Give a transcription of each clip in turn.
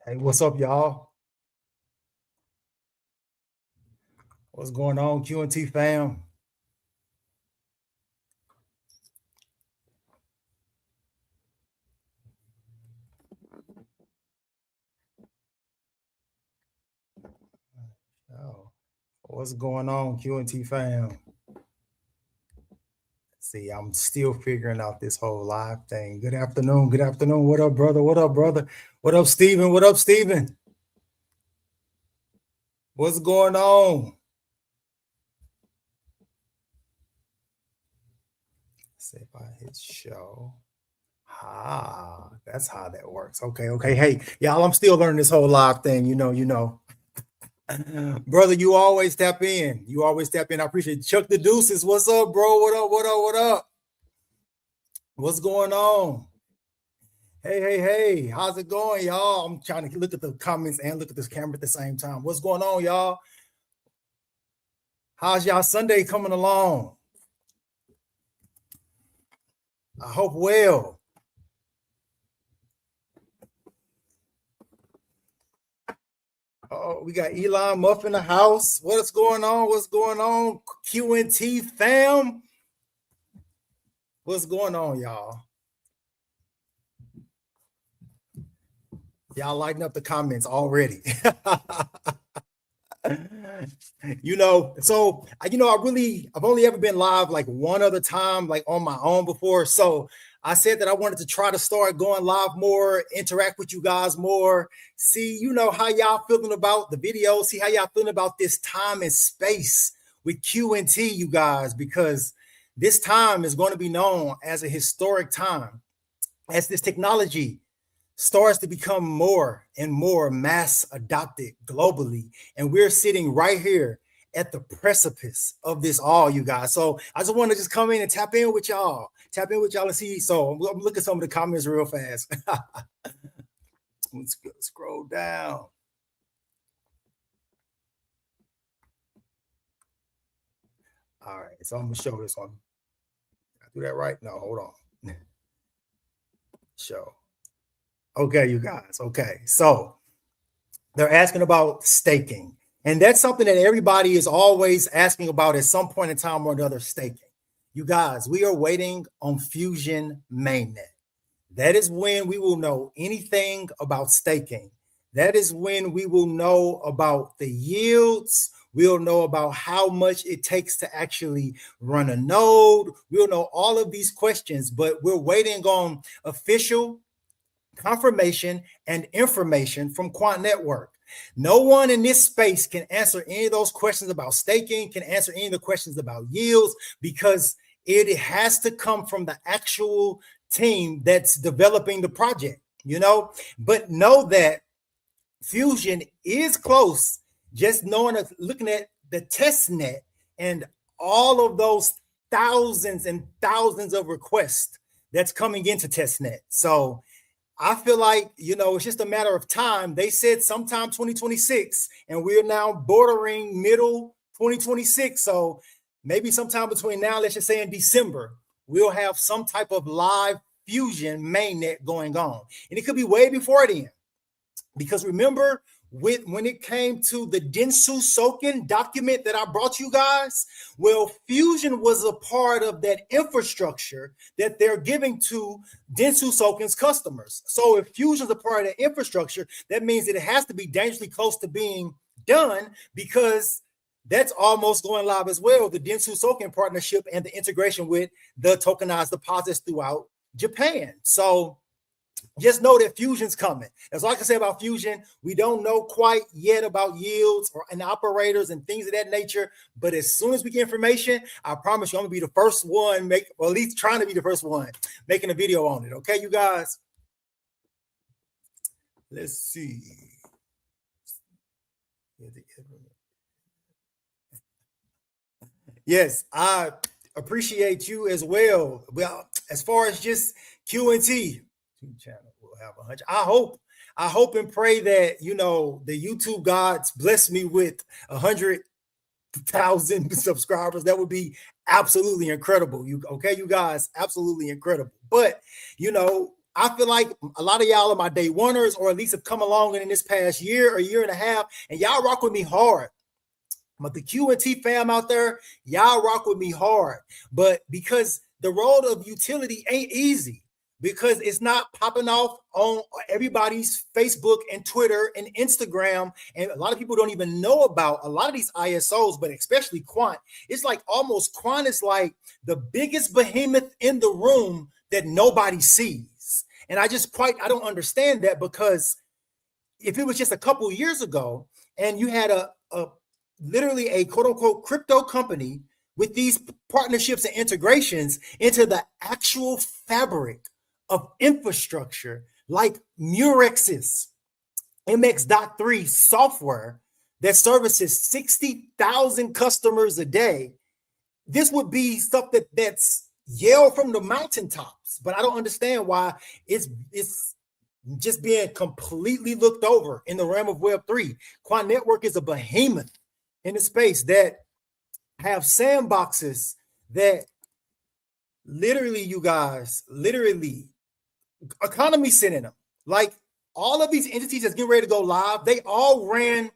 Hey, what's up, y'all? What's going on, QNT fam? Oh, what's going on, QNT fam? See, I'm still figuring out this whole live thing. Good afternoon. Good afternoon. What up, brother? What up, brother? What up, Steven? What up, Steven? What's going on? Let's see if I hit show. That's how that works. Okay. Hey, y'all, I'm still learning this whole live thing. Brother, you always tap in. You always tap in. I appreciate it. Chuck the Deuces. What's up, bro? What up? What up? What up? What's going on? Hey. How's it going, y'all? I'm trying to look at the comments and look at this camera at the same time. What's going on, y'all? How's y'all Sunday coming along? I hope well. Oh, we got Elon Muff in the house. What's going on? What's going on? QNT fam. What's going on, y'all? Y'all lighting up the comments already. I've only ever been live like one other time, like on my own before. So I said that I wanted to try to start going live more, interact with you guys more, see, how y'all feeling about the video, see how y'all feeling about this time and space with QNT, you guys, because this time is going to be known as a historic time as this technology starts to become more and more mass adopted globally. And we're sitting right here at the precipice of this all, you guys. So I just want to just come in and tap in with y'all and see. So I'm looking at some of the comments real fast. Let's scroll down. All right, so I'm gonna show this one. Did I do that right? No, hold on. Show. Okay, you guys. Okay, so they're asking about staking. And that's something that everybody is always asking about at some point in time or another, staking. You guys, we are waiting on Fusion mainnet. That is when we will know anything about staking. That is when we will know about the yields. We'll know about how much it takes to actually run a node. We'll know all of these questions, but we're waiting on official confirmation and information from Quant Network. No one in this space can answer any of those questions about staking, can answer any of the questions about yields, because it has to come from the actual team that's developing the project, But know that Fusion is close, just knowing, looking at the test net and all of those thousands and thousands of requests that's coming into testnet. So I feel like, it's just a matter of time. They said sometime 2026, and we're now bordering middle 2026. So maybe sometime between now, let's just say in December, we'll have some type of live Fusion mainnet going on. And it could be way before then. Because remember, when it came to the Densu Soken document that I brought you guys, well, Fusion was a part of that infrastructure that they're giving to Densu Soken's customers. So if Fusion's a part of that infrastructure, that means that it has to be dangerously close to being done, because that's almost going live as well, the Densu Soken partnership and the integration with the tokenized deposits throughout Japan. So just know that Fusion's coming. That's all I can say about Fusion. We don't know quite yet about yields and operators and things of that nature. But as soon as we get information, I promise you, I'm gonna be the first one, or at least trying to be the first one making a video on it. Okay, you guys. Let's see. Yes, I appreciate you as well. Well, as far as just QNT channel will have 100. I hope and pray that the YouTube gods bless me with 100,000 subscribers. That would be absolutely incredible. You guys, absolutely incredible. But I feel like a lot of y'all are my day oneers, or at least have come along in this past year or year and a half, and y'all rock with me hard. But the QNT fam out there, y'all rock with me hard. But because the road of utility ain't easy, because it's not popping off on everybody's Facebook and Twitter and Instagram. And a lot of people don't even know about a lot of these ISOs, but especially Quant. It's like almost Quant is like the biggest behemoth in the room that nobody sees. And I don't understand that, because if it was just a couple of years ago and you had a literally a quote unquote crypto company with these partnerships and integrations into the actual fabric of infrastructure like Murex's MX.3 software that services 60,000 customers a day, this would be stuff that's yelled from the mountaintops. But I don't understand why it's just being completely looked over in the realm of Web3. Quant Network is a behemoth in the space that have sandboxes that literally, you guys, economy sit in them. Like all of these entities that's getting ready to go live, they all ran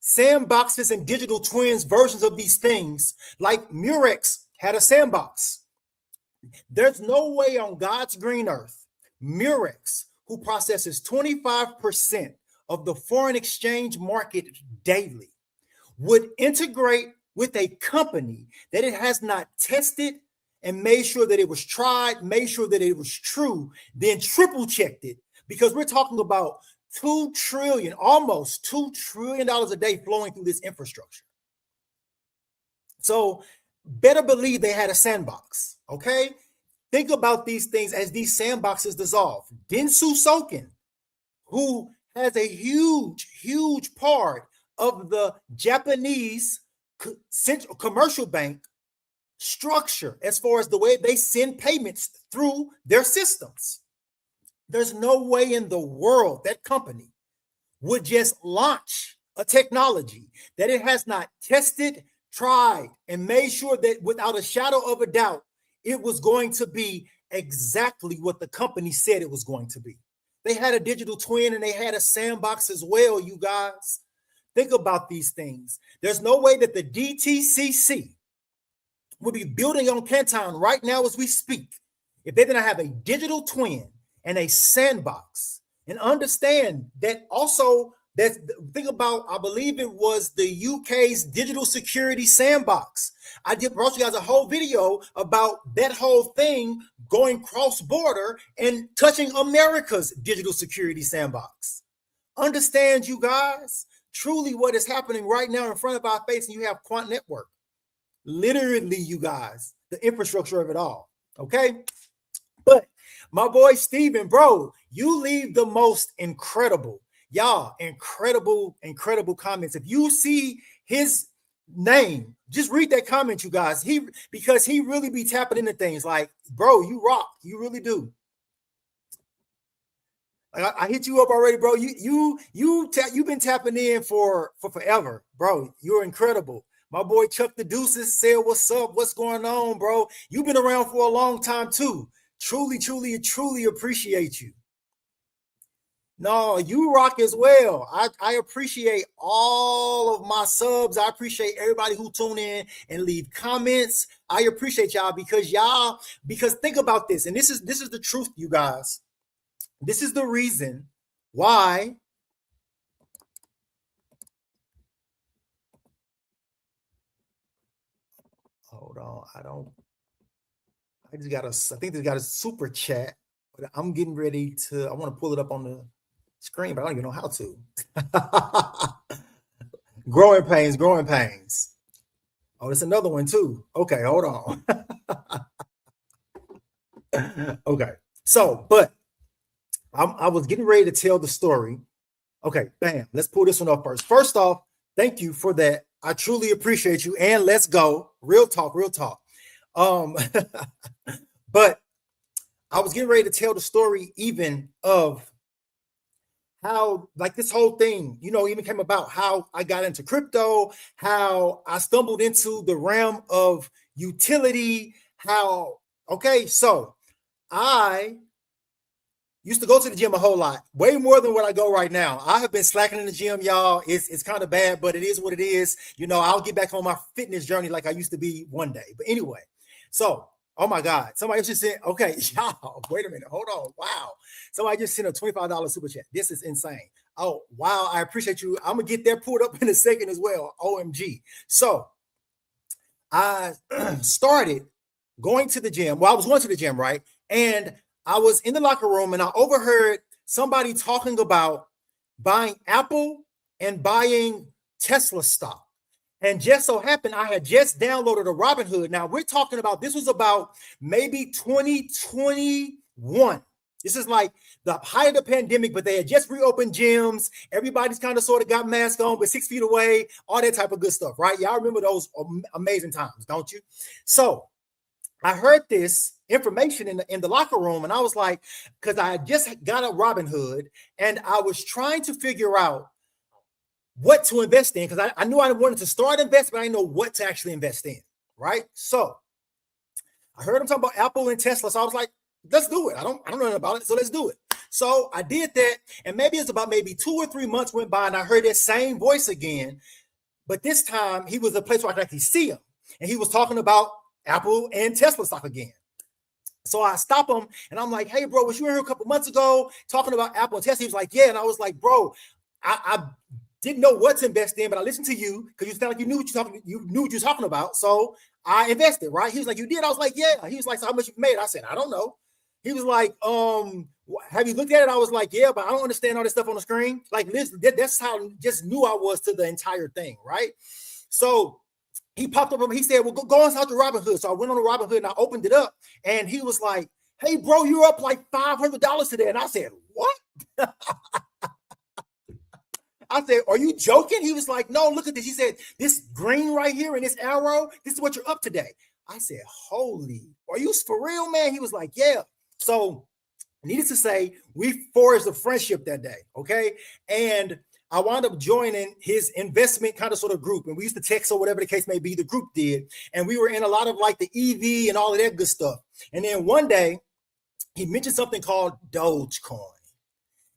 sandboxes and digital twins versions of these things. Like Murex had a sandbox. There's no way on God's green earth, Murex, who processes 25% of the foreign exchange market daily, would integrate with a company that it has not tested and made sure that it was tried, made sure that it was true, then triple checked it, because we're talking about almost $2 trillion a day flowing through this infrastructure. So better believe they had a sandbox, okay? Think about these things as these sandboxes dissolve. Densu Soken, who has a huge part of the Japanese central commercial bank structure as far as the way they send payments through their systems. There's no way in the world that company would just launch a technology that it has not tested, tried, and made sure that without a shadow of a doubt, it was going to be exactly what the company said it was going to be. They had a digital twin and they had a sandbox as well, you guys. Think about these things. There's no way that the DTCC would be building on Canton right now as we speak if they didn't have a digital twin and a sandbox. And understand that also, think about, I believe it was the UK's digital security sandbox. I brought you guys a whole video about that whole thing going cross-border and touching America's digital security sandbox. Understand, you guys, truly what is happening right now in front of our face, and you have Quant Network. Literally, you guys, the infrastructure of it all, okay? But my boy Steven, bro, you leave the most incredible comments. If you see his name, just read that comment, you guys. Because he really be tapping into things like, bro, you rock, you really do. I hit you up already, bro. You've been tapping in for forever, bro. You're incredible. My boy Chuck the Deuces said, "What's up? What's going on, bro? You've been around for a long time too. Truly appreciate you." No, you rock as well. I appreciate all of my subs. I appreciate everybody who tune in and leave comments. I appreciate y'all because think about this, and this is the truth, you guys. This is the reason why hold on. I think they got a super chat, but I'm getting ready I want to pull it up on the screen, but I don't even know how to. Growing pains. Oh, there's another one too. Okay, hold on. Okay. So, but I was getting ready to tell the story. Okay, bam. Let's pull this one up first. First off, thank you for that. I truly appreciate you. And let's go. Real talk. But I was getting ready to tell the story even of how, like, this whole thing, even came about, how I got into crypto, how I stumbled into the realm of utility, so I used to go to the gym a whole lot, way more than what I go right now. I have been slacking in the gym, y'all. It's kind of bad, but it is what it is. You know, I'll get back on my fitness journey like I used to be one day. But anyway, so, oh my God, somebody just said, okay, y'all, wait a minute, hold on. Wow. Somebody just sent a $25 super chat. This is insane. Oh, wow, I appreciate you. I'm going to get that pulled up in a second as well. OMG. So I started going to the gym. Well, I was going to the gym, right? And I was in the locker room and I overheard somebody talking about buying Apple and buying Tesla stock. And just so happened, I had just downloaded a Robinhood. Now we're talking about, this was about maybe 2021. This is like the height of the pandemic, but they had just reopened gyms. Everybody's kind of sort of got masks on, but 6 feet away, all that type of good stuff, right? Y'all remember those amazing times, don't you? So I heard this information in the locker room, and I was like, because I had just got a Robinhood, and I was trying to figure out what to invest in, because I knew I wanted to start investing, but I didn't know what to actually invest in, right? So I heard him talking about Apple and Tesla, so I was like, let's do it. I don't know anything about it, so let's do it. So I did that, and maybe it's about 2 or 3 months went by, and I heard that same voice again, but this time he was a place where I could actually see him, and he was talking about Apple and Tesla stock again. So I stop him, and I'm like, hey, bro, was you here a couple months ago talking about Apple and Tesla? He was like, yeah, and I was like, bro, I didn't know what to invest in, but I listened to you because you sound like you knew what you're talking about. So I invested, right? He was like, you did? I was like, yeah. He was like, so how much you made? I said, I don't know. He was like, have you looked at it? I was like, yeah, but I don't understand all this stuff on the screen. Like, listen, that's how just new I was to the entire thing, right? So he popped up, he said, well, go inside your Robinhood. So I went on the Robinhood and I opened it up, and he was like, hey, bro, you're up like $500 today. And I said, what? I said, are you joking? He was like, no, look at this. He said, this green right here and this arrow, this is what you're up today. I said, holy, are you for real, man? He was like, yeah. So needless to say, we forged a friendship that day, okay? And I wound up joining his investment kind of sort of group. And we used to text or whatever the case may be, the group did. And we were in a lot of like the EV and all of that good stuff. And then one day, he mentioned something called Dogecoin.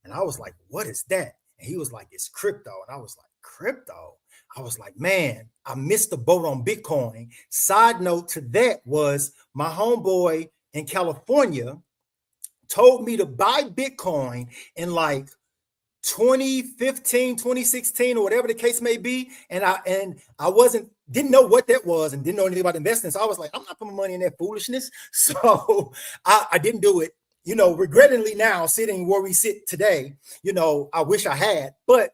And I was like, what is that? And he was like, it's crypto. And I was like, crypto? I was like, man, I missed the boat on Bitcoin. Side note to that was my homeboy in California told me to buy Bitcoin in like 2015, 2016, or whatever the case may be. And I didn't know what that was and didn't know anything about investing. So I was like, I'm not putting money in that foolishness. So I didn't do it. You know, regrettably now, sitting where we sit today, you know, I wish I had. But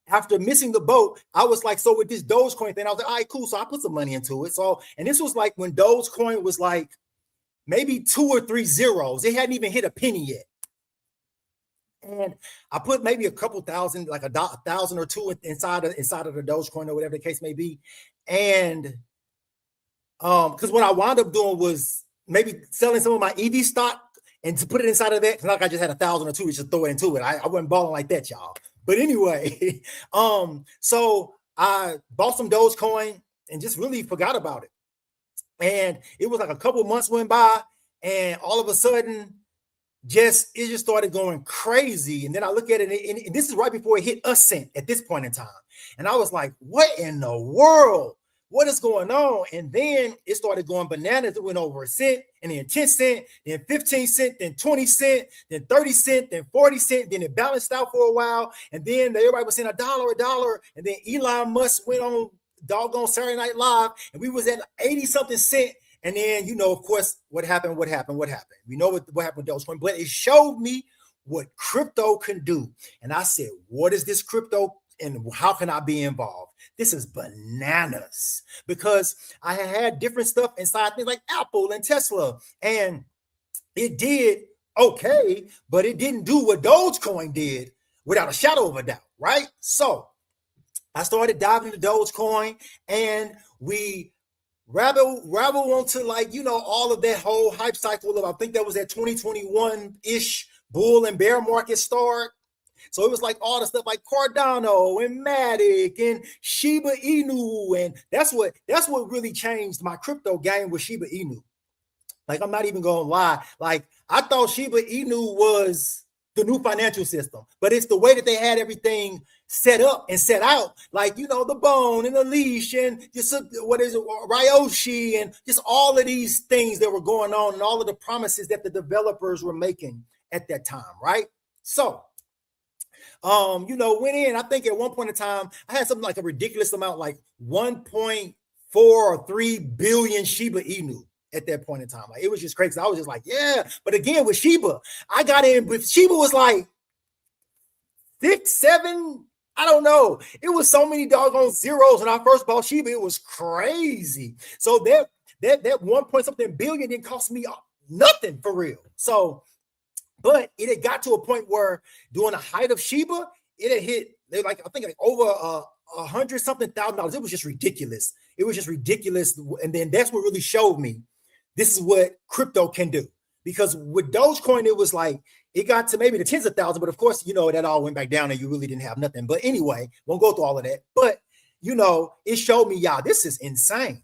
after missing the boat, I was like, so with this Dogecoin thing, I was like, all right, cool. So I put some money into it. So, and this was like when Dogecoin was like maybe 2 or 3 zeros. It hadn't even hit a penny yet. And I put maybe a couple thousand, like a thousand or two inside of the Dogecoin or whatever the case may be. And because what I wound up doing was maybe selling some of my EV stock and to put it inside of that, because like I just had 1,000 or 2, we should throw it into it. I wasn't balling like that, y'all. But anyway, so I bought some Dogecoin and just really forgot about it. And it was like a couple months went by, and all of a sudden, it just started going crazy. And then I look at it, and this is right before it hit a cent at this point in time. And I was like, what in the world? What is going on? And then it started going bananas. It went over a cent, and then 10 cents, then 15 cents, then 20 cents, then 30 cents, then 40 cents. Then it balanced out for a while. And then everybody was saying a dollar. And then Elon Musk went on doggone Saturday Night Live, and we was at 80 something cent. And then, you know, of course, what happened? We know what happened with Dogecoin, but it showed me what crypto can do. And I said, what is this crypto and how can I be involved? This is bananas, because I had different stuff inside things like Apple and Tesla, and it did okay, but it didn't do what Dogecoin did without a shadow of a doubt, right? So I started diving into Dogecoin, and we rabble onto, like, you know, all of that whole hype cycle of, I think that was that 2021-ish bull and bear market start. So it was like all the stuff like Cardano and Matic and Shiba Inu. And that's what really changed my crypto game with Shiba Inu. Like, I'm not even going to lie. Like, I thought Shiba Inu was the new financial system, but it's the way that they had everything set up and set out, like, you know, the bone and the leash and just what is it, Ryoshi, and just all of these things that were going on and all of the promises that the developers were making at that time, right? So, you know, went in, I think at one point in time, I had something like a ridiculous amount, like 1.4 or 3 billion Shiba Inu at that point in time. Like, it was just crazy. I was just like, yeah. But again, with Shiba, I got in with Shiba was like 6, 7, I don't know. It was so many doggone zeros when I first bought Shiba. It was crazy. So that 1 point something billion didn't cost me nothing for real. So, but it had got to a point where during the height of Shiba, it had hit, they like, I think like over $100 something thousand. It was just ridiculous. It was just ridiculous. And then that's what really showed me this is what crypto can do. Because with Dogecoin, it was like, it got to maybe the tens of thousands, but of course, you know, that all went back down and you really didn't have nothing. But anyway, won't go through all of that. But, you know, it showed me, y'all, this is insane.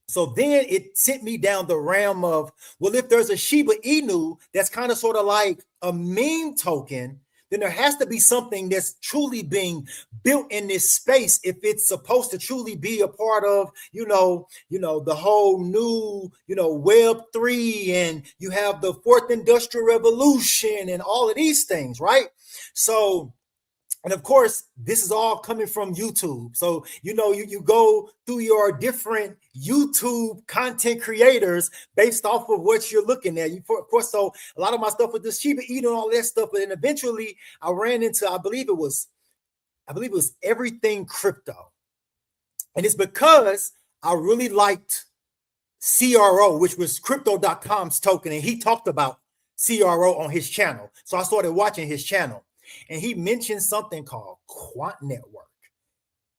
So then it sent me down the realm of, well, if there's a Shiba Inu that's kind of sort of like a meme token, then there has to be something that's truly being built in this space if it's supposed to truly be a part of, you know, the whole new, you know, Web3, and you have the fourth industrial revolution and all of these things, right? So, and of course, this is all coming from YouTube. So, you know, you go through your different YouTube content creators based off of what you're looking at. Of course, so a lot of my stuff with the Shiba Inu and all that stuff. But then eventually I ran into, I believe it was everything crypto. And it's because I really liked CRO, which was crypto.com's token. And he talked about CRO on his channel. So I started watching his channel. And he mentioned something called Quant Network.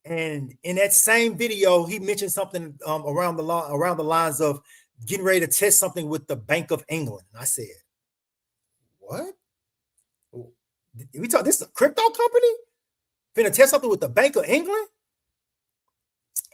And in that same video, he mentioned something around the lines of getting ready to test something with the Bank of England. And I said, what? We talk, this is a crypto company? Finna test something with the Bank of England?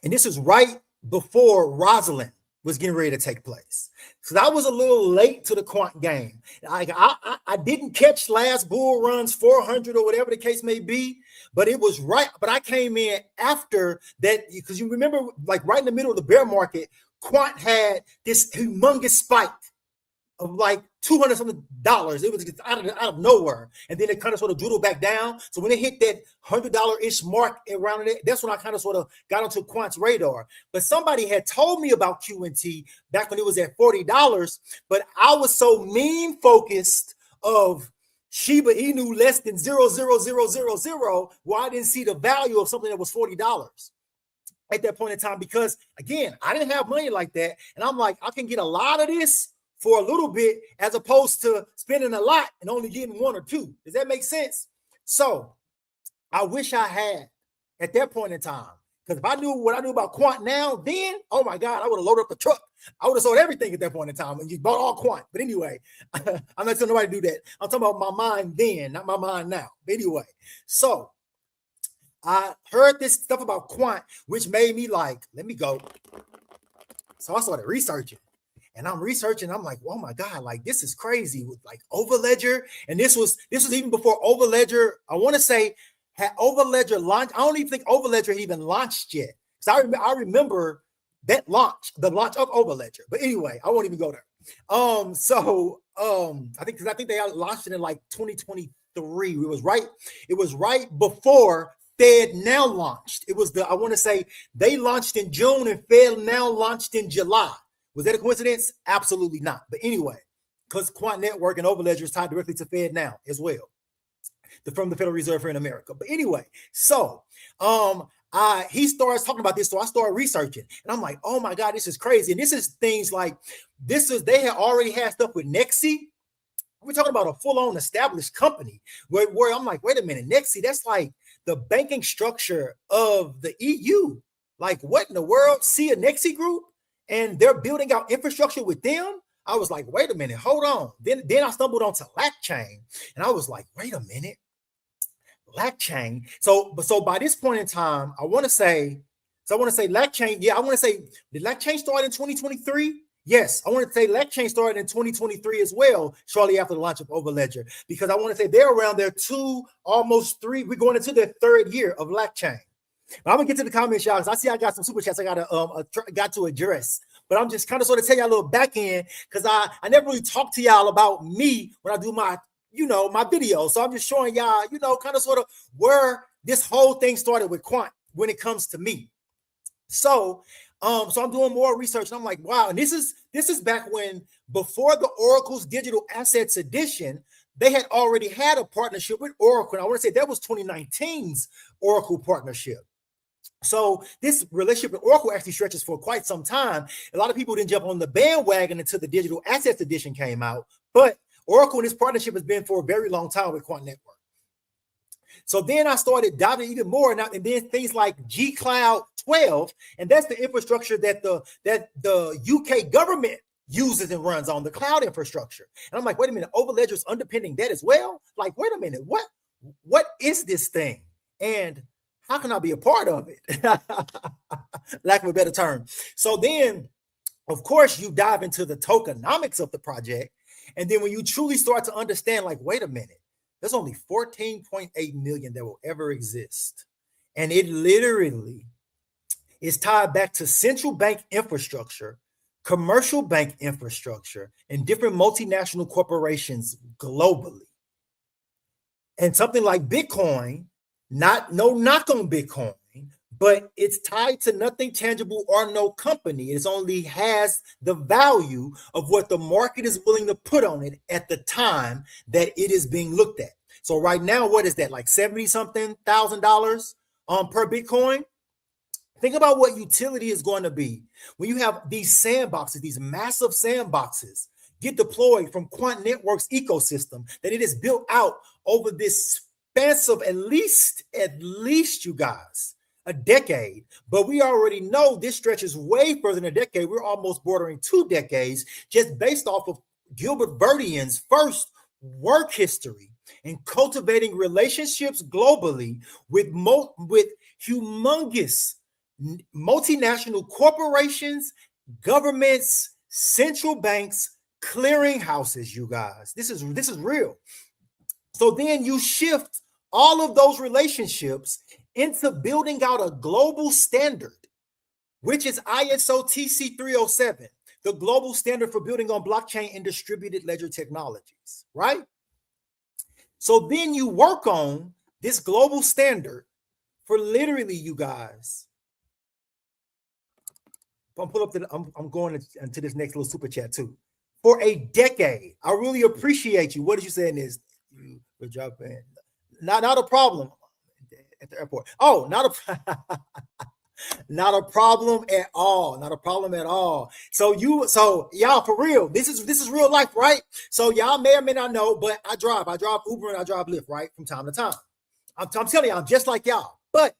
And this is right before Rosalind was getting ready to take place. So I was a little late to the quant game. I didn't catch last bull runs 400 or whatever the case may be, but it was right. But I came in after that, because you remember, like right in the middle of the bear market, quant had this humongous spike of like $200 something. It was out of nowhere, and then it kind of sort of doodled back down. So when it hit that $100-ish mark around it, that's when I kind of sort of got onto Quant's radar. But somebody had told me about QNT back when it was at $40, but I was so meme focused of Shiba Inu less than 0.00000, where I didn't see the value of something that was $40 at that point in time, because again, I didn't have money like that, and I'm like, I can get a lot of this for a little bit as opposed to spending a lot and only getting one or two. Does that make sense? So I wish I had at that point in time, because if I knew what I knew about Quant now, then, oh my God, I would have loaded up the truck. I would have sold everything at that point in time and you bought all Quant. But anyway, I'm not telling nobody to do that. I'm talking about my mind then, not my mind now. But anyway, so I heard this stuff about Quant, which made me like, let me go. So I started researching. And I'm researching, I'm like, oh my God, like this is crazy with like Overledger. And this was even before Overledger, I want to say, had Overledger launched. I don't even think Overledger had even launched yet. So I remember that launch, the launch of Overledger. But anyway, I won't even go there. I think they launched it in like 2023. It was right before FedNow launched. It was I want to say they launched in June and FedNow launched in July. Was that a coincidence? Absolutely not. But anyway, because Quant Network and Overledger is tied directly to FedNow as well, from the Federal Reserve here in America. But anyway, so he starts talking about this, so I started researching, and I'm like, oh my God, this is crazy. And this is things like they had already had stuff with Nexi. We're talking about a full-on established company where I'm like, wait a minute, Nexi, that's like the banking structure of the EU. Like, what in the world? See a Nexi group? And they're building out infrastructure with them. I was like, wait a minute, hold on. Then I stumbled onto LackChain, and I was like, wait a minute, LackChain. So by this point in time, I want to say LackChain. Yeah, I want to say, did LackChain start in 2023? Yes, I want to say LeckChain started in 2023 as well, shortly after the launch of Overledger, because I want to say they're around their almost three. We're going into their third year of LeckChain. I'm gonna get to the comments, y'all, because I see I got some super chats I got to address. But I'm just kind of sort of tell y'all a little back end, because I never really talk to y'all about me when I do my my videos. So I'm just showing y'all kind of sort of where this whole thing started with Quant when it comes to me. So I'm doing more research, and I'm like, wow. And this is back when, before the Oracle's Digital Assets Edition, they had already had a partnership with Oracle. And I want to say that was 2019's Oracle partnership. So this relationship with Oracle actually stretches for quite some time. A lot of people didn't jump on the bandwagon until the Digital Assets Edition came out, but Oracle and this partnership has been for a very long time with Quant Network. So then I started diving even more, and then things like G Cloud 12, and that's the infrastructure that the UK government uses and runs on, the cloud infrastructure. And I'm like, wait a minute, Overledger's underpinning that as well? Like, wait a minute, what is this thing? And how can I be a part of it? Lack of a better term. So then, of course, you dive into the tokenomics of the project. And then when you truly start to understand, like, wait a minute, there's only 14.8 million that will ever exist. And it literally is tied back to central bank infrastructure, commercial bank infrastructure, and different multinational corporations globally. And something like Bitcoin, no knock on Bitcoin, but it's tied to nothing tangible or no company. It only has the value of what the market is willing to put on it at the time that it is being looked at. So right now, what is that, like $70-something thousand per Bitcoin? Think about what utility is going to be when you have these sandboxes, these massive sandboxes get deployed from Quant Network's ecosystem, that it is built out over this span of at least you guys, a decade. But we already know this stretches way further than a decade. We're almost bordering 2 decades, just based off of Gilbert Verdian's first work history in cultivating relationships globally with humongous multinational corporations, governments, central banks, clearinghouses. You guys, this is real. So then you shift all of those relationships into building out a global standard, which is ISO TC 307, the global standard for building on blockchain and distributed ledger technologies, right? So then you work on this global standard for literally, you guys. I'm going into this next little super chat too. For a decade. I really appreciate you. What did you say in this? Good job, man. Not a problem at the airport. Oh, not a problem at all. Not a problem at all. So y'all, for real, this is real life, right? So y'all may or may not know, but I drive Uber and I drive Lyft, right, from time to time. I'm telling you, I'm just like y'all. But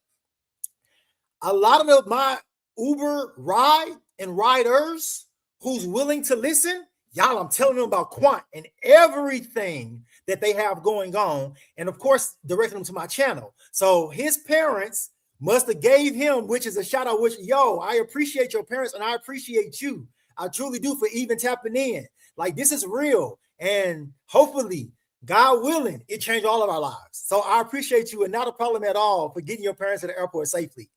a lot of my Uber ride and riders who's willing to listen, y'all, I'm telling them about Quant and everything that they have going on, and of course directing them to my channel. So his parents must have gave him, which is a shout out, which, yo, I appreciate your parents and I appreciate you. I truly do, for even tapping in. Like, this is real, and hopefully, God willing, it changed all of our lives. So I appreciate you, and not a problem at all for getting your parents to the airport safely.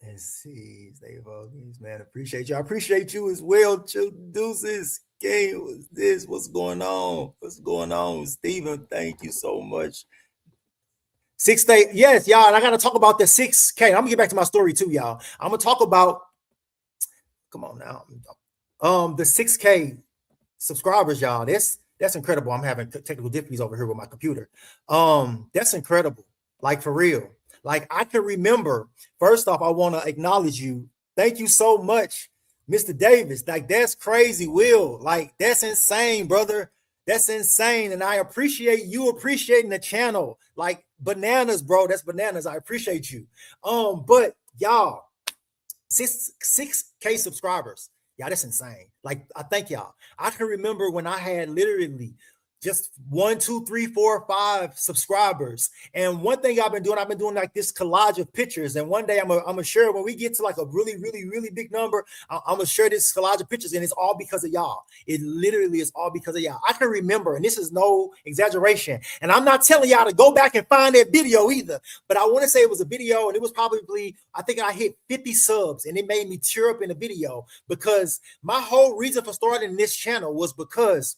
Let's see, Dave Hoggins, man, appreciate you. I appreciate you as well. Deuces, game was this? What's going on? What's going on, Stephen? Thank you so much. 6 day, yes, y'all. And I got to talk about the 6K. I'm gonna get back to my story too, y'all. I'm gonna talk about. Come on now, the 6K subscribers, y'all. That's incredible. I'm having technical difficulties over here with my computer. That's incredible. Like, for real. Like, I can remember, first off, I want to acknowledge you. Thank you so much, Mr. Davis. Like, that's crazy, Will. Like, that's insane, brother. That's insane. And I appreciate you appreciating the channel. Like, bananas, bro. That's bananas. I appreciate you. But y'all, 6K subscribers. Yeah, that's insane. Like, I thank y'all. I can remember when I had literally just 1, 2, 3, 4, 5 subscribers. And one thing I've been doing like this collage of pictures. And one day I'm gonna share when we get to like a really, really, really big number. I'm gonna share this collage of pictures, and it's all because of y'all. It literally is all because of y'all. I can remember, and this is no exaggeration. And I'm not telling y'all to go back and find that video either. But I want to say it was a video, and it was probably, I think I hit 50 subs, and it made me tear up in the video, because my whole reason for starting this channel was because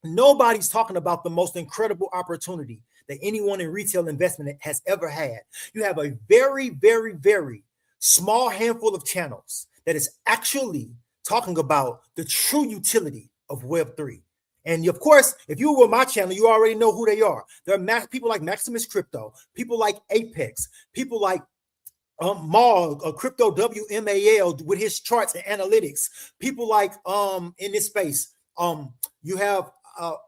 nobody's talking about the most incredible opportunity that anyone in retail investment has ever had. You have a very, very, very small handful of channels that is actually talking about the true utility of Web3. And of course, if you were on my channel, you already know who they are. There are people like Maximus Crypto, people like Apex, people like Mal, Crypto WMAL with his charts and analytics, people like in this space, you have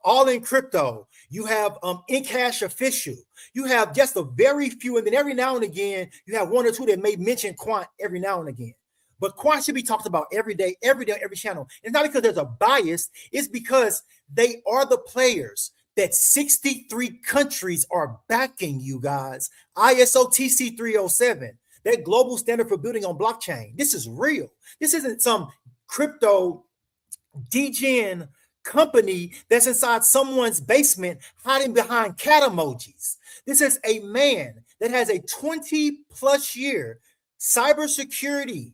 All in Crypto, you have Incash Official, you have just a very few, and then every now and again you have one or two that may mention Quant every now and again. But Quant should be talked about every day, every channel. It's not because there's a bias, it's because they are the players that 63 countries are backing, you guys. ISO TC 307, that global standard for building on blockchain. This is real. This isn't some crypto degen company that's inside someone's basement hiding behind cat emojis. This is a man that has a 20+ year cybersecurity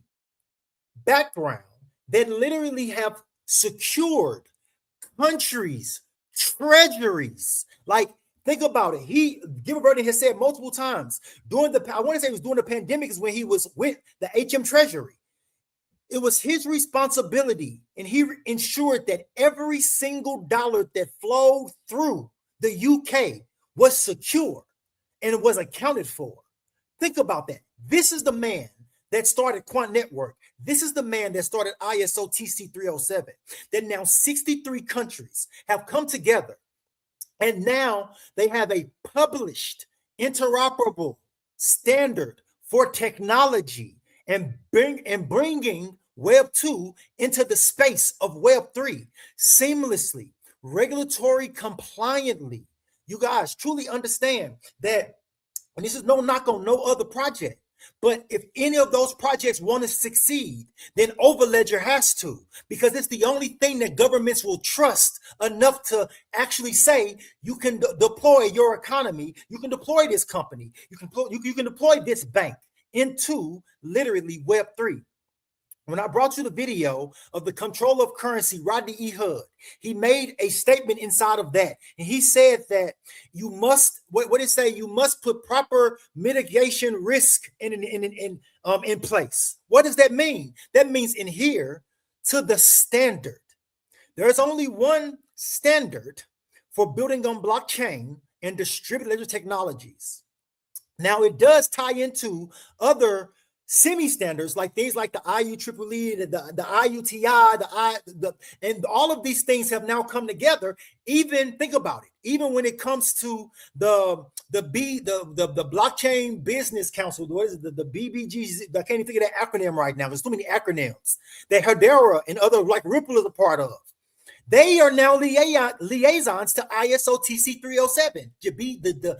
background that literally have secured countries, treasuries. Like, think about it. Gilbert Burton has said multiple times during I want to say it was during the pandemic, is when he was with the HM Treasury. It was his responsibility, and he ensured that every single dollar that flowed through the UK was secure and it was accounted for. Think about that. This is the man that started Quant Network. This is the man that started ISO TC 307, that now 63 countries have come together, and now they have a published interoperable standard for technology and bringing Web 2 into the space of Web 3 seamlessly, regulatory compliantly. You guys truly understand that, and this is no knock on no other project, but if any of those projects want to succeed, then Overledger has to, because it's the only thing that governments will trust enough to actually say you can deploy your economy, you can deploy this company, you can deploy this bank into literally Web 3. When I brought you the video of the control of currency, Rodney E. Hood, he made a statement inside of that. And he said that you must, what did it say? You must put proper mitigation risk in place. What does that mean? That means adhere to the standard. There's only one standard for building on blockchain and distributed ledger technologies. Now, it does tie into other semi-standards, like things like the IUEEE, the IUTI, and all of these things have now come together. Even think about it. Even when it comes to the Blockchain Business Council, what is it? The BBG? I can't even think of that acronym right now. There's too many acronyms that Hedera and other, like Ripple, is a part of. They are now liaisons to ISO TC 307 to be the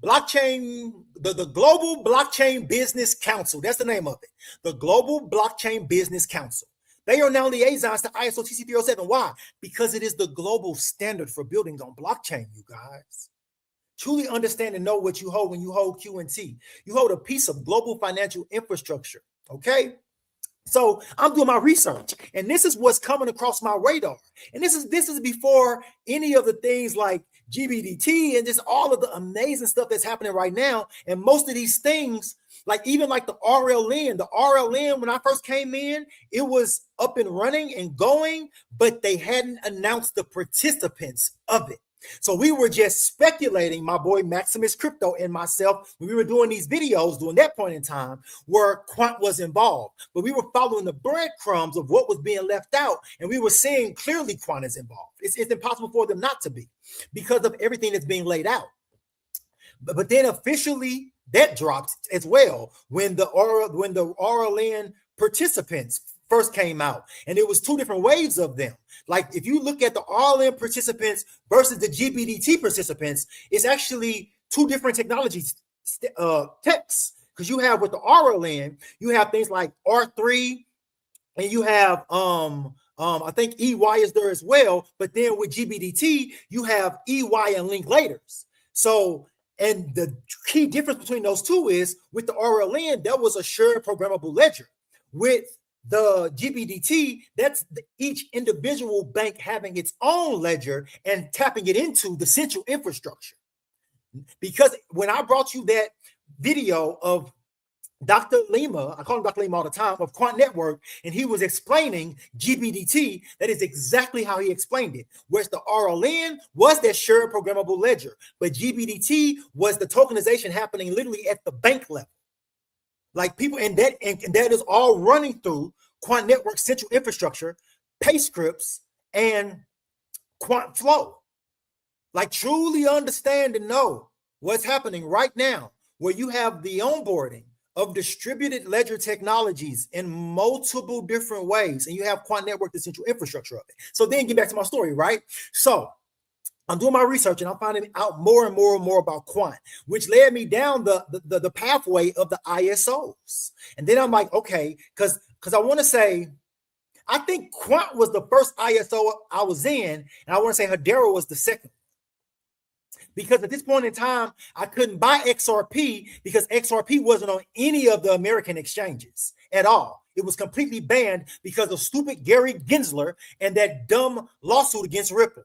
blockchain, the Global Blockchain Business Council. That's the name of it. The Global Blockchain Business Council. They are now liaisons to ISO TC 307. Why? Because it is the global standard for building on blockchain, you guys. Truly understand and know what you hold when you hold QNT. You hold a piece of global financial infrastructure, okay? So I'm doing my research, and this is what's coming across my radar. And this is before any of the things like GBDT and just all of the amazing stuff that's happening right now. And most of these things, like even like the RLN, when I first came in, it was up and running and going, but they hadn't announced the participants of it. So we were just speculating, my boy Maximus Crypto and myself, when we were doing these videos during that point in time, where Quant was involved. But we were following the breadcrumbs of what was being left out, and we were seeing clearly Quant is involved. It's impossible for them not to be, because of everything that's being laid out. But then officially that dropped as well when the RLN participants first came out, and it was two different waves of them. Like if you look at the all-in participants versus the GBDT participants, it's actually two different technologies texts, because you have with the RLN, you have things like R3, and you have I think EY is there as well, but then with GBDT, you have EY and Linklaters. So, and the key difference between those two is with the RLN, that was a shared programmable ledger. With the GBDT, that's each individual bank having its own ledger and tapping it into the central infrastructure. Because when I brought you that video of Dr. Lima, I call him Dr. Lima all the time, of Quant Network, and he was explaining GBDT, that is exactly how he explained it. Whereas the RLN was that shared programmable ledger, but GBDT was the tokenization happening literally at the bank level. Like people, and that is all running through Quant Network central infrastructure, pay scripts, and Quant Flow. Like truly understand and know what's happening right now, where you have the onboarding of distributed ledger technologies in multiple different ways, and you have Quant Network, the central infrastructure of it. So then get back to my story, right? So I'm doing my research and I'm finding out more and more and more about Quant, which led me down the pathway of the ISOs. And then I'm like, okay, because I want to say, I think Quant was the first ISO I was in, and I want to say Hedera was the second. Because at this point in time, I couldn't buy XRP because XRP wasn't on any of the American exchanges at all. It was completely banned because of stupid Gary Gensler and that dumb lawsuit against Ripple.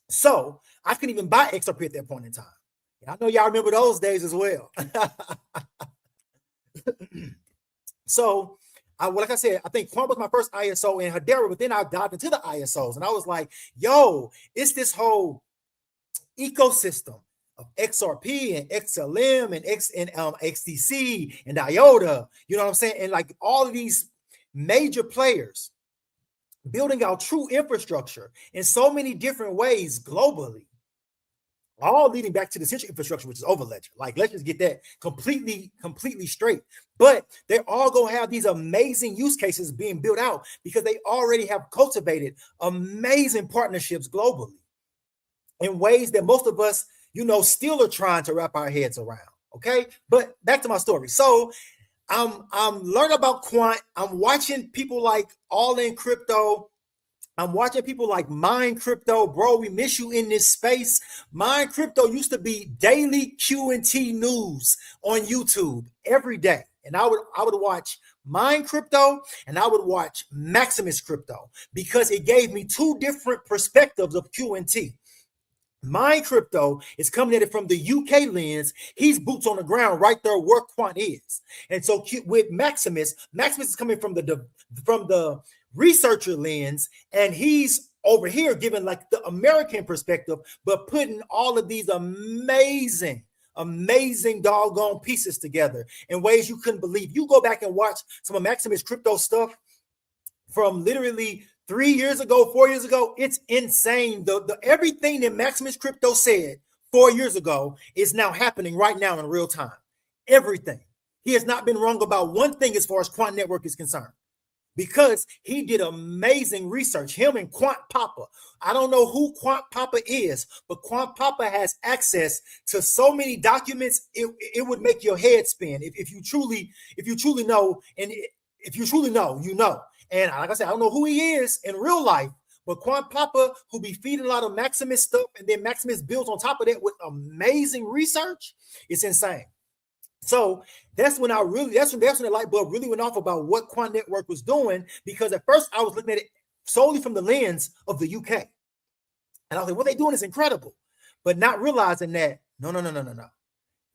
So I couldn't even buy XRP at that point in time. And I know y'all remember those days as well. So, like I said, I think Quant was my first ISO in Hedera, but then I dived into the ISOs and I was like, yo, it's this whole ecosystem of XRP and XLM and XTC and IOTA, you know what I'm saying? And like all of these major players building out true infrastructure in so many different ways globally, all leading back to the central infrastructure, which is over ledger. Like, let's just get that completely straight. But they're all going to have these amazing use cases being built out because they already have cultivated amazing partnerships globally in ways that most of us, still are trying to wrap our heads around. Okay. But back to my story. So I'm learning about Quant. I'm watching people like All In Crypto. I'm watching people like Mine Crypto. Bro, we miss you in this space. Mine Crypto used to be daily QNT news on YouTube every day. And I would watch Mine Crypto and I would watch Maximus Crypto because it gave me two different perspectives of QNT. Mine Crypto is coming at it from the UK lens. He's boots on the ground right there where Quant is. And so with Maximus is coming from the researcher lens, and he's over here giving like the American perspective, but putting all of these amazing doggone pieces together in ways you couldn't believe. You go back and watch some of Maximus Crypto stuff from literally 3 years ago, 4 years ago, it's insane. The everything that Maximus Crypto said 4 years ago is now happening right now in real time. Everything. He has not been wrong about one thing as far as Quant Network is concerned, because he did amazing research. Him and Quant Papa. I don't know who Quant Papa is, but Quant Papa has access to so many documents. It would make your head spin if you truly know, and if you truly know, you know. And like I said, I don't know who he is in real life, but Quant Papa, who be feeding a lot of Maximus stuff, and then Maximus builds on top of that with amazing research, it's insane. So that's when that's when the light bulb really went off about what Quant Network was doing, because at first I was looking at it solely from the lens of the UK. And I was like, what they're doing is incredible, but not realizing that, no.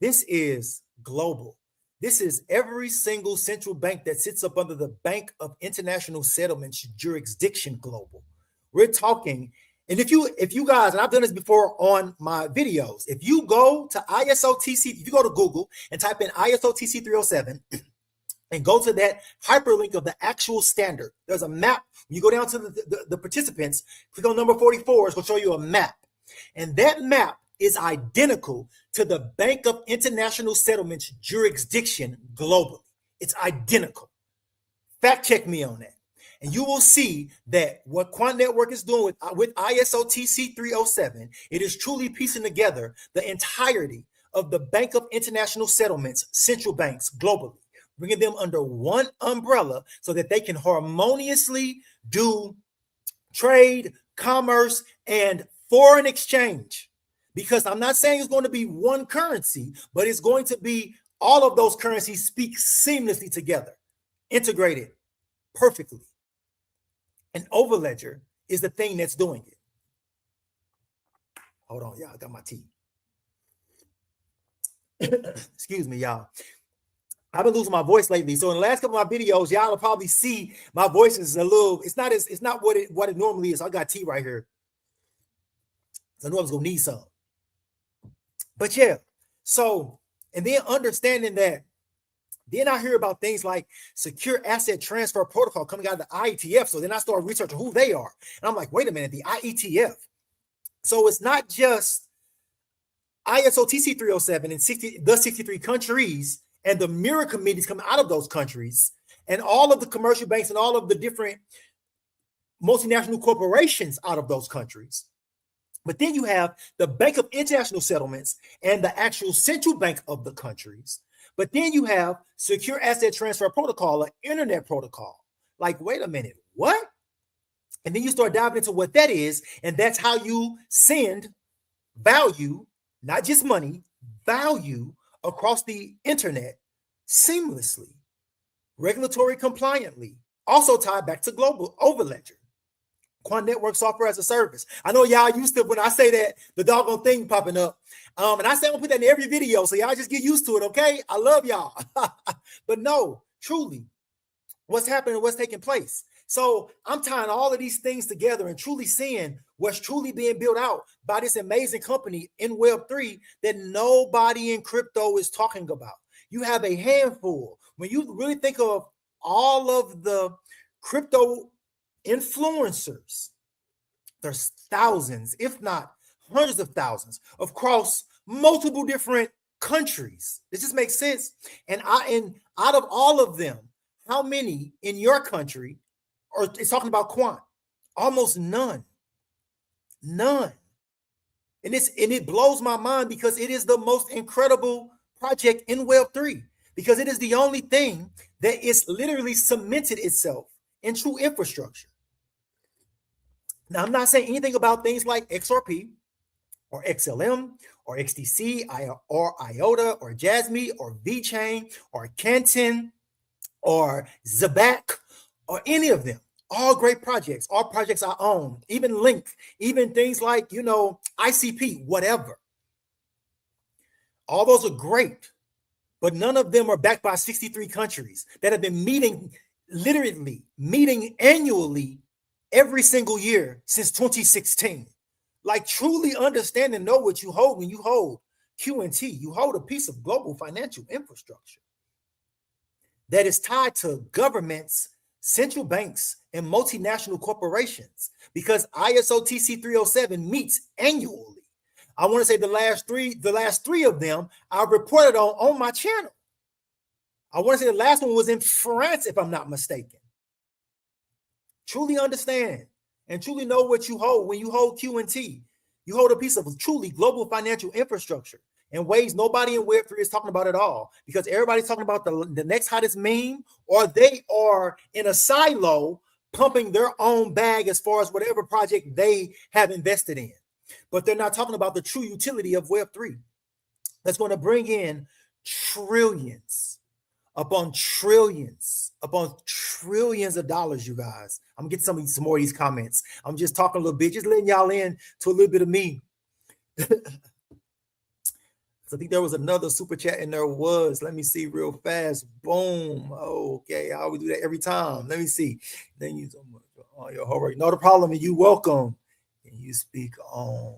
This is global. This is every single central bank that sits up under the Bank of International Settlements jurisdiction global. We're talking, and if you guys, and I've done this before on my videos, if you go to ISOTC, if you go to Google and type in ISOTC 307 and go to that hyperlink of the actual standard, there's a map. When you go down to the participants, click on number 44, it's going to show you a map. And that map is identical to the Bank of International Settlements jurisdiction globally. It's identical. Fact check me on that. And you will see that what Quant Network is doing with ISO TC 307, it is truly piecing together the entirety of the Bank of International Settlements, central banks globally, bringing them under one umbrella so that they can harmoniously do trade, commerce, and foreign exchange. Because I'm not saying it's going to be one currency, but it's going to be all of those currencies speak seamlessly together, integrated perfectly. And Overledger is the thing that's doing it. Hold on, y'all. I got my tea. Excuse me, y'all. I've been losing my voice lately. So in the last couple of my videos, y'all will probably see my voice is a little, it's not what it normally is. I got tea right here. So I knew I was gonna need some. But yeah, so, and then understanding that, then I hear about things like secure asset transfer protocol coming out of the IETF. So then I started researching who they are. And I'm like, wait a minute, the IETF. So it's not just ISO TC 307 and the 63 countries and the mirror committees coming out of those countries and all of the commercial banks and all of the different multinational corporations out of those countries. But then you have the Bank of International Settlements and the actual central bank of the countries. But then you have secure asset transfer protocol, an internet protocol. Like, wait a minute, what? And then you start diving into what that is. And that's how you send value, not just money, value across the internet seamlessly, regulatory compliantly, also tied back to global Overledger. Quant Network Software as a Service. I know y'all used to, when I say that, the doggone thing popping up. And I say I'm gonna put that in every video, so y'all just get used to it, okay? I love y'all. But no, truly, what's happening, what's taking place. So I'm tying all of these things together and truly seeing what's truly being built out by this amazing company in Web3 that nobody in crypto is talking about. You have a handful. When you really think of all of the crypto influencers, there's thousands, if not hundreds of thousands, across multiple different countries. This just makes sense. And out of all of them, how many in your country are talking about Quant? Almost none. None. And it blows my mind because it is the most incredible project in Web3, because it is the only thing that is literally cemented itself in true infrastructure. Now, I'm not saying anything about things like XRP or XLM or XDC or IOTA or Jasmy or VChain or Canton or Zabac or any of them. All great projects, all projects I own, even Link, even things like, ICP, whatever. All those are great, but none of them are backed by 63 countries that have been literally meeting annually every single year since 2016. Like, truly understand and know what you hold when you hold QNT. You hold a piece of global financial infrastructure that is tied to governments, central banks, and multinational corporations, because ISO TC 307 meets annually. I want to say the last three of them I reported on my channel. I want to say the last one was in France, if I'm not mistaken. Truly understand and truly know what you hold when you hold QNT. You hold a piece of truly global financial infrastructure in ways nobody in Web3 is talking about at all, because everybody's talking about the next hottest meme, or they are in a silo pumping their own bag as far as whatever project they have invested in. But they're not talking about the true utility of Web3 that's going to bring in trillions upon trillions of dollars, you guys. I'm gonna get some more of these comments. I'm just talking a little bit, just letting y'all in to a little bit of me. I think there was another super chat, and there was. Let me see real fast. Boom. Okay, I always do that every time. Let me see. Then you on your homework. No, the problem is you welcome. And you speak on.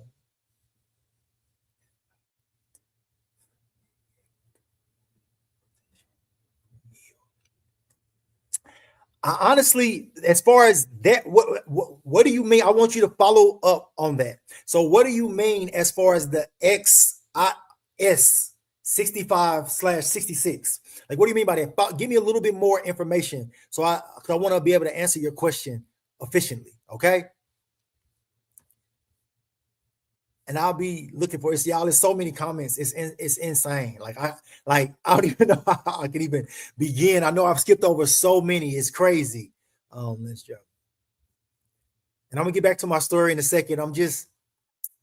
Honestly, as far as that, what do you mean? I want you to follow up on that. So what do you mean as far as the XIS 65/66. Like, what do you mean by that? Give me a little bit more information. So I want to be able to answer your question efficiently. Okay. And I'll be looking for it. Y'all, there's so many comments. It's insane. Like I don't even know how I can even begin. I know I've skipped over so many. It's crazy. Let's jump. And I'm gonna get back to my story in a second. I'm just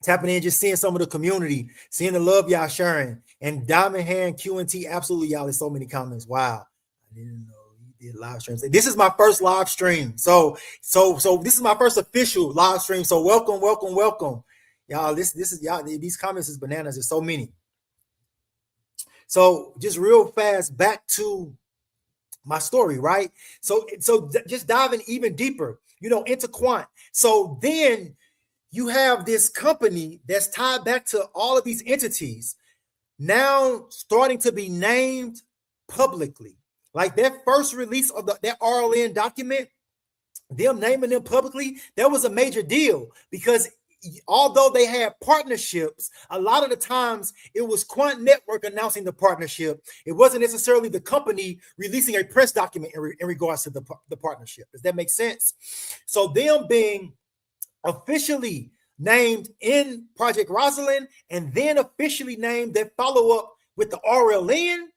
tapping in, just seeing some of the community, seeing the love y'all sharing. And Diamond Hand QNT, absolutely, y'all. There's so many comments. Wow, I didn't know you did live streams. This is my first live stream, so this is my first official live stream. So welcome, y'all. This is y'all. These comments is bananas. There's so many. So just real fast, back to my story, right? So just diving even deeper, into Quant. So then you have this company that's tied back to all of these entities now starting to be named publicly. Like that first release of that RLN document, them naming them publicly, that was a major deal because although they had partnerships, a lot of the times it was Quant Network announcing the partnership. It wasn't necessarily the company releasing a press document in regards to the partnership. Does that make sense? So them being officially named in Project Rosalind and then officially named that follow-up with the RLN,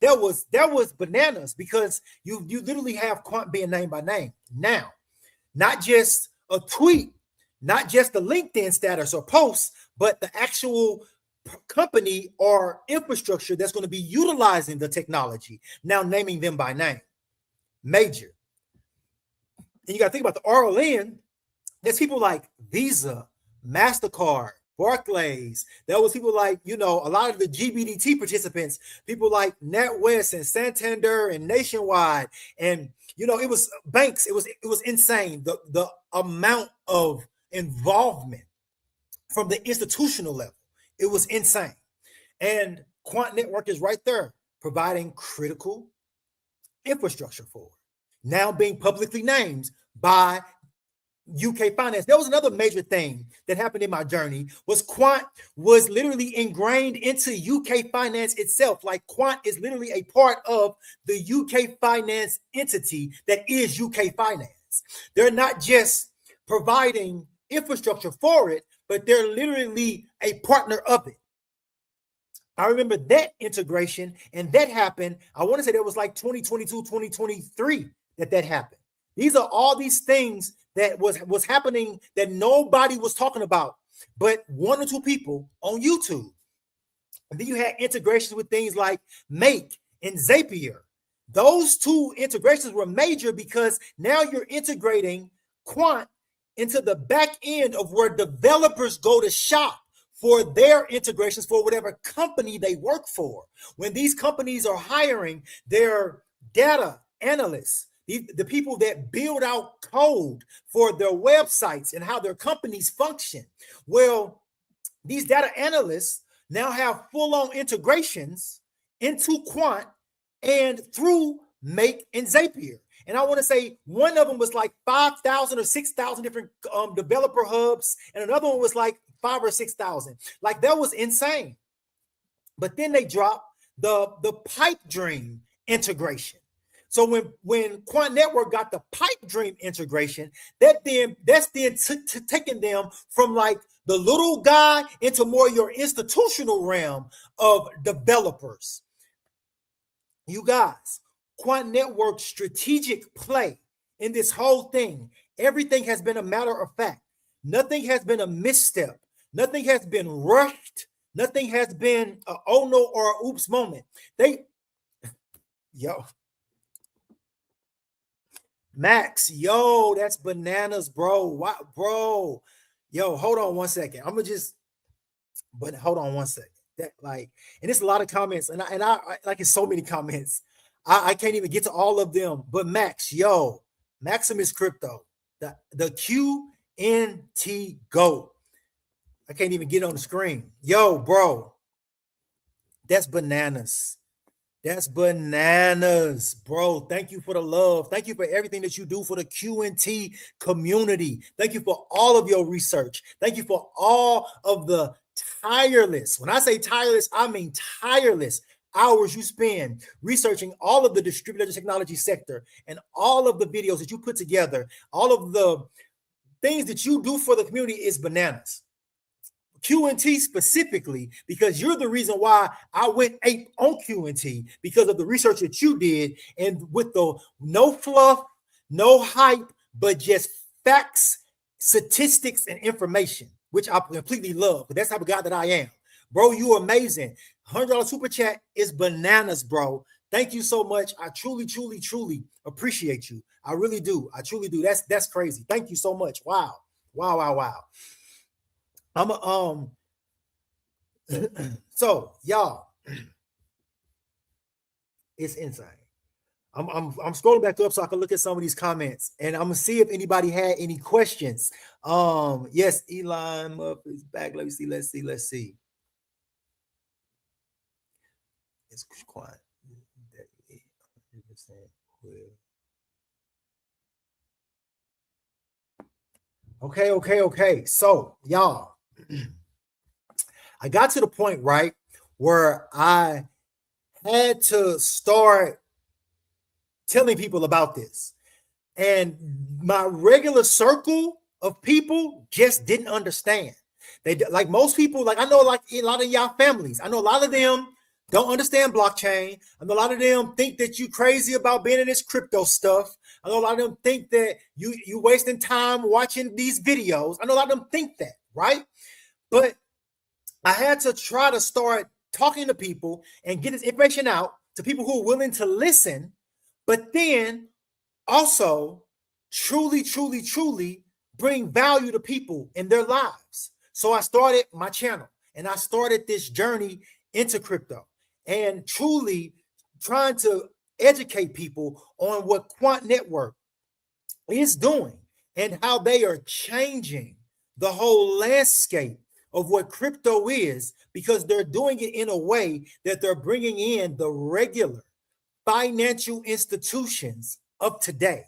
that was bananas because you literally have Quant being named by name. Now, not just a tweet, not just the LinkedIn status or post, but the actual company or infrastructure that's going to be utilizing the technology, now naming them by name. Major. And you got to think about the RLN. There's people like Visa, MasterCard, Barclays. There was people like, a lot of the GBDT participants, people like NatWest and Santander and Nationwide. And, it was banks. It was insane. The amount of involvement from the institutional level. It was insane. And Quant Network is right there providing critical infrastructure for it. Now being publicly named by UK finance. There was another major thing that happened in my journey was Quant was literally ingrained into UK finance itself. Like Quant is literally a part of the UK finance entity that is UK finance. They're not just providing infrastructure for it, but they're literally a partner of it. I remember that integration, and that happened. I want to say that was like 2022, 2023 that happened. These are all these things that was happening that nobody was talking about, but one or two people on YouTube. And then you had integrations with things like Make and Zapier. Those two integrations were major because now you're integrating Quant into the back end of where developers go to shop for their integrations for whatever company they work for. When these companies are hiring their data analysts, the people that build out code for their websites and how their companies function. Well, these data analysts now have full-on integrations into Quant and through Make and Zapier. And I want to say one of them was like 5,000 or 6,000 different developer hubs, and another one was like 5,000 or 6,000. Like that was insane. But then they dropped the Pipe Dream integration. So when Quant Network got the Pipe Dream integration, that's then taking them from like the little guy into more your institutional realm of developers. You guys, Quant Network's strategic play in this whole thing, everything has been a matter of fact. Nothing has been a misstep. Nothing has been rushed. Nothing has been a oh no or a oops moment. Max, that's bananas, bro. What, bro? Hold on one second. Hold on one second. And it's a lot of comments, and I like it's so many comments. I can't even get to all of them. But Max, Maximus Crypto, the QNT GO. I can't even get on the screen. Bro, that's bananas. That's bananas, bro. Thank you for the love. Thank you for everything that you do for the QNT community. Thank you for all of your research. Thank you for all of the tireless. When I say tireless, I mean tireless hours you spend researching all of the distributed technology sector and all of the videos that you put together, all of the things that you do for the community is bananas. QNT specifically, because you're the reason why I went ape on QNT, because of the research that you did, and with the no fluff, no hype, but just facts, statistics, and information, which I completely love. But that's the type of guy that I am. Bro, you're amazing. $100 super chat is bananas, bro. Thank you so much. I truly, truly, truly appreciate you. I really do. I truly do. That's crazy. Thank you so much. Wow. Wow, wow, wow. I'm a so y'all, it's insane. I'm scrolling back up so I can look at some of these comments, and I'm gonna see if anybody had any questions. Yes, Elon Musk is back. Let me see. Let's see. It's quiet. Okay. So y'all, I got to the point, right, where I had to start telling people about this. And my regular circle of people just didn't understand. They, like most people, like I know, like a lot of y'all families, I know a lot of them don't understand blockchain. I know a lot of them think that you crazy about being in this crypto stuff. I know a lot of them think that you wasting time watching these videos. I know a lot of them think that, right? But I had to try to start talking to people and get this information out to people who are willing to listen, but then also truly bring value to people in their lives. So I started my channel and I started this journey into crypto and truly trying to educate people on what Quant Network is doing and how they are changing the whole landscape of what crypto is, because they're doing it in a way that they're bringing in the regular financial institutions of today.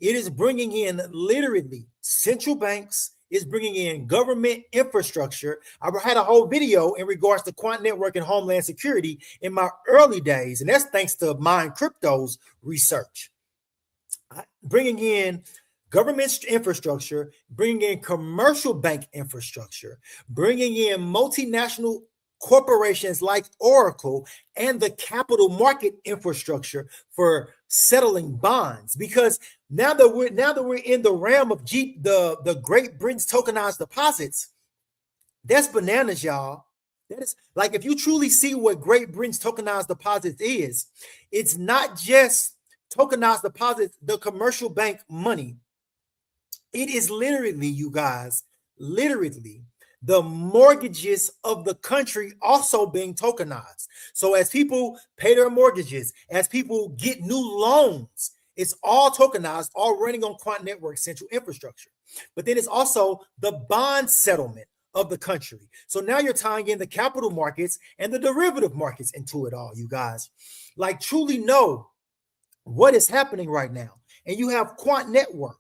It is bringing in literally central banks, is bringing in government infrastructure. I had a whole video in regards to Quant Network and Homeland Security in my early days, and that's thanks to Mind Crypto's research. Bringing in government infrastructure, bringing in commercial bank infrastructure, bringing in multinational corporations like Oracle, and the capital market infrastructure for settling bonds. Because now that we're in the realm of the Great Britain's tokenized deposits, that's bananas, y'all. That is like, if you truly see what Great Britain's tokenized deposits is, it's not just tokenized deposits, the commercial bank money. It is literally, you guys, literally the mortgages of the country also being tokenized. So as people pay their mortgages, as people get new loans, it's all tokenized, all running on Quant Network central infrastructure. But then it's also the bond settlement of the country. So now you're tying in the capital markets and the derivative markets into it all, you guys. Like, truly know what is happening right now. And you have Quant Network,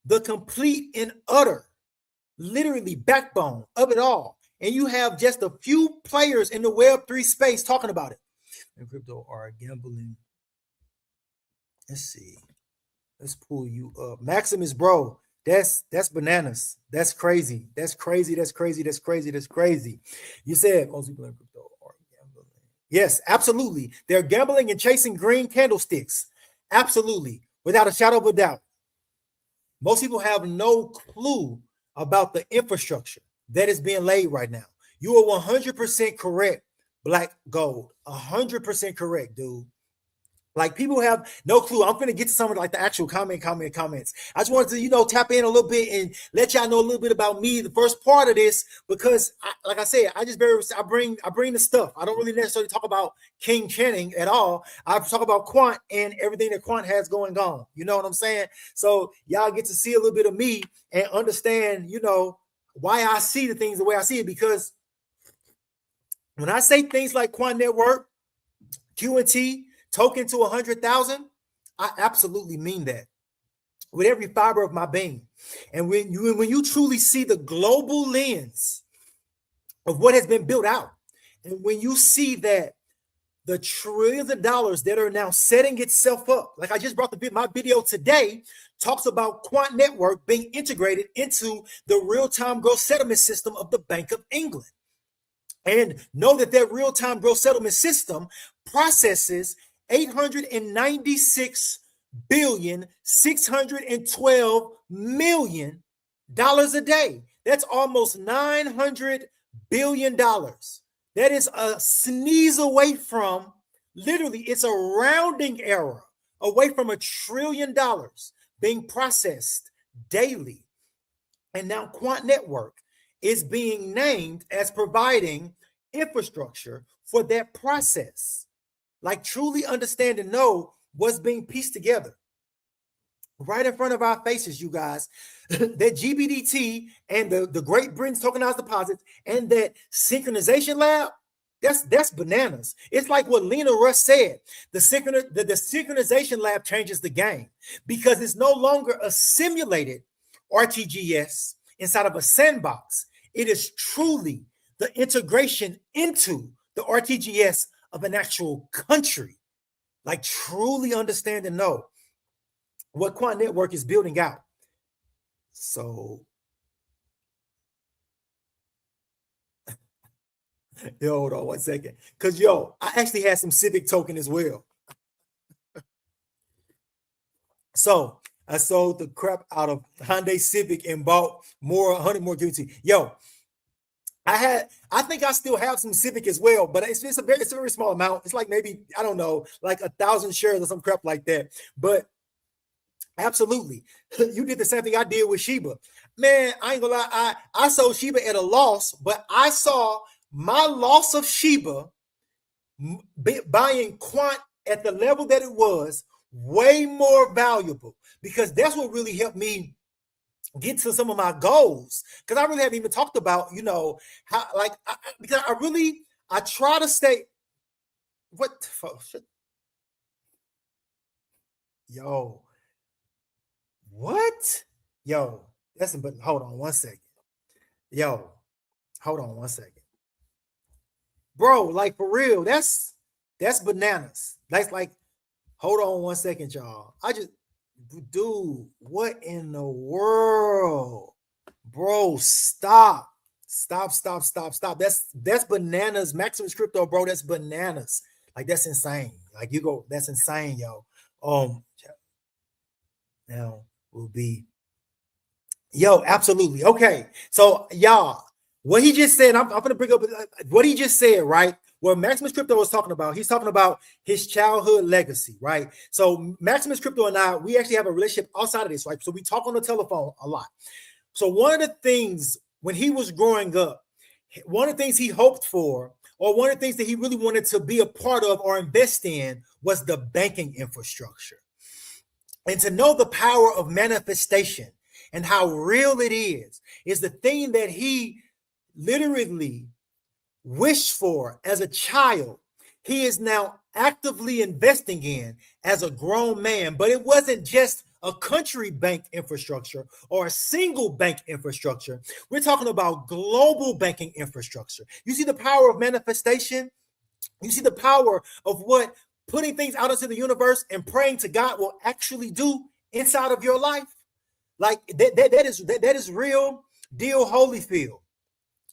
the complete and utter, literally backbone of it all. And you have just a few players in the Web3 space talking about it. And crypto are gambling. Let's see. Let's pull you up. Maximus, bro. That's bananas. That's crazy. That's crazy. You said most people in crypto are gambling. Yes, absolutely. They're gambling and chasing green candlesticks. Absolutely. Without a shadow of a doubt. Most people have no clue about the infrastructure that is being laid right now. You are 100% correct, Black Gold. 100% correct, dude. Like, people have no clue. I'm going to get to some of like the actual comments. I just wanted to, tap in a little bit and let y'all know a little bit about me, the first part of this, because like I said, I bring the stuff. I don't really necessarily talk about King Channing at all. I talk about Quant and everything that Quant has going on. You know what I'm saying? So y'all get to see a little bit of me and understand, why I see the things the way I see it. Because when I say things like Quant Network, QNT, token to 100,000, I absolutely mean that with every fiber of my being. And when you truly see the global lens of what has been built out. And when you see that the trillions of dollars that are now setting itself up, like I just brought my video today, talks about Quant Network being integrated into the real-time gross settlement system of the Bank of England. And know that real-time gross settlement system processes $896,612,000,000 a day. That's almost $900 billion. That is a sneeze away from, literally, it's a rounding error away from $1 trillion being processed daily. And now Quant Network is being named as providing infrastructure for that process. Like, truly understand and know what's being pieced together right in front of our faces, you guys. That GBDT and the Great Britain's tokenized deposits and that synchronization lab, that's bananas. It's like what Lena Russ said. The synchronization lab changes the game because it's no longer a simulated RTGS inside of a sandbox. It is truly the integration into the RTGS of an actual country. Like, truly understand and know what Quant Network is building out. So, hold on one second. Because, I actually had some Civic token as well. So, I sold the crap out of Hyundai Civic and bought 100 more QNT. I think I still have some Civic as well, but it's a very small amount. It's like maybe, I don't know, like 1,000 shares or some crap like that. But absolutely, you did the same thing I did with Shiba. Man, I ain't gonna lie, I sold Shiba at a loss, but I saw my loss of Shiba buying Quant at the level that it was way more valuable, because that's what really helped me get to some of my goals. Because I really haven't even talked about, how, like, because I try to stay. What the fuck? What? But hold on one second. Hold on one second. Bro, like, for real, that's bananas. That's like, hold on one second, y'all. Dude, what in the world? Bro, stop. That's bananas. Maximus Crypto, bro, that's bananas. Like, that's insane. Like, that's insane, yo. Now will be, absolutely. Okay. So, y'all, what he just said, I'm going to bring up what he just said, right? What Maximus Crypto was talking about, he's talking about his childhood legacy, right? So Maximus Crypto and I, we actually have a relationship outside of this, right? So we talk on the telephone a lot. So one of the things when he was growing up, one of the things he hoped for, or one of the things that he really wanted to be a part of or invest in, was the banking infrastructure. And to know the power of manifestation and how real it is the thing that he literally wished for as a child. He is now actively investing in as a grown man. But it wasn't just a country bank infrastructure or a single bank infrastructure. We're talking about global banking infrastructure. You see the power of manifestation? You see the power of what putting things out into the universe and praying to God will actually do inside of your life? Like, that is real deal Holyfield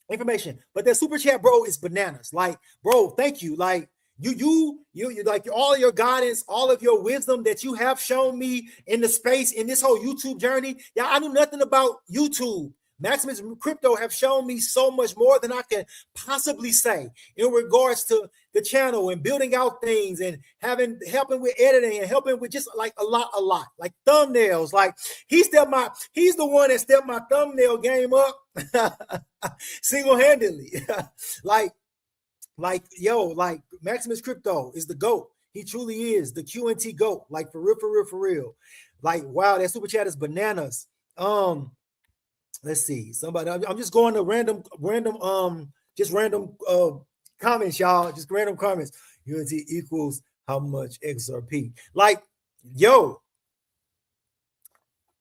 information. But that super chat, bro, is bananas. Like, bro, thank you. Like, you like, all your guidance, all of your wisdom that you have shown me in the space, in this whole YouTube journey. Yeah, I knew nothing about YouTube. Maximus Crypto have shown me so much more than I can possibly say in regards to the channel and building out things and helping with editing and helping with just like a lot, like thumbnails. Like, he's the one that stepped my thumbnail game up single-handedly. like Maximus Crypto is the GOAT. He truly is the QNT GOAT. Like, for real. Like, wow, that super chat is bananas. Let's see. Somebody, I'm just going to random comments, y'all. Just random comments. UNT equals how much XRP? Like,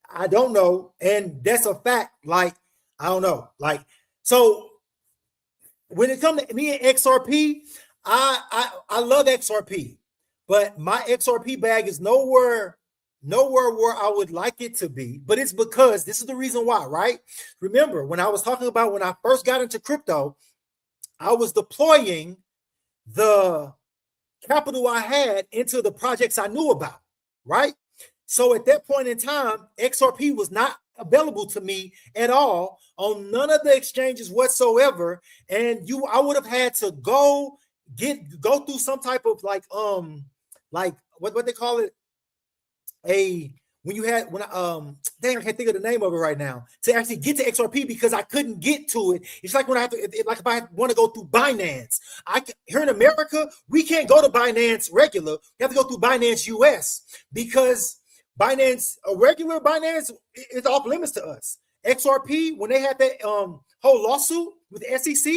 I don't know. And that's a fact. Like, I don't know. Like, so when it comes to me and XRP, I love XRP, but my XRP bag is nowhere where I would like it to be. But it's because this is the reason why, right? Remember, when I was talking about when I first got into crypto, I was deploying the capital I had into the projects I knew about, right? So at that point in time, XRP was not available to me at all on none of the exchanges whatsoever. And I would have had to go through some type of like what they call it, I can't think of the name of it right now, to actually get to XRP, because I couldn't get to it. It's like when I have to, like if I want to go through Binance, here in America, we can't go to Binance regular. You have to go through Binance US, because Binance, a regular Binance, is off limits to us. XRP, when they had that whole lawsuit with the SEC,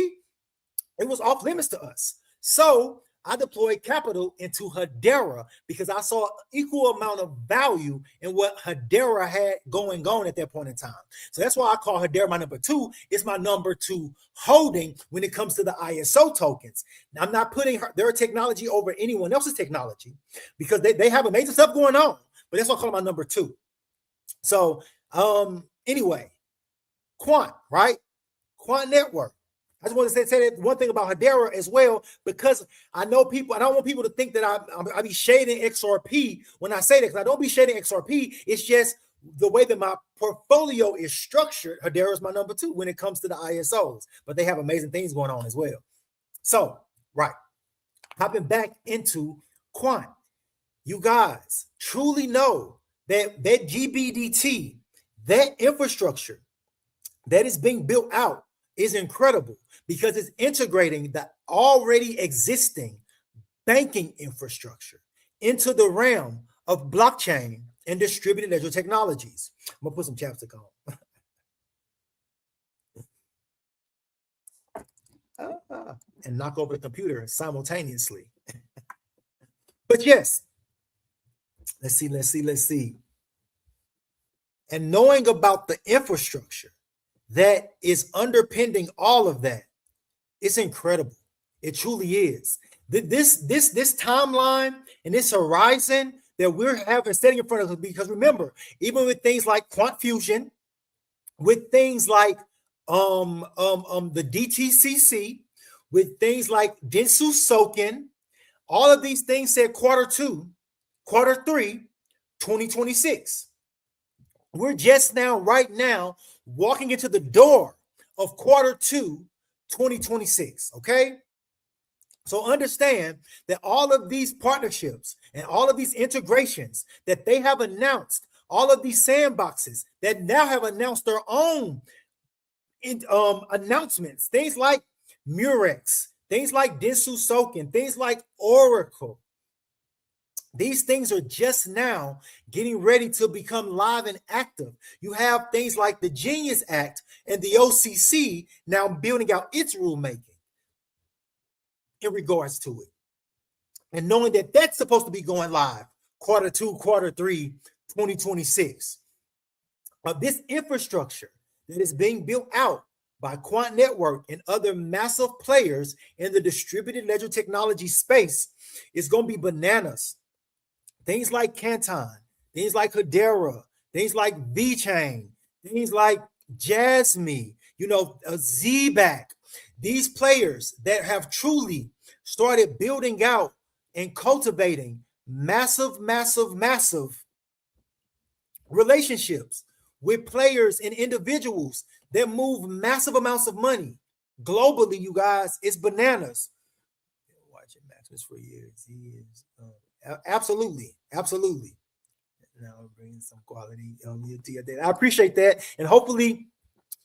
it was off limits to us. So I deployed capital into Hedera because I saw equal amount of value in what Hedera had going on at that point in time. So that's why I call Hedera my number 2. It's my number 2 holding when it comes to the ISO tokens. Now, I'm not putting their technology over anyone else's technology, because they have amazing stuff going on, but that's why I call it my number 2. So anyway, Quant, right? Quant Network. I just want to say that one thing about Hedera as well, because I know people, I don't want people to think that I be shading XRP when I say that, because I don't be shading XRP. It's just the way that my portfolio is structured. Hedera is my number 2 when it comes to the ISOs, but they have amazing things going on as well. So, right, hopping back into Quant, you guys truly know that GBDT, that infrastructure that is being built out, is incredible, because it's integrating the already existing banking infrastructure into the realm of blockchain and distributed ledger technologies. I'm gonna put some chapstick on and knock over the computer simultaneously. But yes, let's see. And knowing about the infrastructure that is underpinning all of that, it's incredible. It truly is. This timeline and this horizon that we're having setting in front of us, because remember, even with things like quant fusion, with things like the DTCC, with things like Densu Soken, all of these things said Q3, 2026. We're just now, right now, walking into the door of Q2, 2026, okay? So understand that all of these partnerships and all of these integrations that they have announced, all of these sandboxes that now have announced their own announcements, things like Murex, things like Densu Soken, things like Oracle, these things are just now getting ready to become live and active. You have things like the Genius Act and the OCC now building out its rulemaking in regards to it. And knowing that that's supposed to be going live Q2, Q3, 2026. This infrastructure that is being built out by Quant Network and other massive players in the distributed ledger technology space is going to be bananas. Things like Canton, things like Hedera, things like VeChain, things like Jasmy, ZBack, these players that have truly started building out and cultivating massive relationships with players and individuals that move massive amounts of money globally. You guys, it's bananas. Watching matches for years. Absolutely. Now bringing some quality. I appreciate that, and hopefully,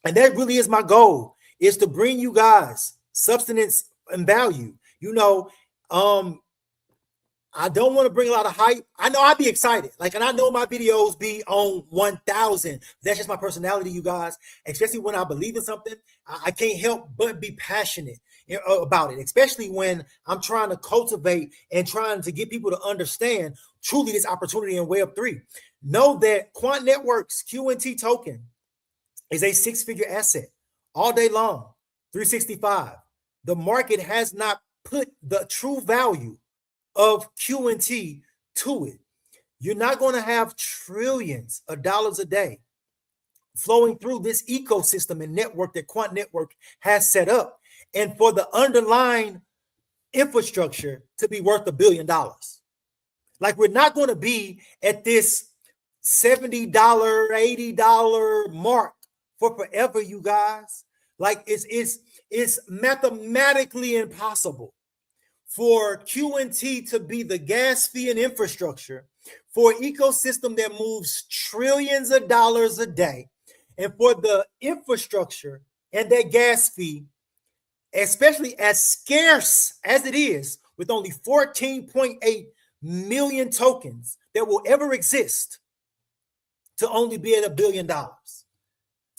and that really is my goal, is to bring you guys substance and value. I don't want to bring a lot of hype. I know I'd be excited, and I know my videos be on 1,000. That's just my personality, you guys. Especially when I believe in something, I can't help but be passionate about it, especially when I'm trying to cultivate and trying to get people to understand truly this opportunity in Web3. Know that Quant Network's QNT token is a 6-figure asset all day long, 365. the market has not put the true value of QNT to it. You're not going to have trillions of dollars a day flowing through this ecosystem and network that Quant Network has set up, and for the underlying infrastructure to be worth $1 billion. Like, we're not going to be at this $70, $80 mark for forever, you guys. Like, it's mathematically impossible for QNT to be the gas fee and infrastructure for an ecosystem that moves trillions of dollars a day, and for the infrastructure and that gas fee, especially as scarce as it is, with only 14.8 million tokens that will ever exist, to only be at $1 billion, to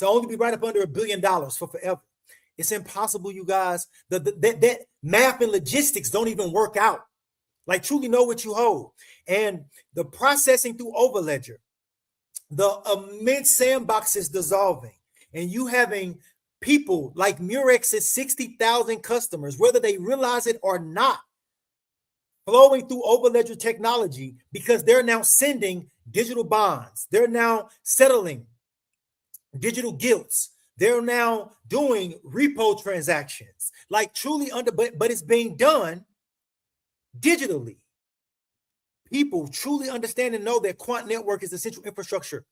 only be right up under $1 billion for forever. It's impossible, you guys. That math and logistics don't even work out. Like, truly know what you hold. And the processing through Overledger, the immense sandboxes dissolving, and you having people like Murex's 60,000 customers, whether they realize it or not, flowing through Overledger technology, because they're now sending digital bonds. They're now settling digital gilts. They're now doing repo transactions, like truly but it's being done digitally. People truly understand and know that Quant Network is the central infrastructure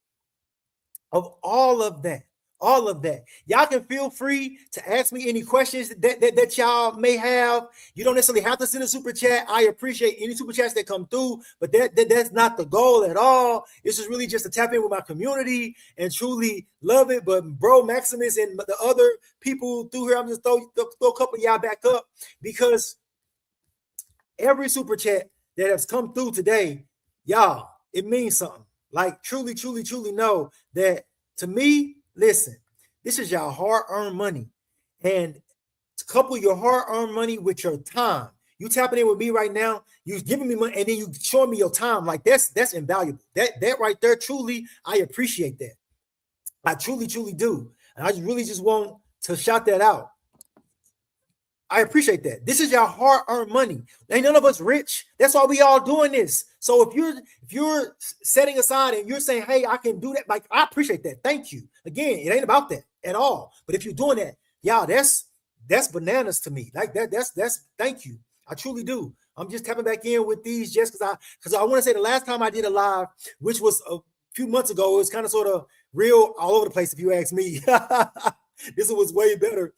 of all of that. All of that. Y'all can feel free to ask me any questions that y'all may have. You don't necessarily have to send a super chat. I appreciate any super chats that come through, but that's not the goal at all. This is really just to tap in with my community and truly love it. But bro, Maximus and the other people through here, I'm just throw a couple of y'all back up, because every super chat that has come through today, y'all, it means something. Like, truly, truly, truly know that, to me, listen, this is y'all hard-earned money. And to couple your hard-earned money with your time. You tapping in with me right now, you giving me money, and then you showing me your time. Like, that's invaluable. That right there, truly, I appreciate that. I truly, truly do. And I really just want to shout that out. I appreciate that. This is your hard-earned money. Ain't none of us rich. That's why we all doing this. So if you're setting aside and you're saying, hey, I can do that, like, I appreciate that. Thank you. Again, it ain't about that at all. But if you're doing that, y'all, that's bananas to me. Like, that's thank you. I truly do. I'm just tapping back in with these just because I want to say the last time I did a live, which was a few months ago, it was kind of sort of real all over the place, if you ask me. This was way better.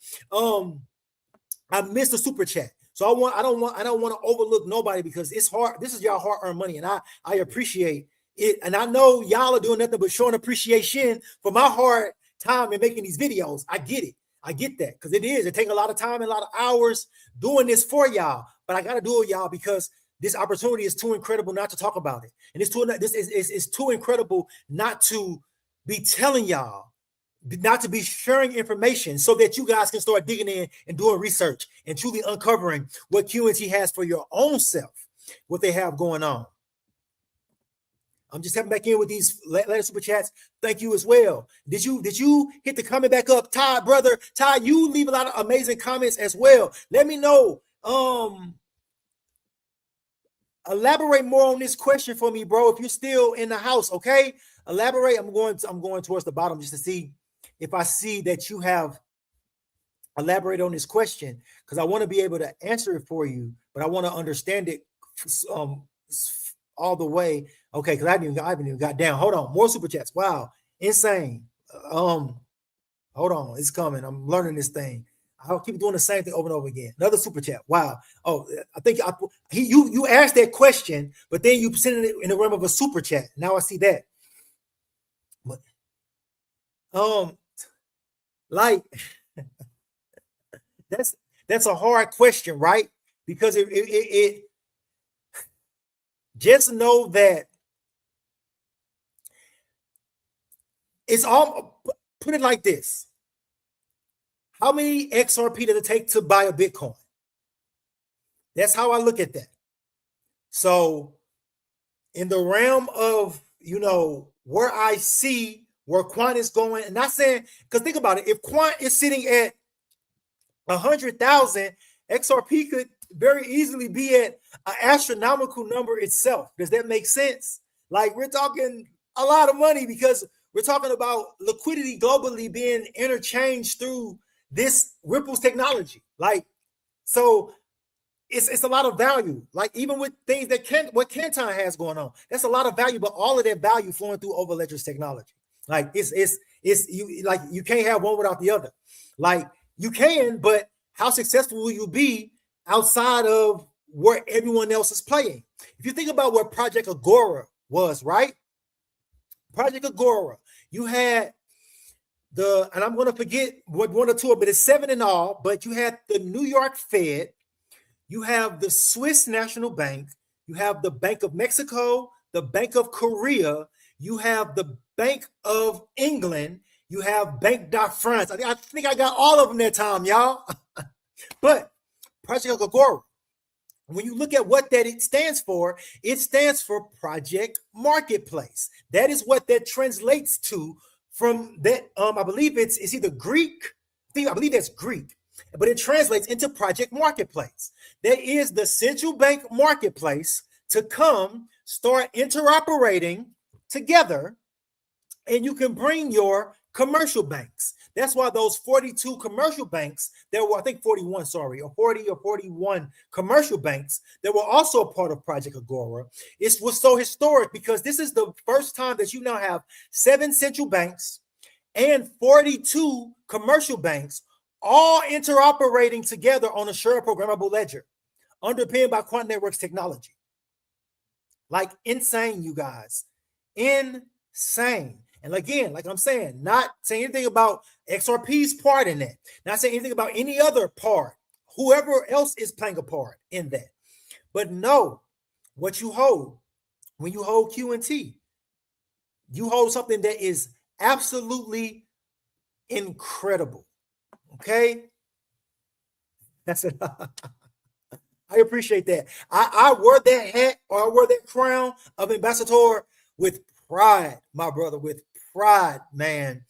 I missed the super chat. So I don't want to overlook nobody, because it's hard. This is y'all hard-earned money, and I appreciate it. And I know y'all are doing nothing but showing appreciation for my hard time in making these videos. I get it. I get that, because it takes a lot of time and a lot of hours doing this for y'all. But I got to do it, y'all, because this opportunity is too incredible not to talk about it. And it's too incredible not to be telling y'all, not to be sharing information, so that you guys can start digging in and doing research and truly uncovering what QNT has for your own self, what they have going on. I'm just tapping back in with these later super chats. Thank you as well. Did you hit the comment back up? Todd, brother, Todd, you leave a lot of amazing comments as well. Let me know. Elaborate more on this question for me, bro, if you're still in the house. Okay, elaborate. I'm going towards the bottom just to see if I see that you have elaborated on this question, because I want to be able to answer it for you, but I want to understand it all the way. Okay, because I haven't even got down. Hold on, more super chats. Wow, insane. Hold on, it's coming. I'm learning this thing. I'll keep doing the same thing over and over again. Another super chat. Wow. Oh, I think you asked that question, but then you sent it in the realm of a super chat. Now I see that. But like, that's a hard question, right? Because it just know that it's all, put it like this. How many XRP does it take to buy a Bitcoin? That's how I look at that. So in the realm of, where I see where Quant is going, and not saying, because think about it, if Quant is sitting at 100,000, XRP could very easily be at an astronomical number itself. Does that make sense? Like, we're talking a lot of money because we're talking about liquidity globally being interchanged through this Ripple's technology. Like, so it's a lot of value. Like, even with things that what Canton has going on, that's a lot of value, but all of that value flowing through Overledger's technology. Like, it's you, like, you can't have one without the other. Like, you can, but how successful will you be outside of where everyone else is playing? If you think about where Project Agora was, right? Project Agora, you had and I'm going to forget what one or two, but it's 7 in all, but you had the New York Fed, you have the Swiss National Bank, you have the Bank of Mexico, the Bank of Korea, you have the Bank of England, you have Bank de France. I think I got all of them that time, y'all. But Project Agora, when you look at what that it stands for Project Marketplace. That is what that translates to from that. I believe it's either Greek. I believe that's Greek, but it translates into Project Marketplace. That is the central bank marketplace to come start interoperating together, and you can bring your commercial banks. That's why those 42 commercial banks, there were, I think 41, sorry, or 40 or 41 commercial banks that were also a part of Project Agora. It was so historic because this is the first time that you now have 7 central banks and 42 commercial banks all interoperating together on a shared programmable ledger underpinned by Quant Network's technology. Like, insane, you guys. Insane. And again, like I'm saying, not saying anything about XRP's part in that, not saying anything about any other part, whoever else is playing a part in that. But know what you hold. When you hold QNT, you hold something that is absolutely incredible. Okay? That's it. I appreciate that. I wear that hat, or I wear that crown of ambassador with pride, my brother, with pride, man.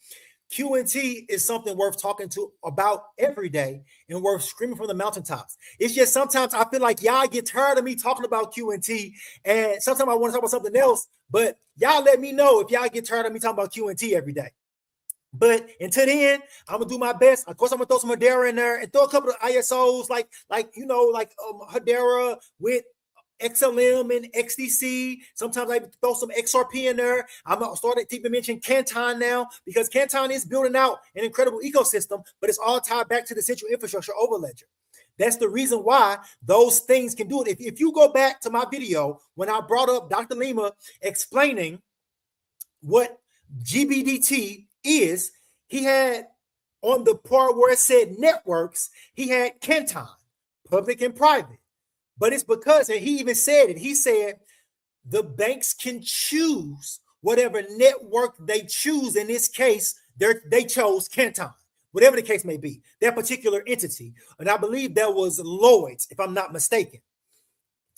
QNT is something worth talking to about every day and worth screaming from the mountaintops. It's just sometimes I feel like y'all get tired of me talking about QNT, and sometimes I want to talk about something else, but y'all let me know if y'all get tired of me talking about QNT every day. But until then, I'm gonna do my best. Of course, I'm gonna throw some Hedera in there and throw a couple of ISOs, like Hedera with XLM and XDC. Sometimes I throw some XRP in there. I'm gonna start to mention Canton now, because Canton is building out an incredible ecosystem, but it's all tied back to the central infrastructure overledger. That's the reason why those things can do it. If you go back to my video when I brought up Dr. Lima explaining what GBDT is, he had on the part where it said networks, he had Canton, public and private. But it's because, and he even said it, he said the banks can choose whatever network they choose. In this case, they chose Canton, whatever the case may be, that particular entity. And I believe that was Lloyd's, if I'm not mistaken.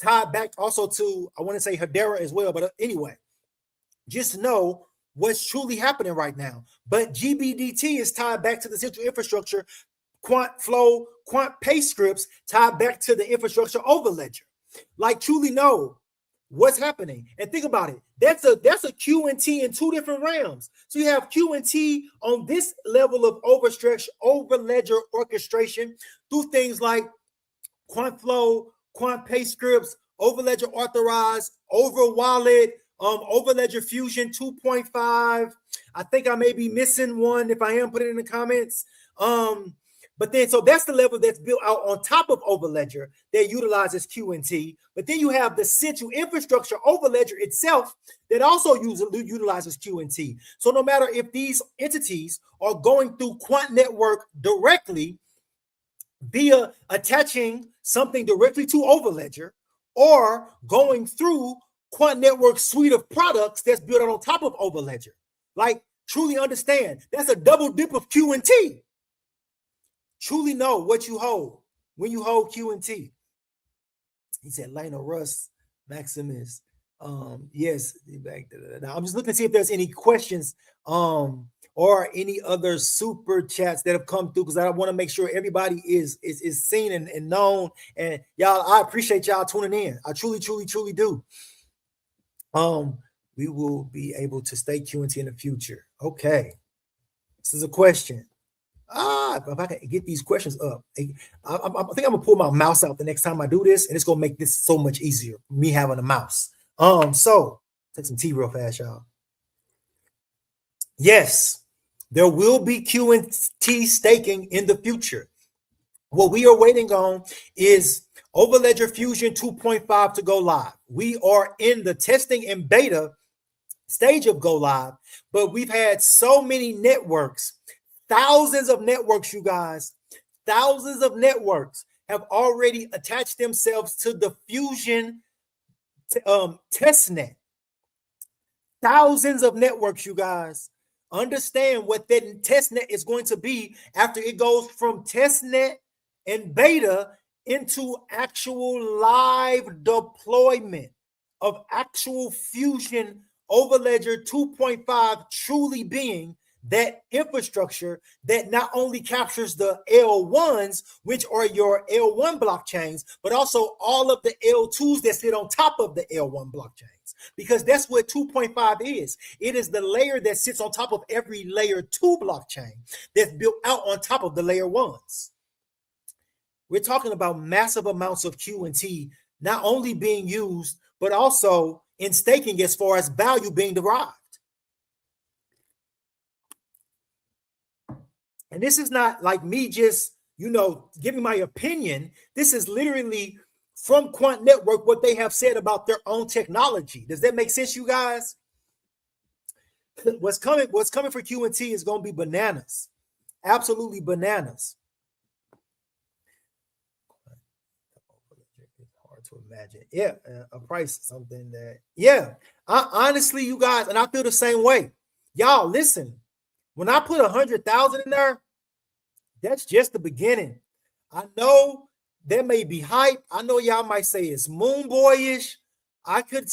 Tied back also to, I want to say Hedera as well, but anyway, just know what's truly happening right now. But GBDT is tied back to the central infrastructure, Quant Flow, Quant Pay scripts tied back to the infrastructure overledger. Like, truly know what's happening. And think about it. That's a QNT in 2 different realms. So you have QNT on this level of overledger orchestration through things like Quant Flow, Quant Pay scripts, overledger authorized, over wallet, Overledger Fusion 2.5. I think I may be missing one. If I am, put it in the comments. But then, so that's the level that's built out on top of Overledger that utilizes QNT. But then you have the central infrastructure Overledger itself that also utilizes QNT. So no matter if these entities are going through Quant Network directly via attaching something directly to Overledger, or going through Quant Network suite of products that's built on top of Overledger. Like, truly understand, that's a double dip of QNT. Truly know what you hold when you hold QNT. He said, Lionel Russ, Maximus, Yes, I'm just looking to see if there's any questions or any other super chats that have come through, because I want to make sure everybody is seen and known. And y'all, I appreciate y'all tuning in. I truly do. We will be able to stay QNT in the future. Okay, this is a question. If I can get these questions up, I think I'm gonna pull my mouse out the next time I do this, and it's gonna make this so much easier. Me having a mouse. So take some tea real fast, y'all. Yes, there will be QNT staking in the future. What we are waiting on is Overledger Fusion 2.5 to go live. We are in the testing and beta stage of go live, but we've had so many networks, thousands of networks, you guys, thousands of networks have already attached themselves to the Fusion testnet. Thousands of networks, you guys. Understand what that testnet is going to be after it goes from testnet and beta into actual live deployment of actual Fusion Overledger 2.5 truly being that infrastructure that not only captures the L1s, which are your L1 blockchains, but also all of the L2s that sit on top of the L1 blockchains. Because that's what 2.5 is. It is the layer that sits on top of every layer 2 blockchain that's built out on top of the layer 1s. We're talking about massive amounts of QNT not only being used, but also in staking as far as value being derived. And this is not like me just, giving my opinion. This is literally from Quant Network, what they have said about their own technology. Does that make sense, you guys? What's coming for QNT is going to be bananas. Absolutely bananas. It's hard to imagine. Yeah, a price, something that, honestly, you guys, and I feel the same way. Y'all, listen, when I put 100,000 in there, that's just the beginning. I know there may be hype. I know y'all might say it's moon boyish. I could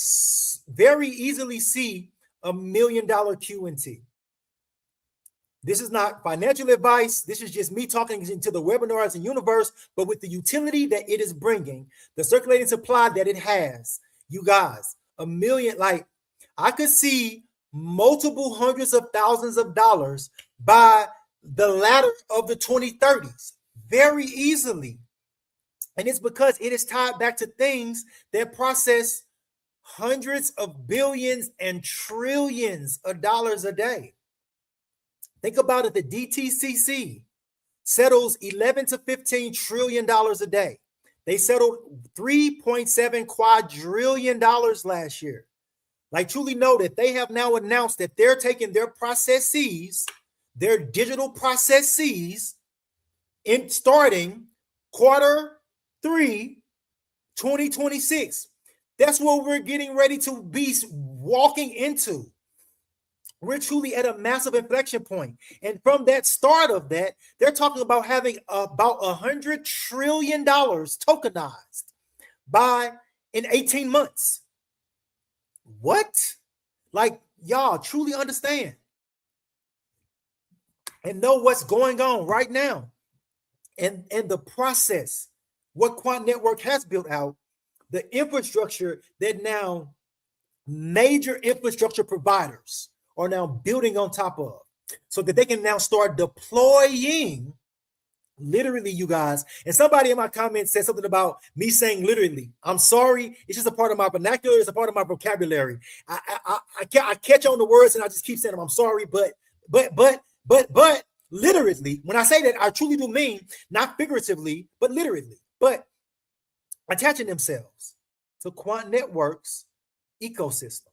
very easily see $1 million QNT. This is not financial advice. This is just me talking into the webinars and universe, but with the utility that it is bringing, the circulating supply that it has, you guys, $1 million, like I could see multiple hundreds of thousands of dollars by the latter of the 2030s very easily. And it's because it is tied back to things that process hundreds of billions and trillions of dollars a day. Think about it. The DTCC settles 11 to 15 trillion dollars a day. They settled 3.7 quadrillion dollars last year. Like, truly know that they have now announced that they're taking their processes, their digital processes, in starting quarter 3, 2026. That's what we're getting ready to be walking into. We're truly at a massive inflection point. And from that start of that, they're talking about having about $100 trillion tokenized in 18 months. What? Like, y'all truly understand and know what's going on right now. And the process, what Quant Network has built out, the infrastructure that now major infrastructure providers are now building on top of, so that they can now start deploying, literally, you guys. And somebody in my comments said something about me saying literally. I'm sorry. It's just a part of my vernacular. It's a part of my vocabulary. I catch on the words and I just keep saying them. I'm sorry, but literally, when I say that, I truly do mean not figuratively, but literally. But attaching themselves to Quant Network's ecosystem.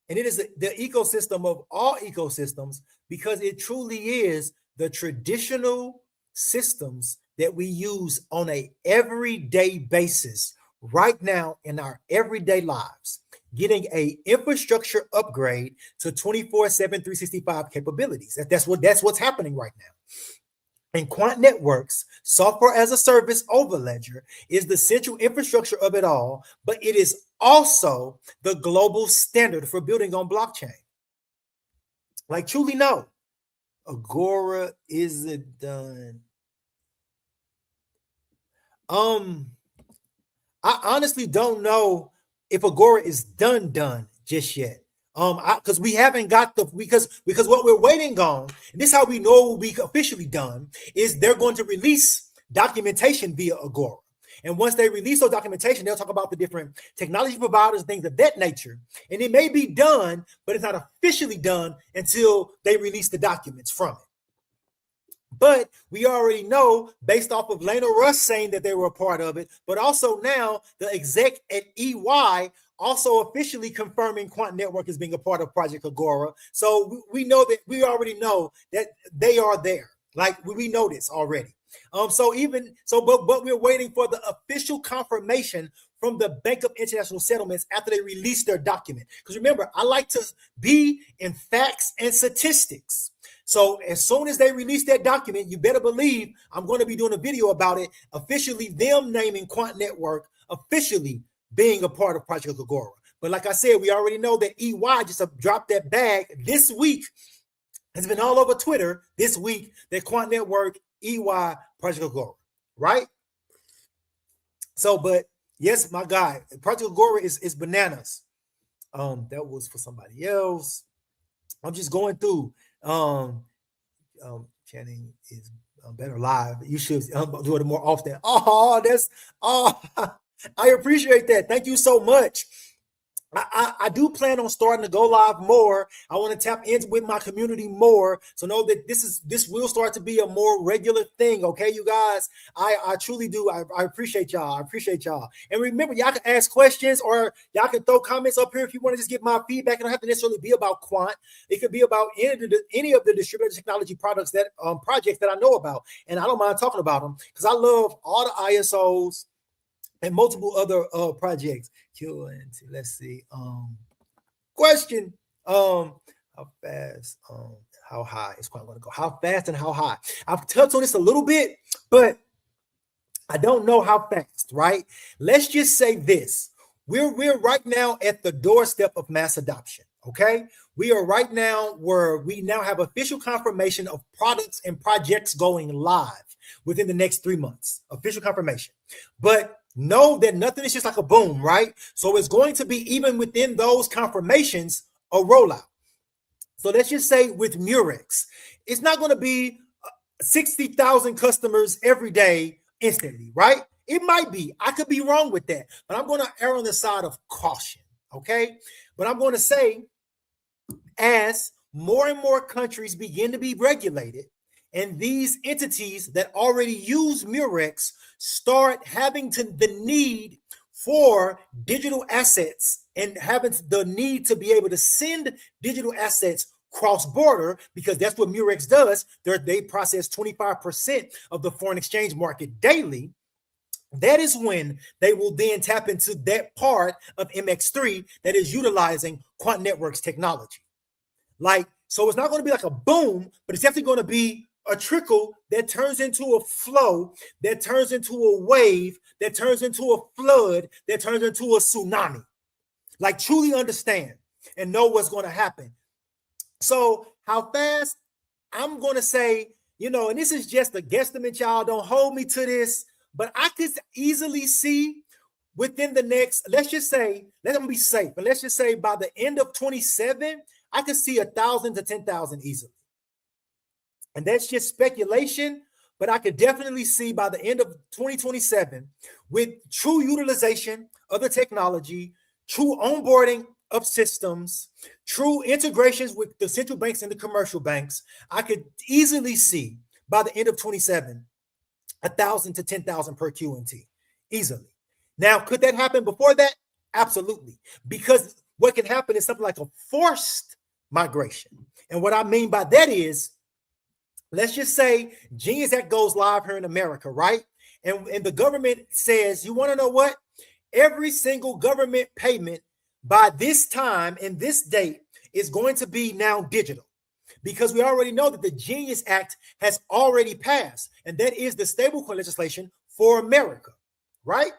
And it is the ecosystem of all ecosystems, because it truly is the traditional systems that we use on a everyday basis right now in our everyday lives, getting a infrastructure upgrade to 24/7, 365 capabilities. That's what's happening right now. And Quant Networks software as a service Overledger is the central infrastructure of it all, but it is also the global standard for building on blockchain. Like, truly no. Agora isn't done. I honestly don't know if Agora is done just yet. Because we haven't got because what we're waiting on, and this is how we know it will be officially done, is they're going to release documentation via Agora. And once they release those documentation, they'll talk about the different technology providers, things of that nature. And it may be done, but it's not officially done until they release the documents from it. But we already know, based off of Lena Russ saying that they were a part of it, but also now the exec at EY also officially confirming Quant Network as being a part of Project Agora. So we know that we already know that they are there. Like, we know this already. But we're waiting for the official confirmation from the Bank of International Settlements after they release their document. Because remember, I like to be in facts and statistics. So as soon as they release that document, you better believe I'm going to be doing a video about it, officially them naming Quant Network officially being a part of Project Agora. But like I said, we already know that EY just dropped that bag this week. It's been all over Twitter this week that Quant Network, EY, Project Agora, right? So, but yes, my guy, Project Agora is bananas. That was for somebody else. I'm just going through. Channing is better live. You should do it more often. I appreciate that. Thank you so much. I do plan on starting to go live more. I want to tap in with my community more. So know that this will start to be a more regular thing. Okay, you guys. I truly do. I appreciate y'all. I appreciate y'all. And remember, y'all can ask questions or y'all can throw comments up here if you want to just get my feedback. It don't have to necessarily be about Quant. It could be about any of the distributed technology products that projects that I know about. And I don't mind talking about them because I love all the ISOs and multiple other projects. QNT, let's see. Question. How fast, how high is Quant going to go? How fast and how high? I've touched on this a little bit, but I don't know how fast, right? Let's just say this. We're right now at the doorstep of mass adoption, okay? We are right now where we now have official confirmation of products and projects going live within the next 3 months. Official confirmation. But know that nothing is just like a boom, right? So it's going to be, even within those confirmations, a rollout. So let's just say with Murex, it's not going to be 60,000 customers every day instantly, right? It might be. I could be wrong with that, but I'm going to err on the side of caution, okay? But I'm going to say, as more and more countries begin to be regulated, and these entities that already use Murex start having the need for digital assets and having the need to be able to send digital assets cross-border, because that's what Murex does. They process 25% of the foreign exchange market daily. That is when they will then tap into that part of MX3 that is utilizing Quant Network's technology. So it's not going to be like a boom, but it's definitely going to be a trickle that turns into a flow, that turns into a wave, that turns into a flood, that turns into a tsunami. Like, truly understand and know what's going to happen. So how fast? I'm going to say, and this is just a guesstimate, y'all. Don't hold me to this, but I could easily see within the next, let's be safe, but let's just say by the end of 27, I could see 1,000 to 10,000 easily. And that's just speculation, but I could definitely see by the end of 2027, with true utilization of the technology, true onboarding of systems, true integrations with the central banks and the commercial banks, I could easily see by the end of 27, 1,000 to 10,000 per QNT, easily. Now, could that happen before that? Absolutely. Because what can happen is something like a forced migration. And what I mean by that is, let's just say Genius Act goes live here in America, right? And the government says, you want to know what? Every single government payment by this time and this date is going to be now digital, because we already know that the Genius Act has already passed, and that is the stablecoin legislation for America, right?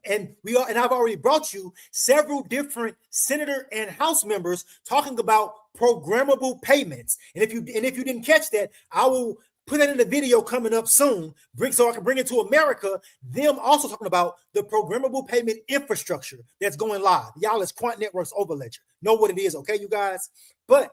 And I've already brought you several different senator and House members talking about programmable payments. And if you didn't catch that, I will put that in the video coming up soon, so I can bring it to America. Them also talking about the programmable payment infrastructure that's going live. Y'all, it's Quant Network's Overledger. Know what it is, okay, you guys? But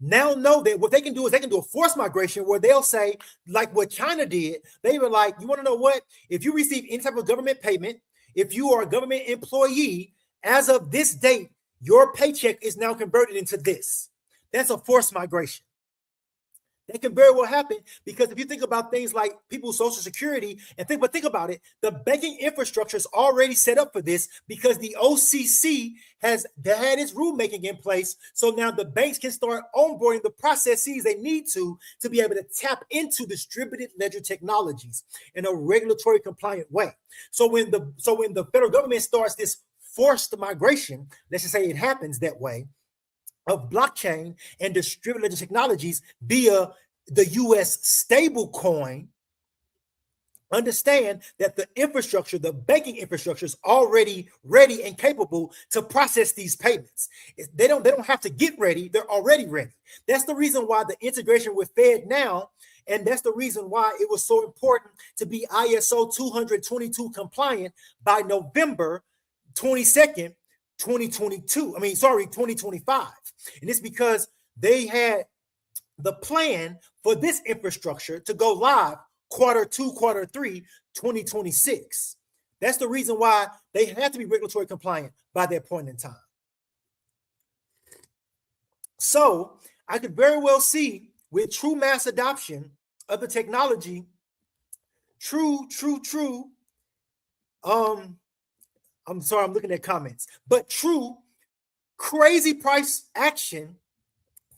now know that what they can do is they can do a forced migration where they'll say, like what China did, they were like, you want to know what? If you receive any type of government payment, if you are a government employee, as of this date, your paycheck is now converted into this. That's a forced migration. That can very well happen because if you think about things like people's Social Security and think about it, the banking infrastructure is already set up for this because the OCC has had its rulemaking in place. So now the banks can start onboarding the processes they need to be able to tap into distributed ledger technologies in a regulatory compliant way. So when the federal government starts this forced migration, let's just say it happens that way, of blockchain and distributed ledger technologies via the US stable coin, understand that the infrastructure, the banking infrastructure is already ready and capable to process these payments. They don't have to get ready, they're already ready. That's the reason why the integration with FedNow, and that's the reason why it was so important to be ISO 222 compliant by November 22nd, 2025. And it's because they had the plan for this infrastructure to go live Q2, Q3, 2026. That's the reason why they had to be regulatory compliant by that point in time. So I could very well see with true mass adoption of the technology, I'm sorry, I'm looking at comments, but true crazy price action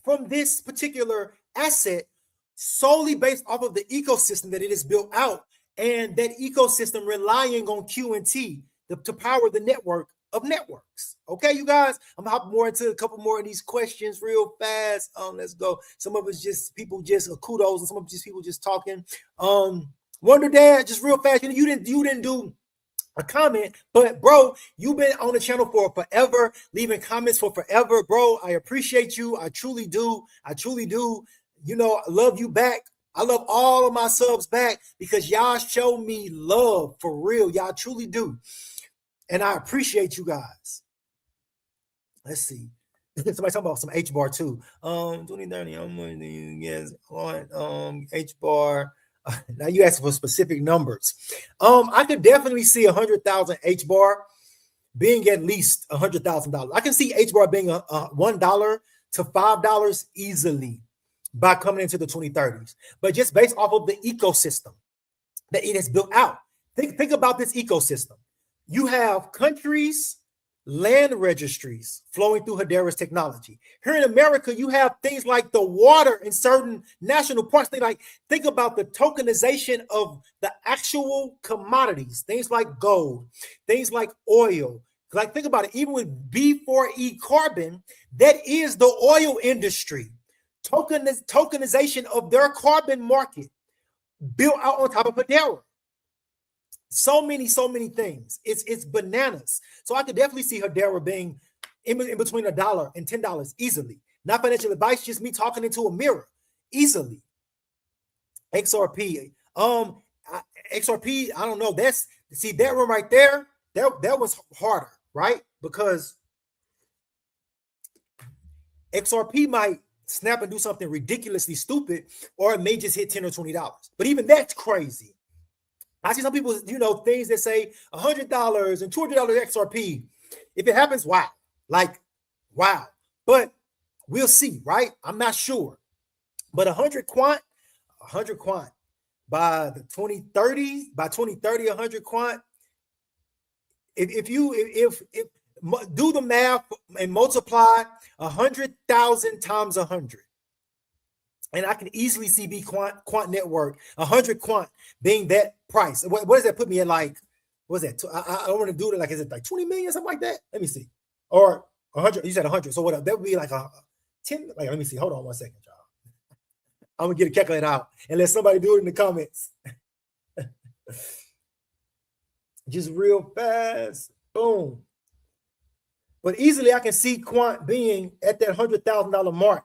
from this particular asset solely based off of the ecosystem that it is built out, and that ecosystem relying on QNT to power the network of networks. Okay, you guys, I'm gonna hop more into a couple more of these questions real fast. Let's go. Some of it's just people just kudos, and some of it's just people just talking. Wonder Dad, just real fast. You didn't do a comment, but bro, you've been on the channel for forever, leaving comments for forever, bro. I appreciate you. I truly do. You know, I love you back. I love all of my subs back because y'all show me love for real. Y'all truly do. And I appreciate you guys. Let's see. Somebody talking about some H bar too. 2030, how much do you guys on H bar? Now you asked for specific numbers. I could definitely see 100,000 H bar being at least $100,000. I can see H bar being a $1 to $5 easily by coming into the 2030s. But just based off of the ecosystem that it has built out. Think about this ecosystem. You have countries, land registries flowing through Hedera's technology. Here in America, you have things like the water in certain national parks. Think about the tokenization of the actual commodities, things like gold, things like oil. Like, think about it, even with B4E carbon, that is the oil industry. Tokenization of their carbon market built out on top of Hedera. So many things. It's bananas. So I could definitely see Hedera being in between $1 and $10 easily. Not financial advice, just me talking into a mirror easily. XRP. XRP, I don't know. See that one right there. That was harder, right? Because XRP might snap and do something ridiculously stupid, or it may just hit $10 or $20. But even that's crazy. I see some people, things that say $100 and $200 XRP. If it happens, wow. Wow. But we'll see, right? I'm not sure. But 100 quant by 2030, 100 quant. If do the math and multiply 100,000 times 100. And I can easily see Quant Network, 100 quant being that price. What does that put me at? What's that? I don't want to do it. Is it like 20 million, something like that? Let me see. Or 100. You said 100. So what? That would be like a 10. Let me see. Hold on 1 second, y'all. I'm gonna get a calculator out and let somebody do it in the comments. Just real fast. Boom. But easily I can see Quant being at that $100,000 mark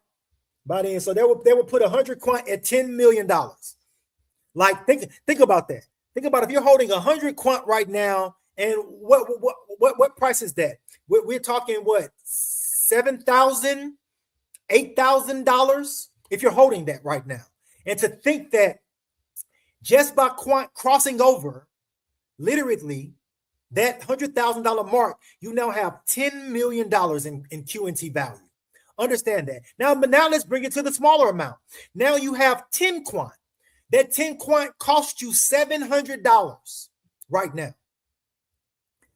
by then. So they would put 100 Quant at $10 million. Like think about that. Think about if you're holding 100 Quant right now, and what price is that? We're talking what, $7,000, $8,000 if you're holding that right now. And to think that just by Quant crossing over, literally that $100,000 mark, you now have $10 million in QNT value. Understand that. Now let's bring it to the smaller amount. Now you have 10 Quant. That 10 Quant cost you $700 right now.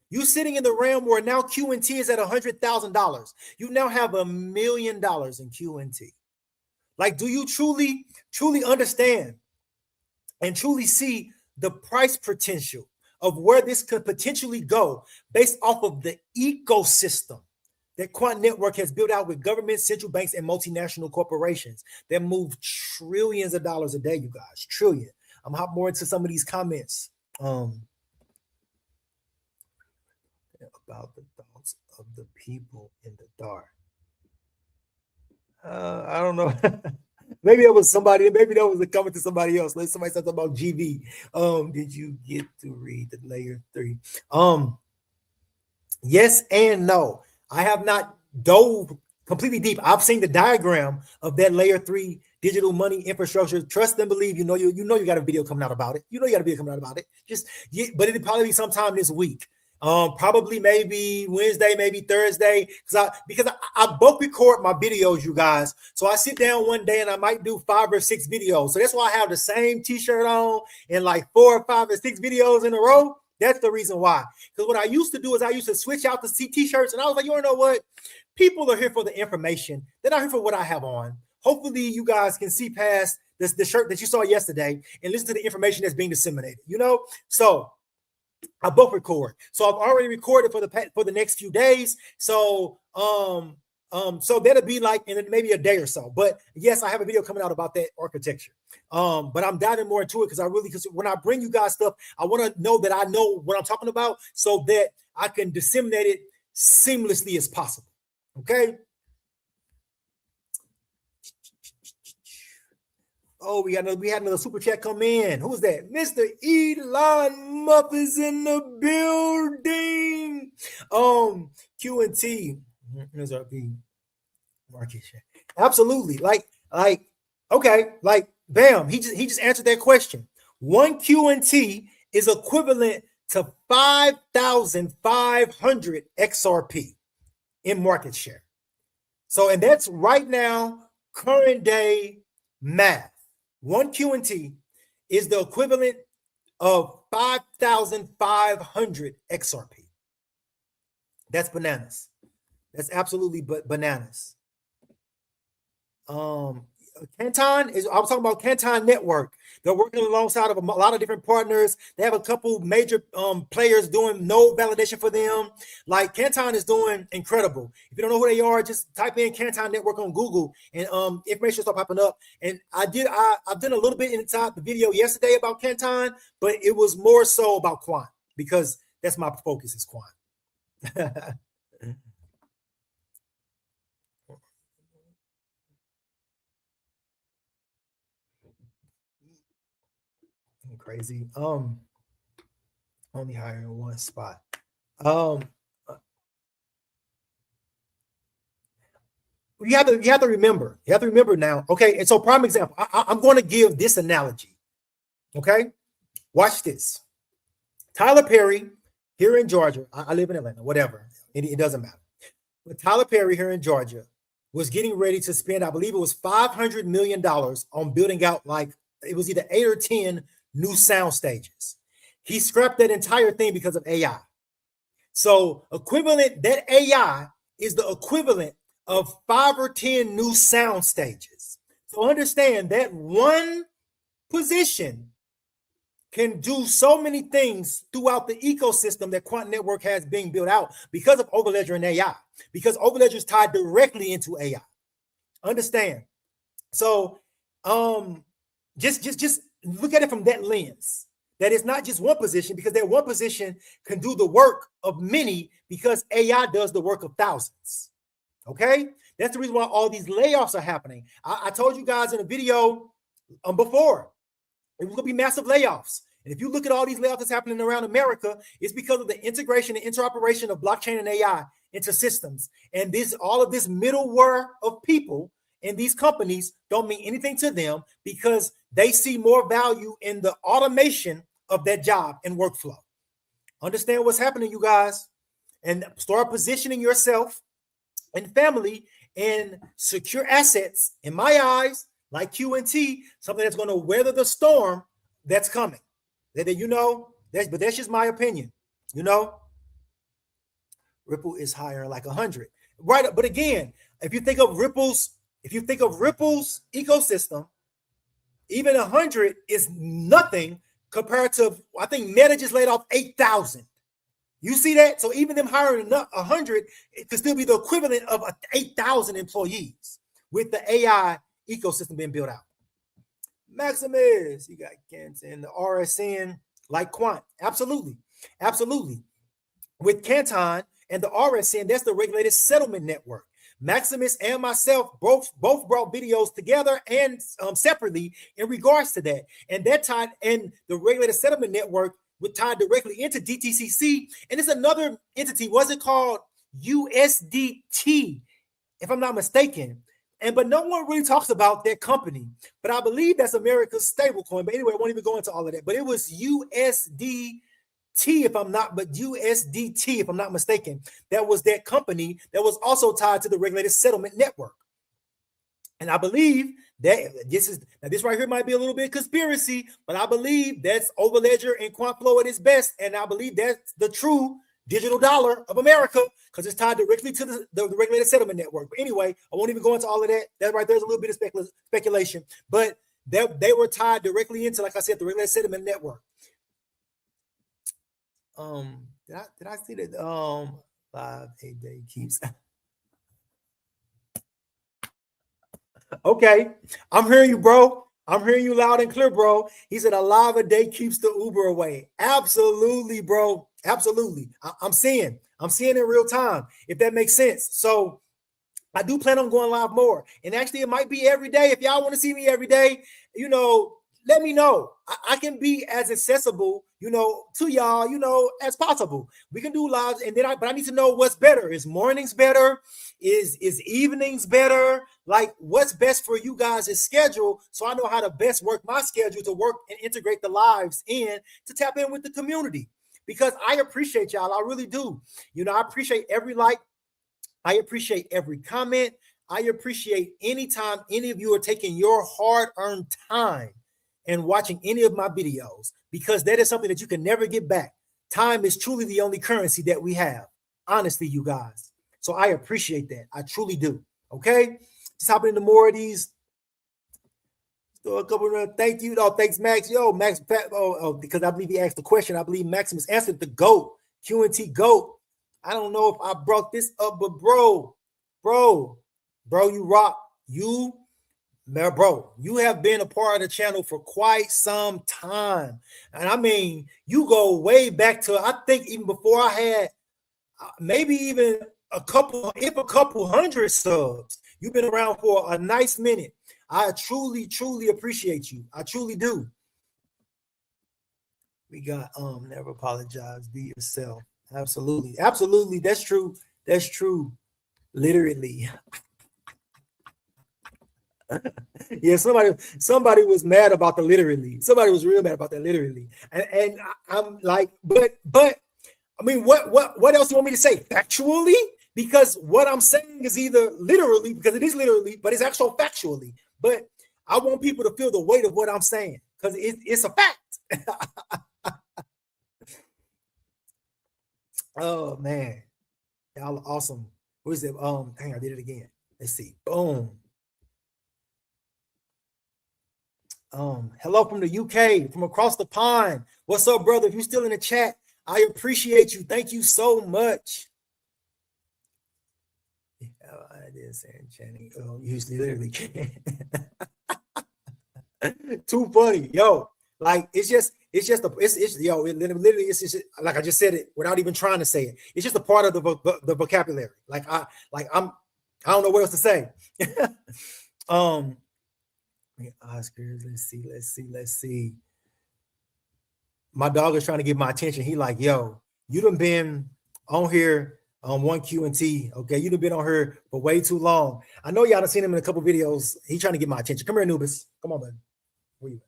You sitting in the realm where now QNT is at $100,000. You now have $1 million in QNT. Like, do you truly understand and truly see the price potential of where this could potentially go based off of the ecosystem that Quant Network has built out with governments, central banks, and multinational corporations that move trillions of dollars a day, you guys, trillion. I'm hop more into some of these comments about the thoughts of the people in the dark. I don't know. Maybe it was somebody. Maybe that was a comment to somebody else. Let somebody say something about GV. Did you get to read the layer 3? Yes and no. I have not dove completely deep. I've seen the diagram of that layer 3 digital money infrastructure. Trust and believe. You know you got a video coming out about it. You know you got a video coming out about it. But it'll probably be sometime this week. Probably maybe Wednesday, maybe Thursday, because I bulk record my videos, you guys. So I sit down one day and I might do 5 or 6 videos. So that's why I have the same t-shirt on and like 4 or 5 or 6 videos in a row. That's the reason why. Because what I used to do is I used to switch out the t-shirts, and I was like, you know what? People are here for the information. They're not here for what I have on. Hopefully you guys can see past the shirt that you saw yesterday and listen to the information that's being disseminated, So I both record. So I've already recorded for the next few days. So so that'll be like in maybe a day or so. But yes, I have a video coming out about that architecture. But I'm diving more into it because when I bring you guys stuff, I want to know that I know what I'm talking about so that I can disseminate it seamlessly as possible. Okay. Oh, we had another super chat come in. Who's that? Mr. Elon Musk is in the building. QNT MSRP market share. Absolutely. Like, okay, like bam. He just answered that question. 1 QNT is equivalent to 5,500 XRP in market share. So, and that's right now, current day math. 1 QNT is the equivalent of 5,500 XRP. That's bananas. That's absolutely bananas. Canton is, I was talking about Canton Network. They're working alongside of a lot of different partners. They have a couple major players doing node validation for them. Like Canton is doing incredible. If you don't know who they are, just type in Canton Network on Google and information start popping up. And I've done a little bit inside the video yesterday about Canton, but it was more so about Quant because that's my focus is Quant. Crazy. Only hiring one spot. You have to remember. You have to remember now. Okay, and so prime example. I'm going to give this analogy. Okay, watch this. Tyler Perry here in Georgia. I live in Atlanta. Whatever. It doesn't matter. But Tyler Perry here in Georgia was getting ready to spend, I believe it was $500 million on building out, like it was either 8 or 10 new sound stages. He scrapped that entire thing because of AI. So equivalent, that AI is the equivalent of 5 or 10 new sound stages. So understand that one position can do so many things throughout the ecosystem that Quant Network has being built out because of Overledger and AI, because Overledger is tied directly into AI. Understand? So just look at it from that lens. that it's not just one position, because that one position can do the work of many, because AI does the work of thousands. Okay, that's the reason why all these layoffs are happening. I told you guys in a video before, it was going to be massive layoffs. And if you look at all these layoffs that's happening around America, it's because of the integration and interoperation of blockchain and AI into systems. And all of this middleware of people in these companies don't mean anything to them, because they see more value in the automation of that job and workflow. Understand what's happening, you guys, and start positioning yourself and family in secure assets, in my eyes, like QNT, something that's going to weather the storm that's coming. But that's just my opinion. Ripple is higher, like 100, right? But again, if you think of Ripple's ecosystem, even 100 is nothing compared to, I think Meta just laid off 8,000. You see that? So even them hiring 100, it could still be the equivalent of 8,000 employees with the AI ecosystem being built out. Maximus, you got Canton and the RSN, like Quant. Absolutely. With Canton and the RSN, that's the regulated settlement network. Maximus and myself both brought videos together and separately in regards to that. And that tied, and the regulated settlement network would tie directly into DTCC. And it's another entity. Was it called USDT, if I'm not mistaken? But no one really talks about that company. But I believe that's America's stablecoin. But anyway, I won't even go into all of that. But it was USDT, USDT, if I'm not mistaken. That was that company that was also tied to the regulated settlement network. And I believe that this right here might be a little bit conspiracy, but I believe that's Overledger and QuantFlow at its best. And I believe that's the true digital dollar of America, because it's tied directly to the regulated settlement network. But anyway, I won't even go into all of that. That right there's a little bit of speculation, but they were tied directly into, like I said, the regulated settlement network. Did I see that? 5 8 day keeps. Okay, I'm hearing you, bro. I'm hearing you loud and clear, bro. He said a live a day keeps the Uber away. Absolutely, bro. Absolutely. I'm seeing in real time, if that makes sense. So I do plan on going live more. And actually, it might be every day. If y'all want to see me every day, let me know. I can be as accessible, to y'all, as possible. We can do lives, and then but I need to know what's better. Is mornings better? Is evenings better? Like, what's best for you guys' schedule, so I know how to best work my schedule to work and integrate the lives in to tap in with the community. Because I appreciate y'all. I really do. I appreciate every like. I appreciate every comment. I appreciate anytime any of you are taking your hard-earned time and watching any of my videos, because that is something that you can never get back. Time is truly the only currency that we have. Honestly, you guys. So I appreciate that. I truly do. Okay? Just hopping into more of these. So a couple of thank you. Oh, thanks, Max. Max, because I believe he asked the question. I believe Maximus answered the GOAT, QNT GOAT. I don't know if I brought this up, but bro, you rock. Bro, you have been a part of the channel for quite some time. And I mean, you go way back to, I think even before I had maybe even a couple hundred subs. You've been around for a nice minute. I truly appreciate you. I truly do. We got never apologize, be yourself. Absolutely. That's true. Literally. Yeah, somebody was mad about the literally. Somebody was real mad about that literally. And I'm like, but I mean, what else do you want me to say? Factually? Because what I'm saying is either literally, because it is literally, but it's actually factually. But I want people to feel the weight of what I'm saying, because it's a fact. Oh man, y'all awesome. What is it? Dang, I did it again. Let's see. Boom. Hello from the UK, from across the pond. What's up, brother? If you're still in the chat, I appreciate you. Thank you so much. I did say Channing. Usually, literally. Too funny, yo. Like, it's It's just it's yo, it literally it's just like I just said it without even trying to say it. It's just a part of the vocabulary. I don't know what else to say. Oscars, let's see. My dog is trying to get my attention. He like, yo, you done been on here on one QNT. Okay, you done been on here for way too long. I know y'all done seen him in a couple videos. He trying to get my attention. Come here, Anubis. Come on, buddy. Where you at?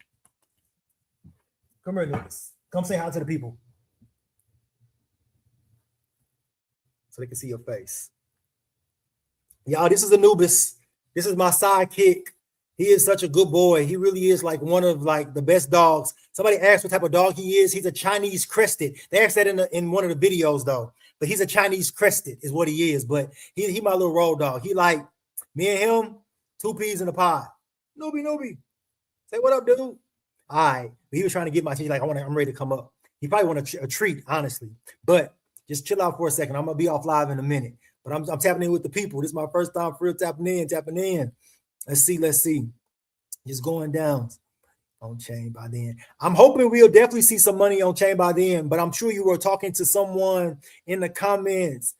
Come here, Anubis. Come say hi to the people so they can see your face. Y'all, this is Anubis. This is my sidekick. He is such a good boy. He really is like one of like the best dogs. Somebody asked what type of dog he is. He's a Chinese crested. They asked that in one of the videos though. But he's a Chinese crested is what he is. But he my little road dog. He like me and him, two peas in a pod. Noobie. Say what up, dude. All right. But he was trying to get my attention. Like I'm ready to come up. He probably want a treat, honestly. But just chill out for a second. I'm gonna be off live in a minute. But I'm tapping in with the people. This is my first time for real tapping in. Let's see. Just going down on chain by then. I'm hoping we'll definitely see some money on chain by then, but I'm sure you were talking to someone in the comments.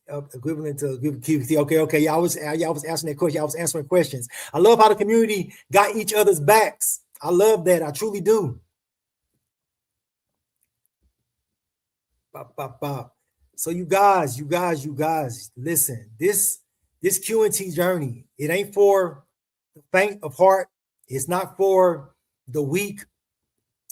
Equivalent to QT. Okay. Y'all was asking that question. Y'all was answering questions. I love how the community got each other's backs. I love that. I truly do. Bop. So you guys, listen, this QNT journey, it ain't for the faint of heart. It's not for the weak.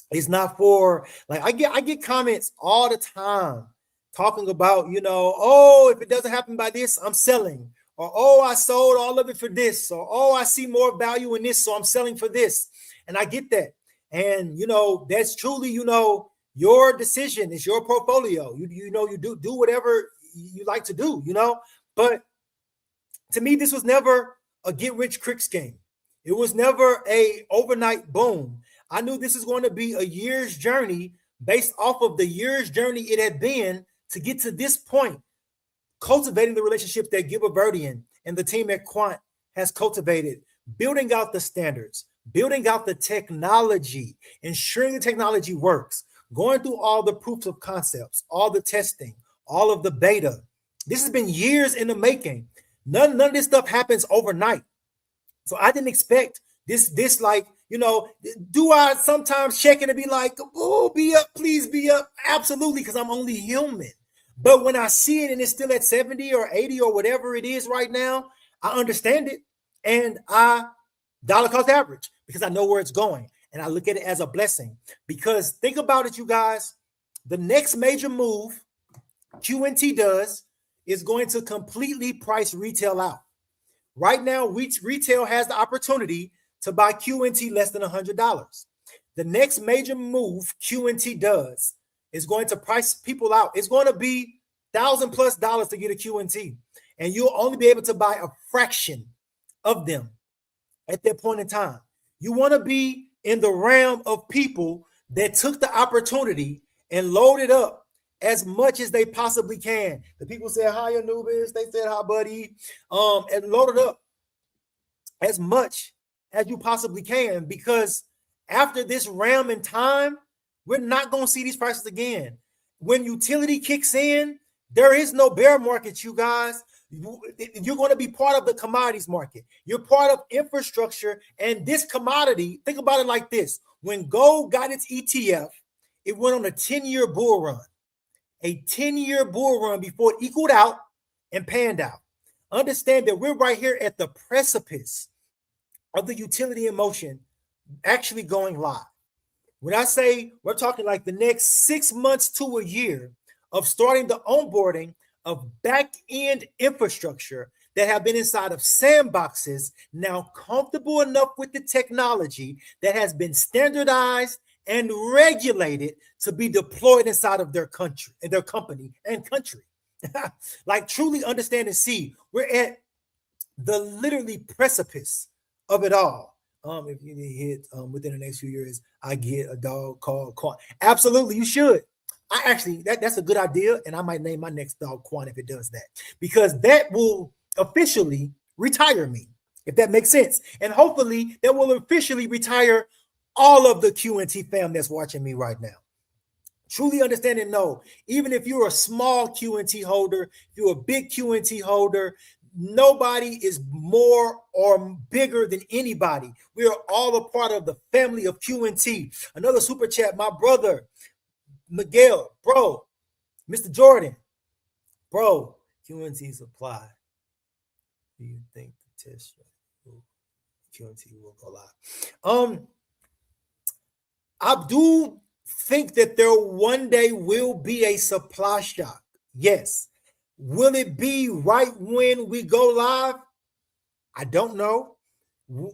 It's not for like I get comments all the time talking about, oh, if it doesn't happen by this, I'm selling. Or, oh, I sold all of it for this. Or, oh, I see more value in this, so I'm selling for this. And I get that. And, that's truly, your decision. It's your portfolio. You do whatever you like to do, But to me, this was never a get-rich-quick scheme. It was never a overnight boom. I knew this is going to be a year's journey based off of the year's journey it had been to get to this point, cultivating the relationships that Gilbert Verdian and the team at Quant has cultivated, building out the standards, building out the technology, ensuring the technology works, going through all the proofs of concepts, all the testing, all of the beta. This has been years in the making. None of this stuff happens overnight. So I didn't expect this like, do I sometimes check it and be like, oh, be up, please be up? Absolutely, because I'm only human. But when I see it and it's still at 70 or 80 or whatever it is right now, I understand it. And I dollar cost average because I know where it's going. And I look at it as a blessing. Because think about it, you guys. The next major move QNT does is going to completely price retail out. Right now, retail has the opportunity to buy QNT less than $100. The next major move QNT does is going to price people out. It's going to be $1,000+ to get a QNT, and you'll only be able to buy a fraction of them at that point in time. You want to be in the realm of people that took the opportunity and loaded up as much as they possibly can. The people said, hi, Anubis. They said, hi, buddy. And loaded up as much as you possibly can, because after this realm in time, we're not going to see these prices again. When utility kicks in, there is no bear market, you guys. You're going to be part of the commodities market. You're part of infrastructure, and this commodity, think about it like this. When gold got its ETF, it went on a 10-year bull run. A 10-year bull run before it equaled out and panned out. Understand that we're right here at the precipice of the utility in motion actually going live. When I say we're talking like the next 6 months to a year of starting the onboarding of back-end infrastructure that have been inside of sandboxes, now comfortable enough with the technology that has been standardized and regulated to be deployed inside of their country and their company and country. Like truly understand and see, we're at the literally precipice of it all. If you hit within the next few years, I get a dog called Quant. Absolutely, you should. I actually that's a good idea, and I might name my next dog Quant if it does that, because that will officially retire me, if that makes sense, and hopefully that will officially retire all of the QNT fam that's watching me right now. Truly understand and know, even if you're a small QNT holder, if you're a big QNT holder, nobody is more or bigger than anybody. We are all a part of the family of QNT. Another super chat, my brother, Miguel, bro, Mr. Jordan, bro, QNT supply. Do you think the test QNT will go live? I do think that there one day will be a supply shock. Yes. Will it be right when we go live? I don't know.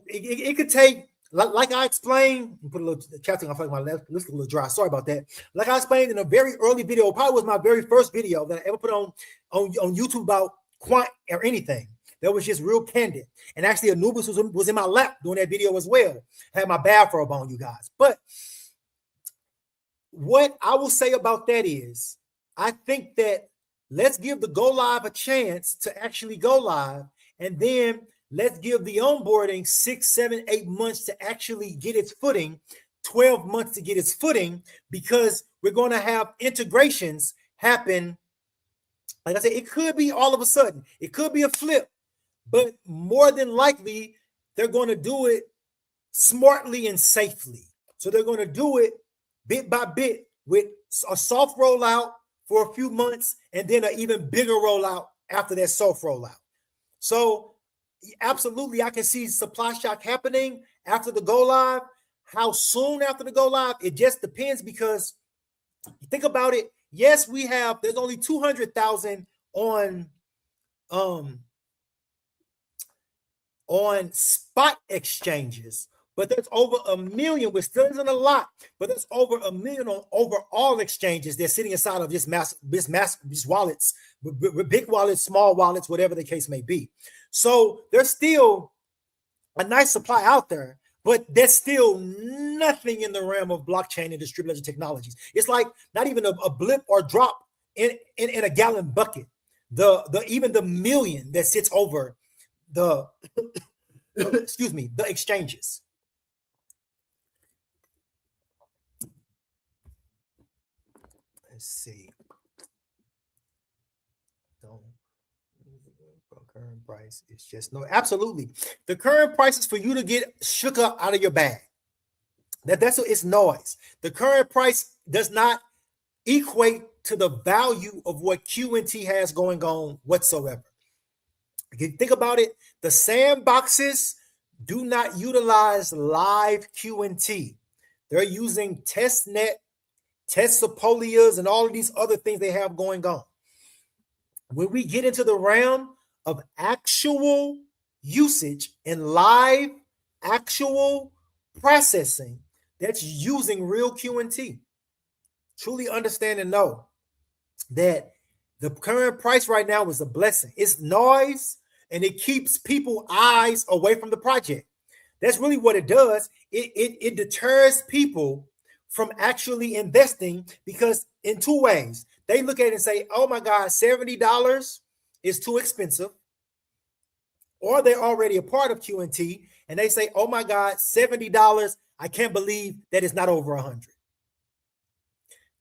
It could take, like I explained, put a little caption. I feel like my left looks a little dry. Sorry about that. Like I explained in a very early video, probably was my very first video that I ever put on YouTube about quant or anything. That was just real candid. And actually, Anubis was in my lap doing that video as well. I had my bathrobe on, you guys. But what I will say about that is, I think that let's give the go live a chance to actually go live, and then let's give the onboarding 6, 7, 8 months to actually get its footing, 12 months to get its footing, because we're going to have integrations happen. Like I said, it could be all of a sudden, it could be a flip, but more than likely, they're going to do it smartly and safely. So they're going to do it bit by bit with a soft rollout for a few months and then an even bigger rollout after that soft rollout. So absolutely, I can see supply shock happening after the go live. How soon after the go live? It just depends, because you think about it. Yes, there's only 200,000 on spot exchanges, but there's over 1 million, which still isn't a lot, but there's over 1 million on overall exchanges. They're sitting inside of these wallets, big wallets, small wallets, whatever the case may be. So there's still a nice supply out there, but there's still nothing in the realm of blockchain and distributed ledger technologies. It's like not even a blip or drop in a gallon bucket. Even the million that sits over the excuse me, the exchanges. Let's see. Current price is just no. Absolutely, the current price is for you to get shook up out of your bag. That's what it's noise. The current price does not equate to the value of what QNT has going on whatsoever. You think about it, the sandboxes do not utilize live QNT. They're using testnet, Testapolias, and all of these other things they have going on. When we get into the realm of actual usage and live actual processing, that's using real QNT. Truly understand and know that the current price right now is a blessing. It's noise, and it keeps people's eyes away from the project. That's really what it does. It deters people from actually investing, because in two ways. They look at it and say, oh my God, $70 is too expensive. Or they're already a part of QNT and they say, oh my God, $70, I can't believe that it's not over 100.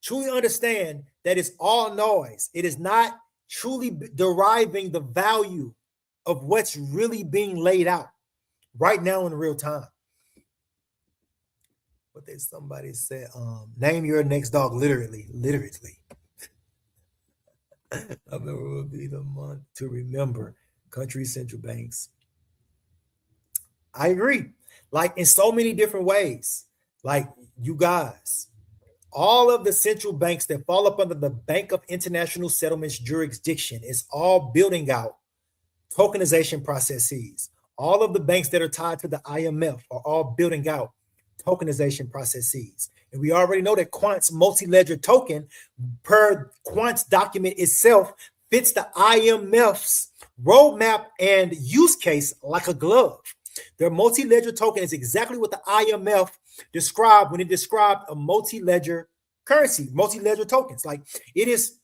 Truly understand that it's all noise. It is not truly deriving the value of what's really being laid out right now in real time. But then somebody said, name your next dog literally. November will be the month to remember country central banks. I agree. Like in so many different ways. Like you guys, all of the central banks that fall up under the Bank of International Settlements jurisdiction is all building out tokenization processes. All of the banks that are tied to the IMF are all building out tokenization processes. And we already know that Quant's multi-ledger token, per Quant's document itself, fits the IMF's roadmap and use case like a glove. Their multi-ledger token is exactly what the IMF described when it described a multi-ledger currency, multi-ledger tokens. Like it is,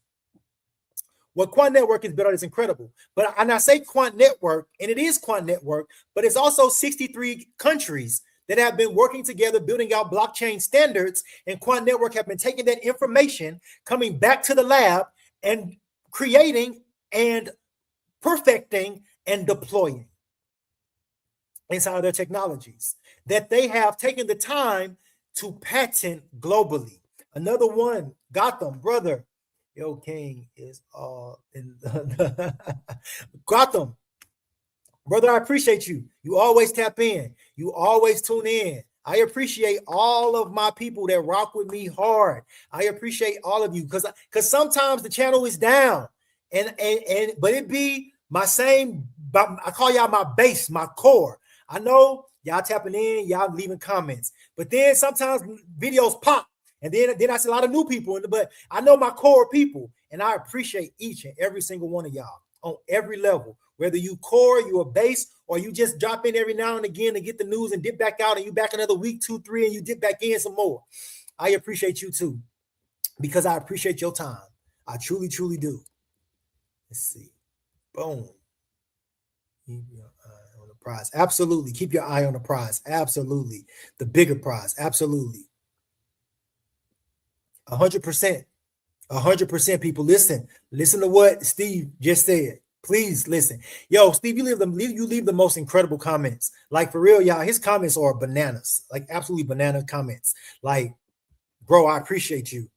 what Quant Network is built on is incredible. But and I say Quant Network, and it is Quant Network, but it's also 63 countries that have been working together, building out blockchain standards, and Quant Network have been taking that information, coming back to the lab, and creating and perfecting and deploying inside of their technologies that they have taken the time to patent globally. Another one, Gotham, brother. Yo, King is all in Gotham. Brother, I appreciate you. You always tap in. You always tune in. I appreciate all of my people that rock with me hard. I appreciate all of you because sometimes the channel is down, and but it be my same. I call y'all my base, my core. I know y'all tapping in, y'all leaving comments, but then sometimes videos pop, and then I see a lot of new people. But I know my core people, and I appreciate each and every single one of y'all on every level. Whether you core, you a base, or you just drop in every now and again to get the news and dip back out, and you back another week, 2, 3, and you dip back in some more. I appreciate you too, because I appreciate your time. I truly, truly do. Let's see. Boom. Keep your eye on the prize. Absolutely. Keep your eye on the prize. Absolutely. The bigger prize. Absolutely. 100%. 100%. People, listen to what Steve just said. Please listen. Yo, Steve, you leave the most incredible comments. Like, for real, y'all, his comments are bananas. Like, absolutely banana comments. Like, bro, I appreciate you.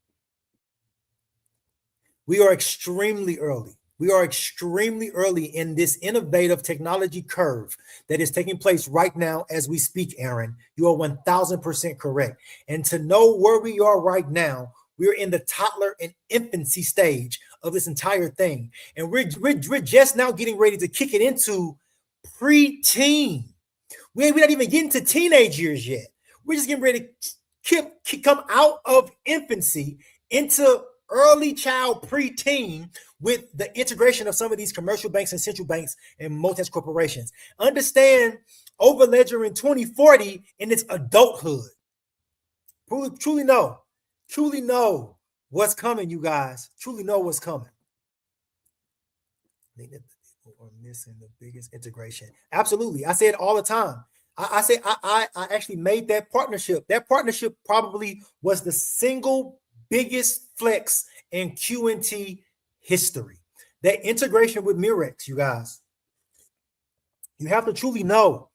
We are extremely early. We are extremely early in this innovative technology curve that is taking place right now as we speak, Aaron. You are 1,000% correct. And to know where we are right now, we're in the toddler and infancy stage of this entire thing. And we're just now getting ready to kick it into pre-teen. We're not even getting to teenage years yet. We're just getting ready to come out of infancy into early child pre-teen with the integration of some of these commercial banks and central banks and multinational corporations. Understand Overledger in 2040 in its adulthood. Truly know what's coming, you guys. Truly know what's coming. I think that the people are missing the biggest integration. Absolutely. I say it all the time. I actually made that partnership. That partnership probably was the single biggest flex in QNT history. That integration with Murex, you guys. You have to truly know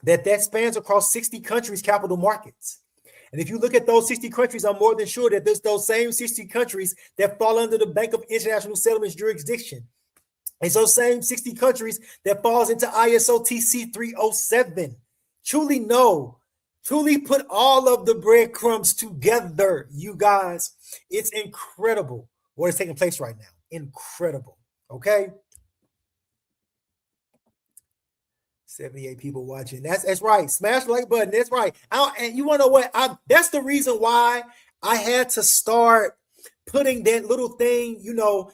that spans across 60 countries' capital markets. And if you look at those 60 countries, I'm more than sure that there's those same 60 countries that fall under the Bank of International Settlements jurisdiction. It's those same 60 countries that falls into ISO TC 307. Truly know, truly put all of the breadcrumbs together, you guys. It's incredible what is taking place right now. Incredible. Okay. 78 people watching. That's right. Smash the like button. That's right. And you want to know what? That's the reason why I had to start putting that little thing,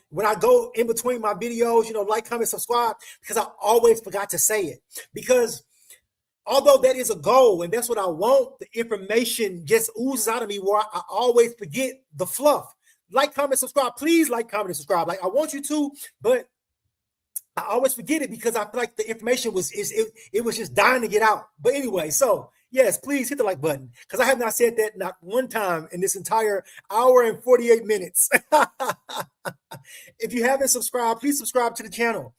when I go in between my videos, like, comment, subscribe, because I always forgot to say it. Because although that is a goal and that's what I want, the information just oozes out of me where I always forget the fluff. Like, comment, subscribe. Please like, comment, and subscribe. Like, I want you to, but I always forget it because I feel like the information was just dying to get out. But anyway, so yes, please hit the like button because I have not said that not one time in this entire hour and 48 minutes. If you haven't subscribed, please subscribe to the channel.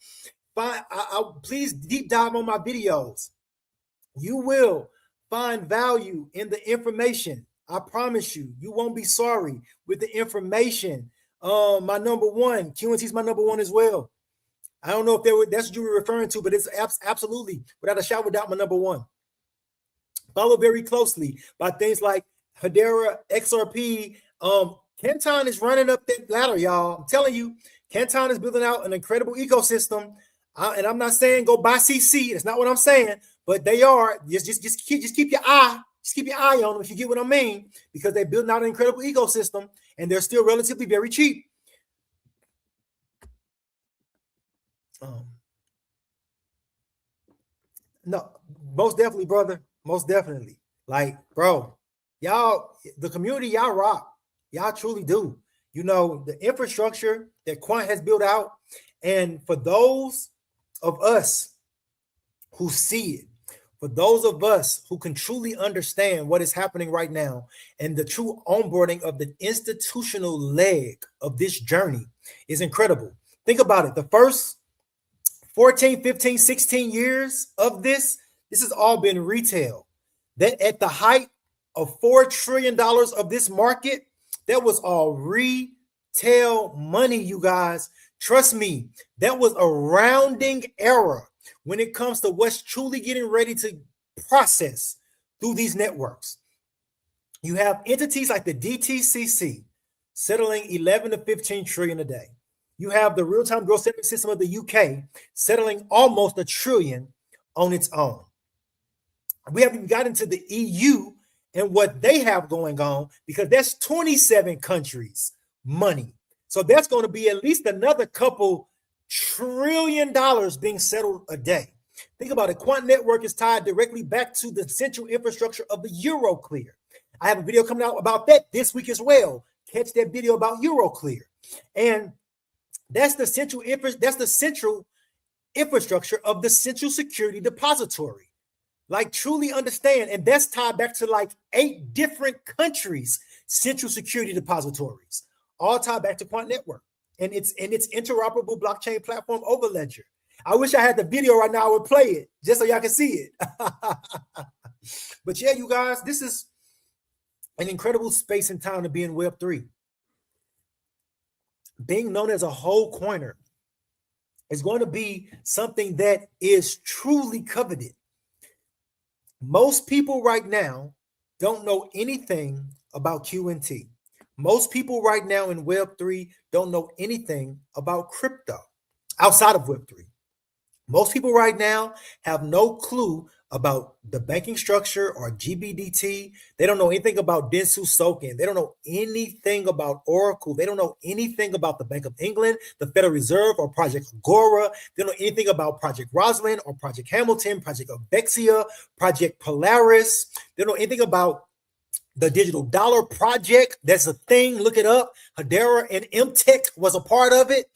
Please deep dive on my videos. You will find value in the information. I promise you, you won't be sorry with the information. My number one, QNT is my number one as well. I don't know if that's what you were referring to, but it's absolutely, without a shadow of a doubt, my number one. Follow very closely by things like Hedera, XRP. Canton is running up that ladder, y'all. I'm telling you, Canton is building out an incredible ecosystem. And I'm not saying go buy CC. That's not what I'm saying. But they are. Just keep your eye. Just keep your eye on them if you get what I mean, because they're building out an incredible ecosystem and they're still relatively very cheap. No, most definitely, brother. Most definitely. Like, bro, y'all, the community, y'all rock. Y'all truly do. The infrastructure that Quant has built out. And for those of us who see it, for those of us who can truly understand what is happening right now and the true onboarding of the institutional leg of this journey is incredible. Think about it. The first 14, 15, 16 years of this has all been retail. That at the height of $4 trillion of this market, that was all retail money, you guys. Trust me, that was a rounding error when it comes to what's truly getting ready to process through these networks. You have entities like the DTCC settling 11 to 15 trillion a day. You have the real-time growth settlement system of the UK settling almost $1 trillion on its own. We haven't even got into the EU and what they have going on, because that's 27 countries' money. So that's going to be at least another couple $1 trillion being settled a day. Think about it. Quant Network is tied directly back to the central infrastructure of the Euroclear. I have a video coming out about that this week as well. Catch that video about Euroclear. And that's the central infrastructure of the Central Security Depository. Like, truly understand, and that's tied back to like 8 different countries' central security depositories, all tied back to Quant Network and its interoperable blockchain platform Overledger. I wish I had the video right now. I would play it just so y'all can see it. But yeah, you guys, this is an incredible space and time to be in Web3. Being known as a whole coiner is going to be something that is truly coveted. Most people right now don't know anything about QNT. Most people right now in Web3 don't know anything about crypto outside of Web3. Most people right now have no clue about the banking structure or GBDT. They don't know anything about Densu Soken. They don't know anything about Oracle. They don't know anything about the Bank of England, the Federal Reserve, or Project Agora. They don't know anything about Project Rosalind or Project Hamilton, Project Avexia, Project Polaris. They don't know anything about the Digital Dollar Project. That's a thing. Look it up. Hedera and MTech was a part of it.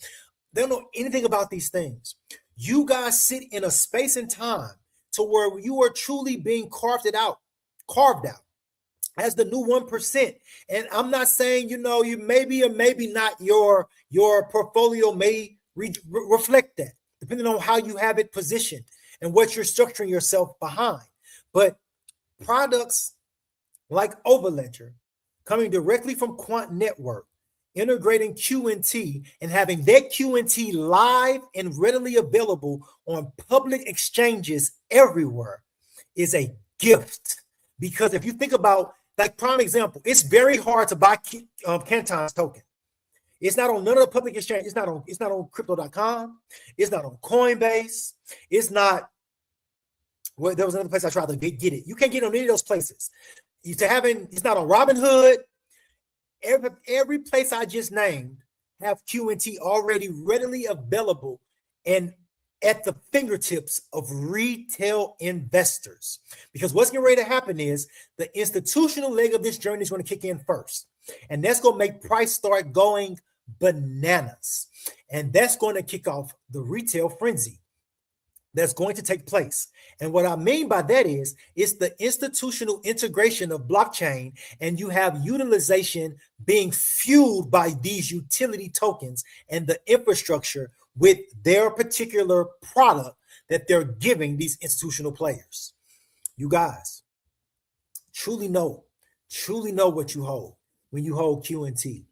They don't know anything about these things. You guys sit in a space and time to where you are truly being carved out as the new 1%. And I'm not saying, you maybe or maybe not your portfolio may reflect that, depending on how you have it positioned and what you're structuring yourself behind. But products like Overledger coming directly from Quant Network, integrating QNT and having that QNT live and readily available on public exchanges everywhere is a gift. Because if you think about, like, prime example, it's very hard to buy Canton's token. It's not on none of the public exchange. It's not on crypto.com. It's not on Coinbase. It's not, well, there was another place I tried to get it. You can't get it on any of those places. It's not on Robinhood. Every place I just named have QNT already readily available and at the fingertips of retail investors. Because what's getting ready to happen is the institutional leg of this journey is going to kick in first. And that's going to make price start going bananas. And that's going to kick off the retail frenzy that's going to take place. And what I mean by that is it's the institutional integration of blockchain, and you have utilization being fueled by these utility tokens and the infrastructure with their particular product that they're giving these institutional players. You guys truly know what you hold when you hold QNT.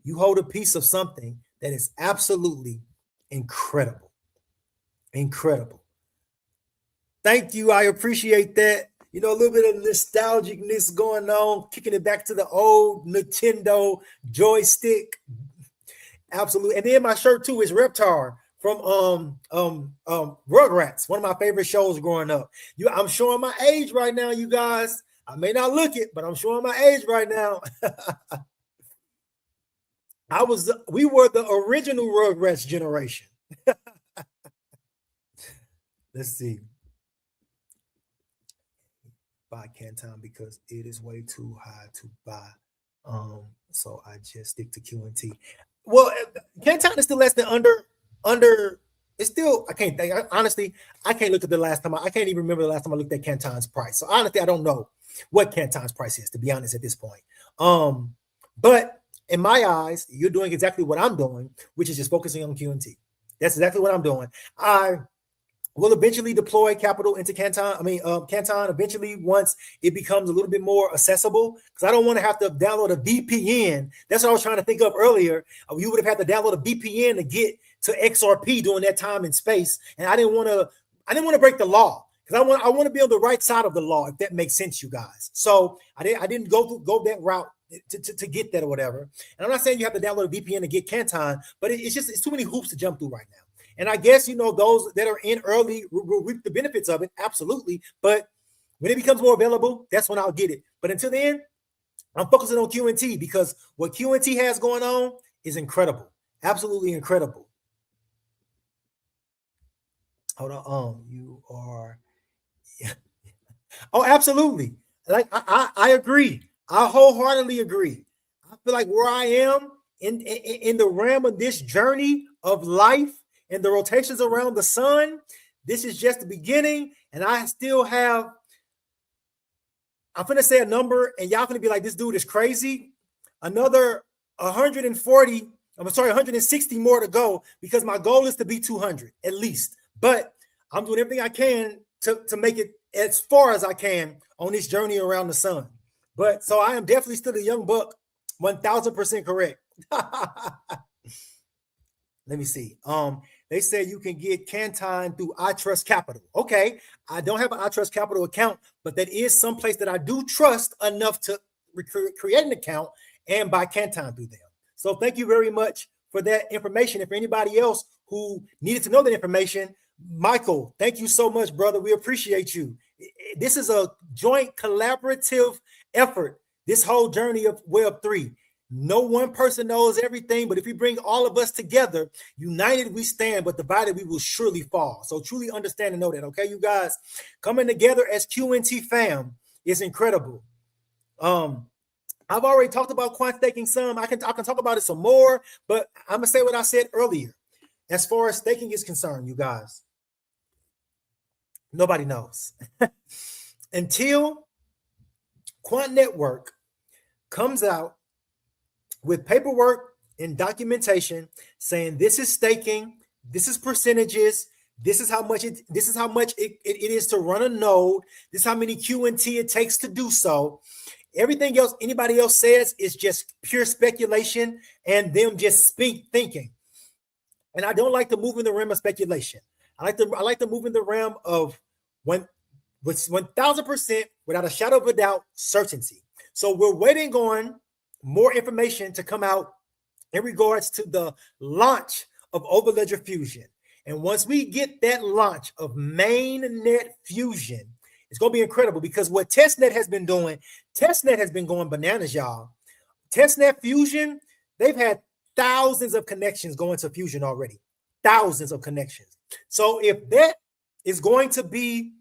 You hold a piece of something that is absolutely incredible. Incredible. Thank you. I appreciate that. A little bit of nostalgicness going on, kicking it back to the old Nintendo joystick. Absolutely. And then my shirt too is Reptar from Rugrats, one of my favorite shows growing up. I'm showing my age right now, you guys. I may not look it, but I'm showing my age right now. We were the original Rugrats generation. Let's see. Buy Canton because it is way too high to buy. So I just stick to QNT. Well, Canton is still less than under it's still, I can't think. Honestly, I can't look at the last time. I can't even remember the last time I looked at Canton's price. So honestly, I don't know what Canton's price is, to be honest, at this point. But in my eyes, you're doing exactly what I'm doing, which is just focusing on QNT. That's exactly what I'm doing. I will eventually deploy capital into Canton eventually once it becomes a little bit more accessible, because I don't want to have to download a VPN. That's what I was trying to think of earlier. You would have had to download a VPN to get to XRP during that time and space, and I didn't want to break the law, because I want to be on the right side of the law, if that makes sense, you guys. So I didn't go that route to get that or whatever. And I'm not saying you have to download a VPN to get Canton, but it's too many hoops to jump through right now. And I guess, those that are in early will reap the benefits of it. Absolutely. But when it becomes more available, that's when I'll get it. But until then, I'm focusing on QNT, because what QNT has going on is incredible. Absolutely incredible. Hold on. You are. Yeah. Oh, absolutely. Like I agree. I wholeheartedly agree. I feel like where I am in the realm of this journey of life and the rotations around the sun, this is just the beginning. And I still have, I'm going to say a number, and y'all going to be like, this dude is crazy. Another 160 more to go, because my goal is to be 200 at least. But I'm doing everything I can to make it as far as I can on this journey around the sun. But so I am definitely still a young buck, 1000% correct. Let me see. They say you can get Canton through I Trust Capital. Okay, I don't have an I Trust Capital account, but that is some place that I do trust enough to create an account and buy Canton through them. So thank you very much for that information. And for anybody else who needed to know that information, Michael, thank you so much, brother. We appreciate you. This is a joint collaborative effort, this whole journey of Web3. No one person knows everything, but if we bring all of us together, united we stand, but divided we will surely fall. So truly understand and know that, okay, you guys? Coming together as QNT FAM is incredible. I've already talked about quant staking some. I can talk about it some more, but I'm gonna say what I said earlier. As far as staking is concerned, you guys, nobody knows. Until Quant Network comes out with paperwork and documentation saying this is staking, this is percentages, this is how much it is to run a node, this is how many QNT it takes to do so. Everything else anybody else says is just pure speculation and them just thinking. And I don't like to move in the realm of speculation. I like to move in the realm of 1000% without a shadow of a doubt certainty. So we're waiting on more information to come out in regards to the launch of Overledger Fusion. And once we get that launch of mainnet Fusion, it's going to be incredible, because what testnet has been doing, testnet has been going bananas, y'all. Testnet Fusion, they've had thousands of connections going to Fusion already. Thousands of connections. So if that is going to be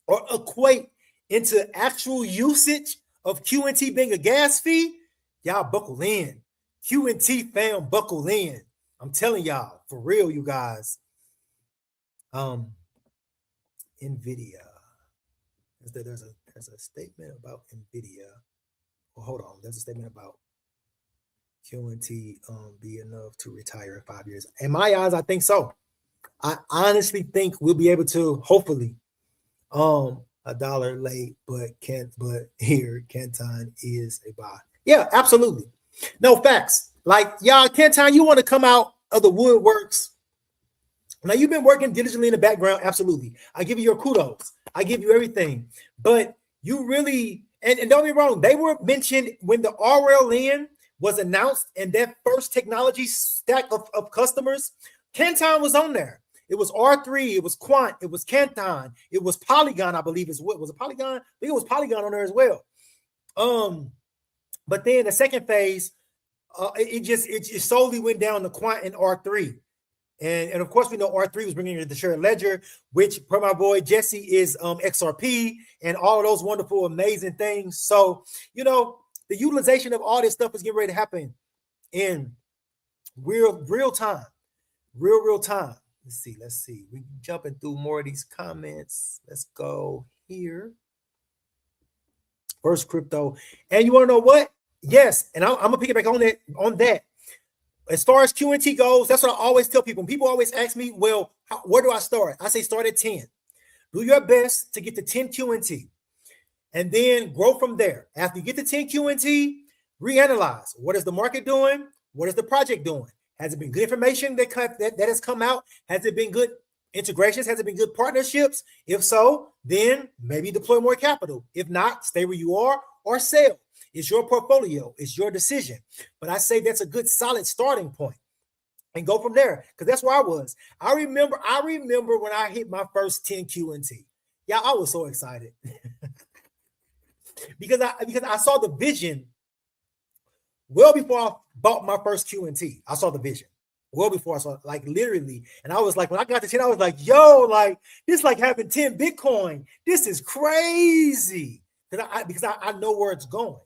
or equate into actual usage of QNT being a gas fee, y'all buckle in. QNT fam, buckle in. I'm telling y'all, for real, you guys. NVIDIA. There's a statement about NVIDIA. Well, hold on. There's a statement about QNT be enough to retire in 5 years. In my eyes, I think so. I honestly think we'll be able to, hopefully, $1 late, but here Canton is a buy. Yeah, absolutely. No, facts. Like, y'all, Canton, you want to come out of the woodworks. Now, you've been working diligently in the background. Absolutely. I give you your kudos. I give you everything. But you really, and don't be wrong, they were mentioned when the RLN was announced and that first technology stack of customers. Canton was on there. It was R3, it was Quant, it was Canton, it was Polygon, I believe is what was it, Polygon? I think it was Polygon on there as well. But then the second phase, it solely went down to Quant and R3. And of course, we know R3 was bringing in the shared ledger, which, per my boy Jesse, is XRP and all of those wonderful, amazing things. So, the utilization of all this stuff is getting ready to happen in real time, real time. Let's see. We jumping through more of these comments. Let's go here. First crypto. And you want to know what? Yes. And I'm gonna piggyback on that. As far as QNT goes, that's what I always tell people. People always ask me, well, where do I start? I say start at 10. Do your best to get to 10 QNT and then grow from there. After you get to 10 QNT, reanalyze. What is the market doing? What is the project doing? Has it been good information that has come out? Has it been good integrations? Has it been good partnerships? If so, then maybe deploy more capital. If not, stay where you are or sell. It's your portfolio. It's your decision. But I say that's a good solid starting point. And go from there, because that's where I was. I remember when I hit my first 10 QNT. Yeah, I was so excited because I saw the vision well before I bought my first QNT. I saw the vision well before I saw it, like literally. And I was like, when I got to 10, I was like, yo, like this is like having 10 Bitcoin. This is crazy because I know where it's going.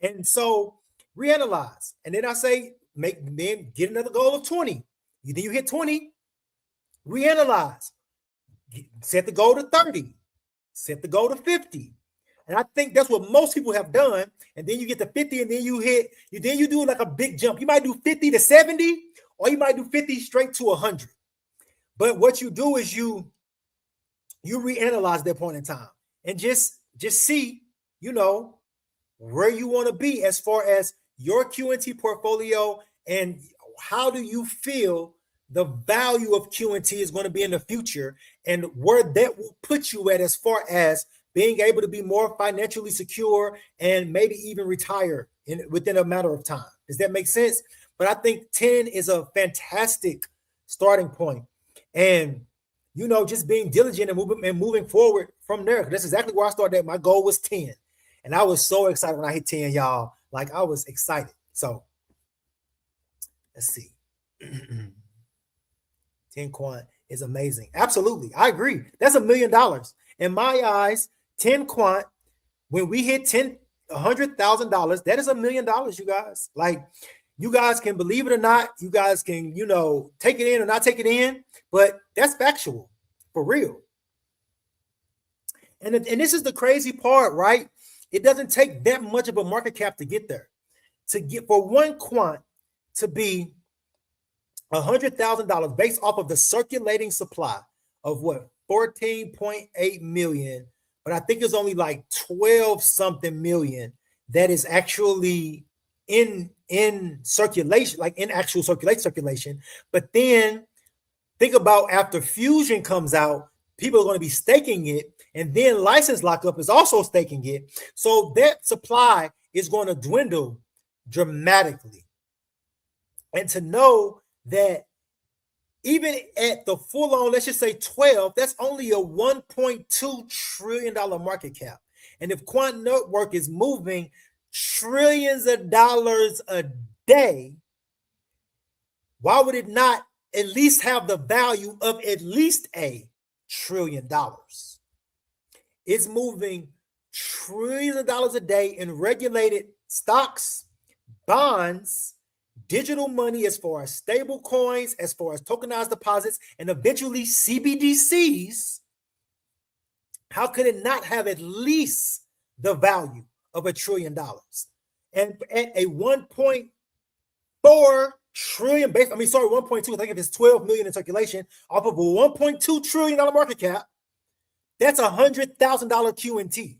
And so reanalyze, and then I say, get another goal of 20. Then you hit 20, reanalyze, set the goal to 30, set the goal to 50. And I think that's what most people have done. And then you get to 50, and then you do like a big jump. You might do 50 to 70, or you might do 50 straight to 100. But what you do is you reanalyze that point in time and just see, where you want to be as far as your QNT portfolio and how do you feel the value of QNT is going to be in the future and where that will put you at as far as being able to be more financially secure and maybe even retire within a matter of time. Does that make sense? But I think 10 is a fantastic starting point. And, just being diligent and moving forward from there. That's exactly where I started. My goal was 10. And I was so excited when I hit 10, y'all. Like, I was excited. So, let's see. 10 Quant is amazing. Absolutely. I agree. That's $1 million. In my eyes, 10 Quant, when we hit $100,000, that is $1 million, you guys. Like, you guys can believe it or not. You guys can, take it in or not take it in. But that's factual. For real. And this is the crazy part, right? It doesn't take that much of a market cap to get there. For one Quant to be $100,000 based off of the circulating supply of what 14.8 million, but I think it's only like 12 something million that is actually in circulation, like in actual circulation. But then think about after Fusion comes out, people are going to be staking it. And then license lockup is also staking it. So that supply is going to dwindle dramatically. And to know that even at the full on, let's just say 12, that's only a $1.2 trillion market cap. And if Quant Network is moving trillions of dollars a day, why would it not at least have the value of at least $1 trillion? It's moving trillions of dollars a day in regulated stocks, bonds, digital money, as far as stable coins, as far as tokenized deposits, and eventually CBDCs. How could it not have at least the value of $1 trillion? And at a 1.4 trillion 1.2, I think if it's 12 million in circulation, off of a $1.2 trillion market cap, that's $100,000 QNT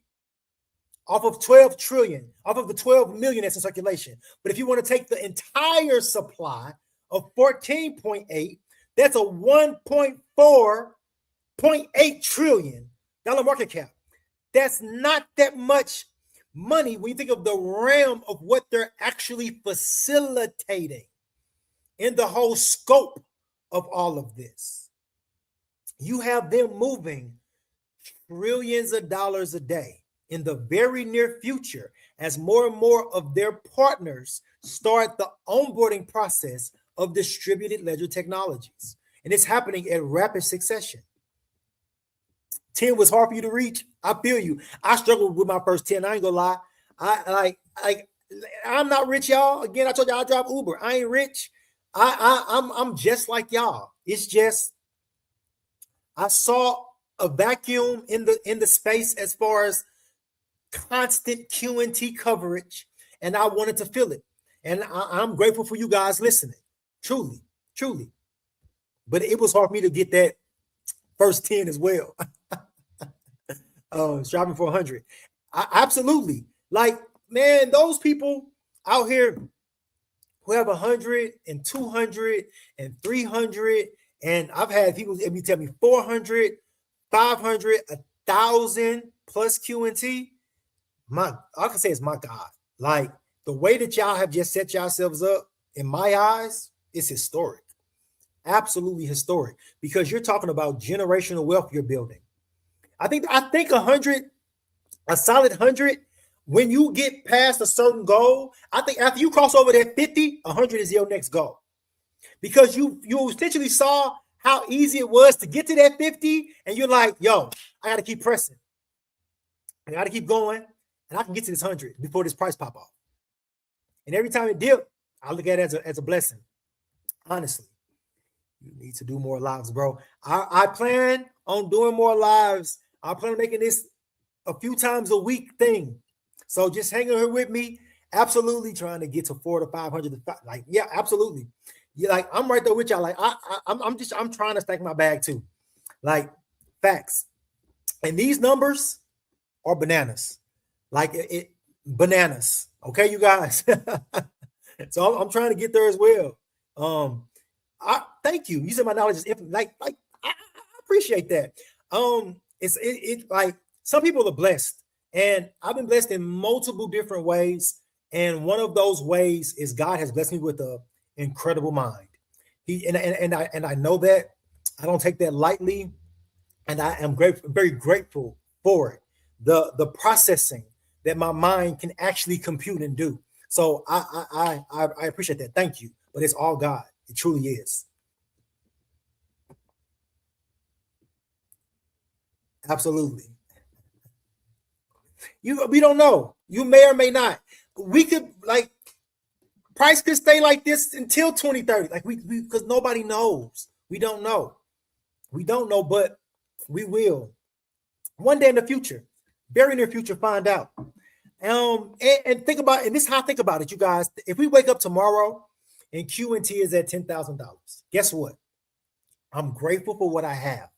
off of 12 trillion, off of the 12 million that's in circulation. But if you want to take the entire supply of 14.8, that's a $1.8 trillion market cap. That's not that much money when you think of the realm of what they're actually facilitating in the whole scope of all of this. You have them moving trillions of dollars a day in the very near future as more and more of their partners start the onboarding process of distributed ledger technologies. And it's happening at rapid succession. 10 was hard for you to reach. I feel you. I struggled with my first 10. I ain't gonna lie. I'm not rich, y'all. Again, I told y'all I drive Uber. I ain't rich. I'm just like y'all. It's just I saw a vacuum in the space as far as constant QNT coverage, and I wanted to fill it. And I'm grateful for you guys listening. Truly, truly. But it was hard for me to get that first 10 as well. Striving for 100. Absolutely. Like, man, those people out here who have 100 and 200 and 300, and I've had people tell me 400, 500, 1,000 plus QNT. I can say it's my God. Like, the way that y'all have just set yourselves up, in my eyes, is historic. Absolutely historic, because you're talking about generational wealth you're building. I think 100, a solid 100, when you get past a certain goal, I think after you cross over that 50, 100 is your next goal. Because you essentially saw how easy it was to get to that 50, and you're like, yo, I got to keep pressing. I got to keep going, and I can get to this 100 before this price pop off. And every time it dips, I look at it as a blessing. Honestly, you need to do more lives, bro. I plan on doing more lives. I plan on making this a few times a week thing. So just hanging here with me. Absolutely trying to get to 400 to 500. Like, yeah, absolutely. Yeah, like, I'm right there with y'all. Like, I'm trying to stack my bag too. Like, facts. And these numbers are bananas. Like, bananas. Okay, you guys. So I'm trying to get there as well. I thank you. You said my knowledge is infinite. Like I appreciate that. It's like, some people are blessed, and I've been blessed in multiple different ways. And one of those ways is God has blessed me with an incredible mind. I know that. I don't take that lightly, and I am very grateful for it. The processing that my mind can actually compute and do. So I appreciate that. Thank you. But it's all God. It truly is. Absolutely. We don't know. You may or may not. We could, like, price could stay like this until 2030. Like, we because nobody knows. We don't know. We don't know, but we will. One day in the future, very near future, find out. And think about, and this is how I think about it, you guys. If we wake up tomorrow and QNT is at $10,000, guess what? I'm grateful for what I have,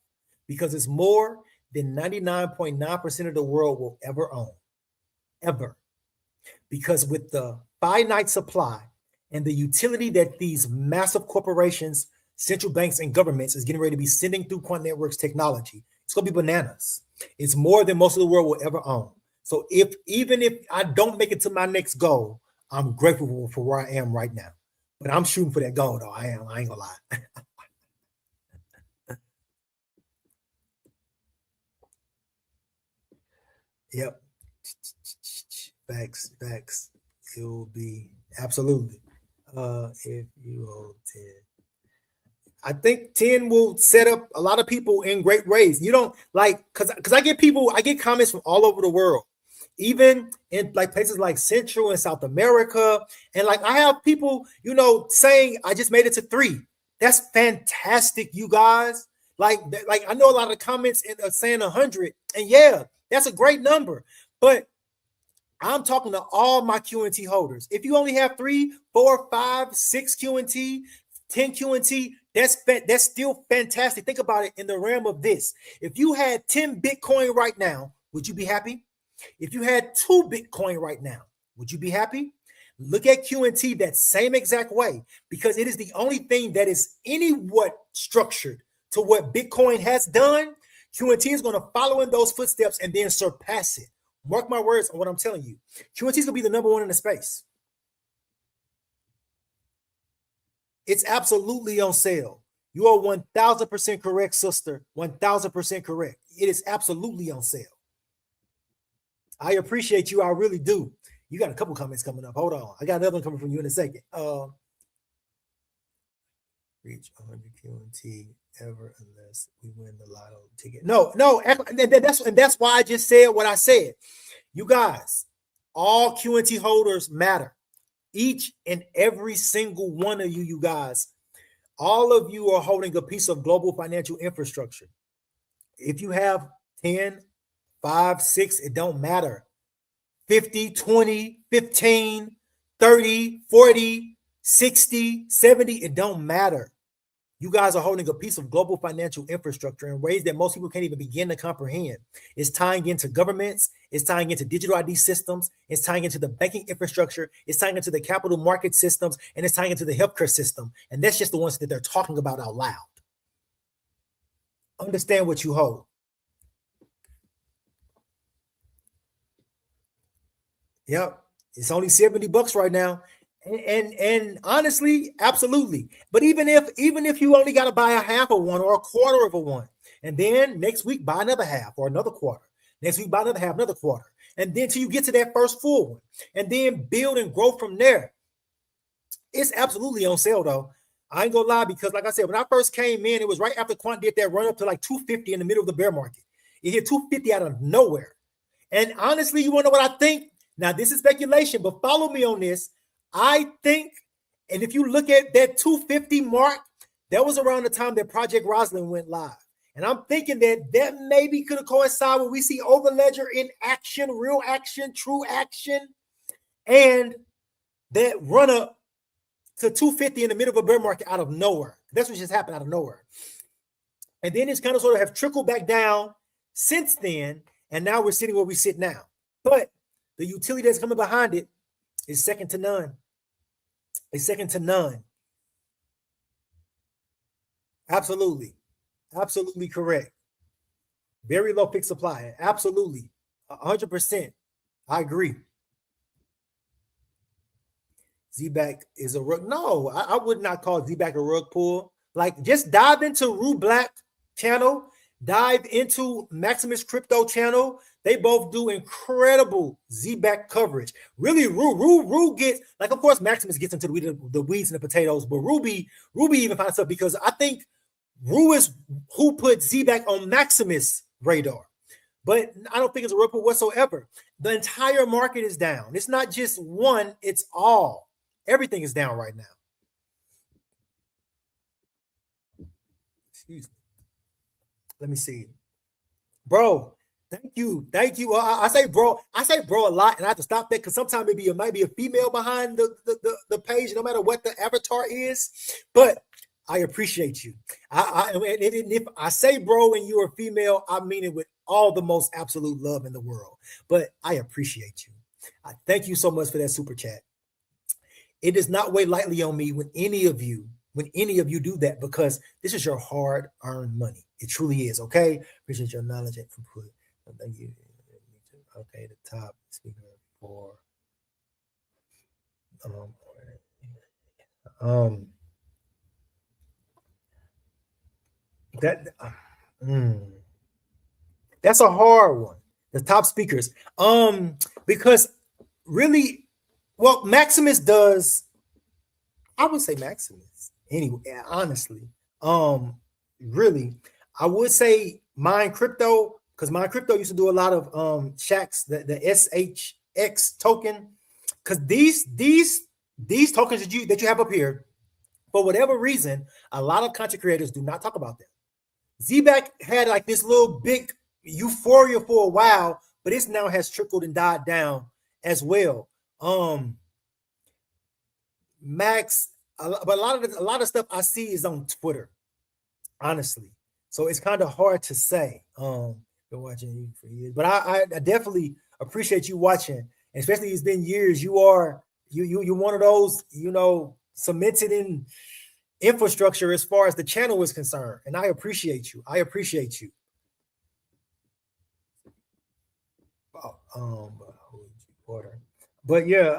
because it's more than 99.9% of the world will ever own. Ever. Because with the finite supply and the utility that these massive corporations, central banks, and governments is getting ready to be sending through Quant Networks technology, it's going to be bananas. It's more than most of the world will ever own. So even if I don't make it to my next goal, I'm grateful for where I am right now. But I'm shooting for that goal, though. I ain't gonna lie. Yep. Facts. It will be absolutely. If you hold 10. I think 10 will set up a lot of people in great ways. You don't like, because I get comments from all over the world, even in like places like Central and South America. And like, I have people, saying I just made it to 3. That's fantastic, you guys. Like I know a lot of comments saying 100, and yeah, that's a great number. But I'm talking to all my QNT holders. If you only have 3, 4, 5, 6 QNT, 10 QNT, that's still fantastic. Think about it in the realm of this. If you had 10 Bitcoin right now, would you be happy? If you had 2 Bitcoin right now, would you be happy? Look at QNT that same exact way, because it is the only thing that is anywhat structured to what Bitcoin has done. QNT is going to follow in those footsteps and then surpass it. Mark my words on what I'm telling you. QNT is going to be the number 1 in the space. It's absolutely on sale. You are 1,000% correct, sister. 1,000% correct. It is absolutely on sale. I appreciate you. I really do. You got a couple comments coming up. Hold on. I got another one coming from you in a second. Reach 100 QNT ever unless we win the lotto ticket. No. That's why I just said what I said. You guys, all QNT holders matter. Each and every single one of you guys, all of you are holding a piece of global financial infrastructure. if you have 10, 5, 6, it don't matter. 50, 20, 15, 30, 40, 60, 70, it don't matter. You guys are holding a piece of global financial infrastructure in ways that most people can't even begin to comprehend. It's tying into governments, it's tying into digital ID systems, it's tying into the banking infrastructure, it's tying into the capital market systems, and it's tying into the healthcare system. And that's just the ones that they're talking about out loud. Understand what you hold. Yep. It's only $70 right now. And honestly, absolutely. But even if you only got to buy a half of one or a quarter of a one, and then next week buy another half or another quarter. Next week buy another half, another quarter. And then till you get to that first full one. And then build and grow from there. It's absolutely on sale though. I ain't gonna lie, because like I said, when I first came in, it was right after Quant did that run up to like 250 in the middle of the bear market. It hit 250 out of nowhere. And honestly, you want to know what I think? Now, this is speculation, but follow me on this. I think, and if you look at that 250 mark, that was around the time that Project Roslyn went live. And I'm thinking that maybe could have coincided when we see Overledger in action, real action, true action, and that run up to 250 in the middle of a bear market out of nowhere. That's what just happened out of nowhere. And then it's kind of sort of have trickled back down since then. And now we're sitting where we sit now. But the utility that's coming behind it is second to none. It's second to none. Absolutely. Absolutely correct. Very low pick supply. Absolutely. 100%. I agree. Z-Back is a rug. No, I would not call Z-Back a rug pull. Like, just dive into Rue Black channel, dive into Maximus Crypto channel. They both do incredible Z-Back coverage. Really, Rue gets, like, of course, Maximus gets into the weeds and the potatoes, but Ruby even finds stuff, because I think Rue is who put Z-Back on Maximus' radar. But I don't think it's a rug pull whatsoever. The entire market is down. It's not just one, it's all. Everything is down right now. Excuse me. Let me see. Bro, thank you. I say bro a lot, and I have to stop that because sometimes it might be a female behind the page, no matter what the avatar is. But I appreciate you. And if I say bro and you're a female, I mean it with all the most absolute love in the world. But I appreciate you. I thank you so much for that super chat. It does not weigh lightly on me when any of you do that, because this is your hard-earned money. It truly is. Okay, appreciate your knowledge and input. Thank you. Okay, the top speaker for that's a hard one. The top speakers, because really, well, Maximus does. I would say Maximus anyway. Honestly, really, I would say Mind Crypto, because Mind Crypto used to do a lot of Shaq's the SHX token, because these tokens that you have up here, for whatever reason, a lot of content creators do not talk about them. Z-Back had like this little big euphoria for a while, but it now has trickled and died down as well. Max, but a lot of stuff I see is on Twitter, honestly. So it's kind of hard to say. Been watching you for years, but I definitely appreciate you watching, especially it's been years. You're one of those, cemented in infrastructure as far as the channel is concerned, and I appreciate you. But yeah,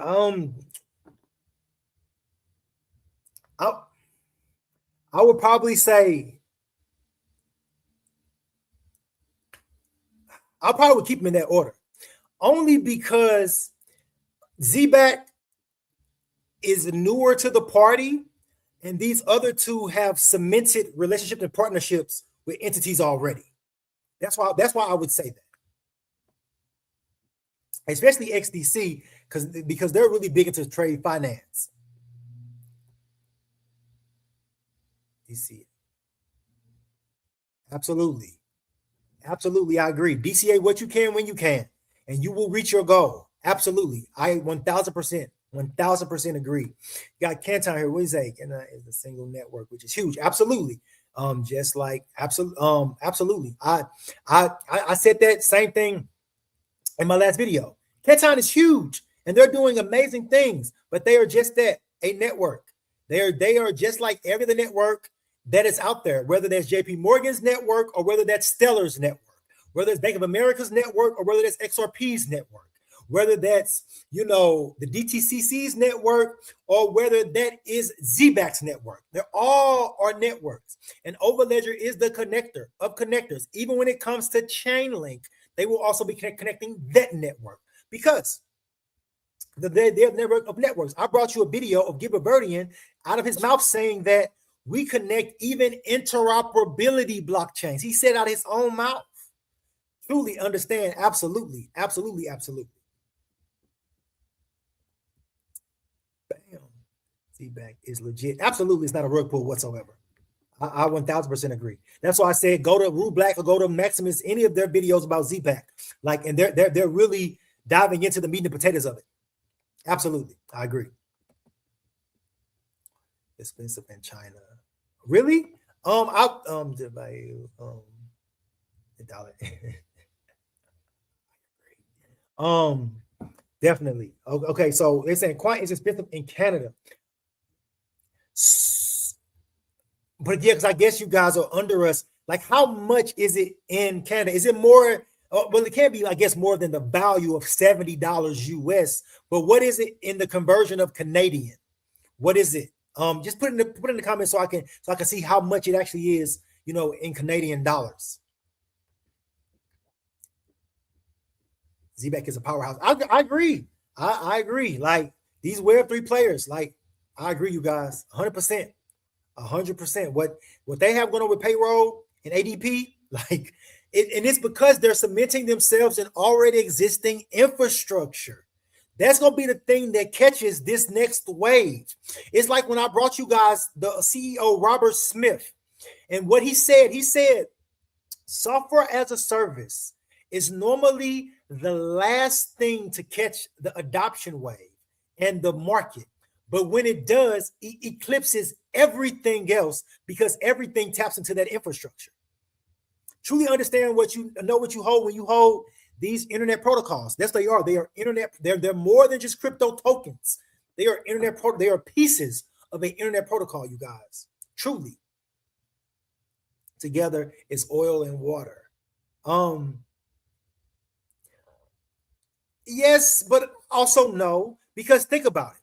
I would probably say I probably would keep him in that order, only because Z-Back is newer to the party, and these other two have cemented relationships and partnerships with entities already. That's why I would say that, especially XDC, because they're really big into trade finance. You see it. Absolutely. Absolutely, I agree. DCA what you can when you can, and you will reach your goal. Absolutely, I 1000% agree. You got Canton here. What is that? And is a single network, which is huge. Absolutely. Just like absolutely. I said that same thing in my last video. Canton is huge, and they're doing amazing things, but they are just that, a network. They are just like every other network that is out there, whether that's JP Morgan's network or whether that's Stellar's network, whether it's Bank of America's network or whether that's XRP's network, whether that's the DTCC's network or whether that is ZBAC's network. They're all are networks, and Overledger is the connector of connectors. Even when it comes to Chainlink, they will also be connecting that network because they have network of networks. I brought you a video of Gilbert Burdian out of his mouth saying that we connect even interoperability blockchains. He said out his own mouth. Truly understand. Absolutely. Absolutely. Absolutely. Bam. Feedback is legit. Absolutely. It's not a rug pull whatsoever. I 1000% agree. That's why I said go to Rue Black or go to Maximus, any of their videos about ZPAC. And they're really diving into the meat and potatoes of it. Absolutely. I agree. Expensive in China. Really? The value, the dollar. Definitely. Okay, so they're saying Quant is expensive in Canada. But yeah, because I guess you guys are under us. Like, how much is it in Canada? Is it more? Well, it can't be, I guess, more than the value of $70 US. But what is it in the conversion of Canadian? What is it? Just put in the comments so I can see how much it actually is, in Canadian dollars. ZBAC is a powerhouse. I agree. I agree. Like, these Web3 players, like, I agree, you guys, 100%. 100%. What they have going on with payroll and ADP, and it's because they're cementing themselves in already existing infrastructure. That's going to be the thing that catches this next wave. It's like when I brought you guys the CEO Robert Smith, and what he said software as a service is normally the last thing to catch the adoption wave and the market. But when it does, it eclipses everything else because everything taps into that infrastructure. Truly understand what you hold when you hold these internet protocols. That's what they are. They are internet. They're more than just crypto tokens. They are They are pieces of an internet protocol, you guys. Truly. Together is oil and water. Yes, but also no, because think about it.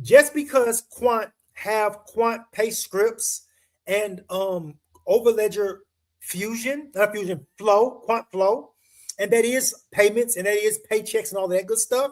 Just because Quant have Quant Pay scripts and Overledger Quant Flow, and that is payments and that is paychecks and all that good stuff.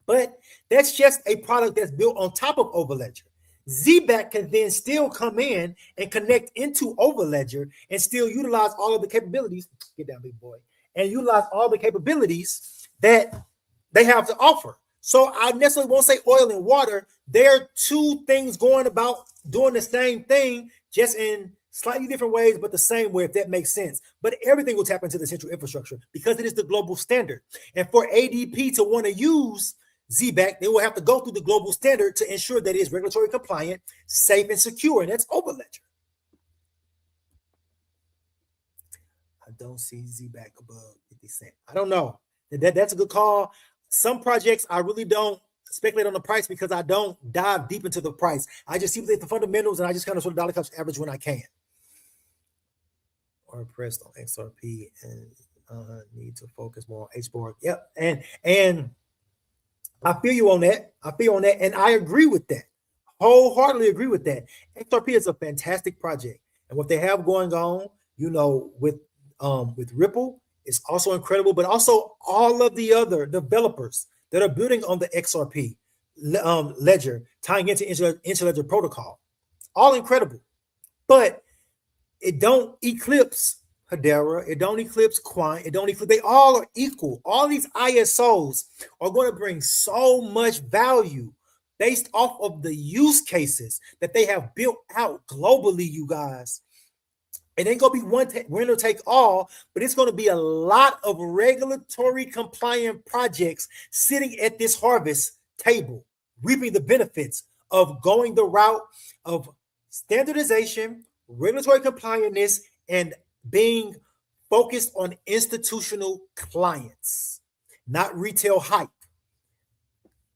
But that's just a product that's built on top of Overledger. ZBAC can then still come in and connect into Overledger and still utilize all of the capabilities. Get down, big boy. And utilize all the capabilities that they have to offer. So I necessarily won't say oil and water. There are two things going about doing the same thing, just in slightly different ways, but the same way, if that makes sense. But everything will tap into the central infrastructure because it is the global standard. And for ADP to want to use ZBAC, they will have to go through the global standard to ensure that it is regulatory compliant, safe, and secure. And that's Overledger. I don't see ZBAC above 50 cents. I don't know. That's a good call. Some projects I really don't speculate on the price because I don't dive deep into the price. I just see the fundamentals and I just kind of sort of dollar cost average when I can. Or pressed on XRP and need to focus more on HBOR. Yep. And I feel you on that. And I agree with that. Wholeheartedly agree with that. XRP is a fantastic project. And what they have going on, with Ripple, is also incredible, but also all of the other developers that are building on the XRP ledger, tying into Interledger protocol, all incredible. But it don't eclipse Hedera, it don't eclipse Quant, they all are equal. All these ISOs are going to bring so much value based off of the use cases that they have built out globally, you guys. It ain't gonna be one winner take all, but it's gonna be a lot of regulatory compliant projects sitting at this harvest table, reaping the benefits of going the route of standardization, regulatory compliantness, and being focused on institutional clients, not retail hype.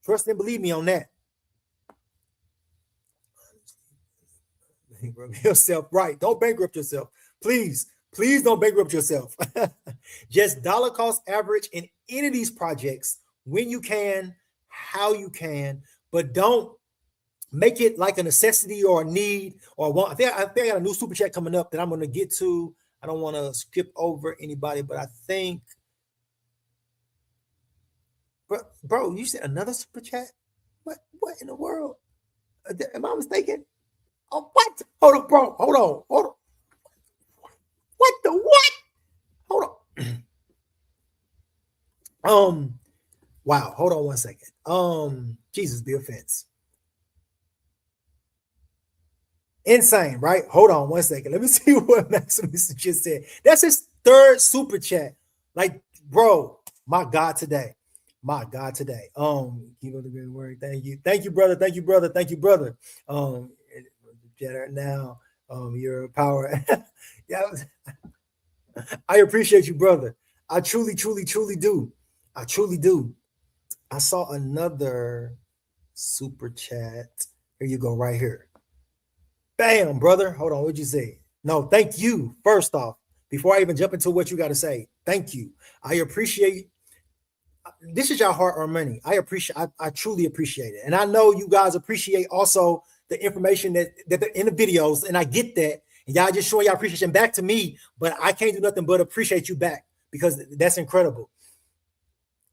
Trust and believe me on that. Bankrupt yourself, right? Don't bankrupt yourself, please. Please don't bankrupt yourself. Just dollar cost average in any of these projects when you can, how you can, but don't make it like a necessity or a need or one. I think I got a new super chat coming up that I'm going to get to. I don't want to skip over anybody, but I think, bro, you said another super chat? What in the world? Am I mistaken? Oh, what? Hold on, bro. Hold on. What the what? Hold on. Wow. Hold on one second. Jesus, the offense. Insane, right? Hold on one second. Let me see what Maximus just said. That's his third super chat. Like, bro, my God today. My God today. Keep up the good work. Thank you. Thank you, brother. Thank you, brother. Thank you, brother. Now, you're a power. Yeah, I appreciate you, brother. I truly do. I truly do. I saw another super chat. Here you go, right here. Bam, brother. Hold on. What'd you say? No, thank you. First off, before I even jump into what you got to say, thank you. I appreciate. This is your hard-earned money. I truly appreciate it, and I know you guys appreciate also the information that in the videos, and I get that. And y'all just showing y'all appreciation back to me, but I can't do nothing but appreciate you back because that's incredible.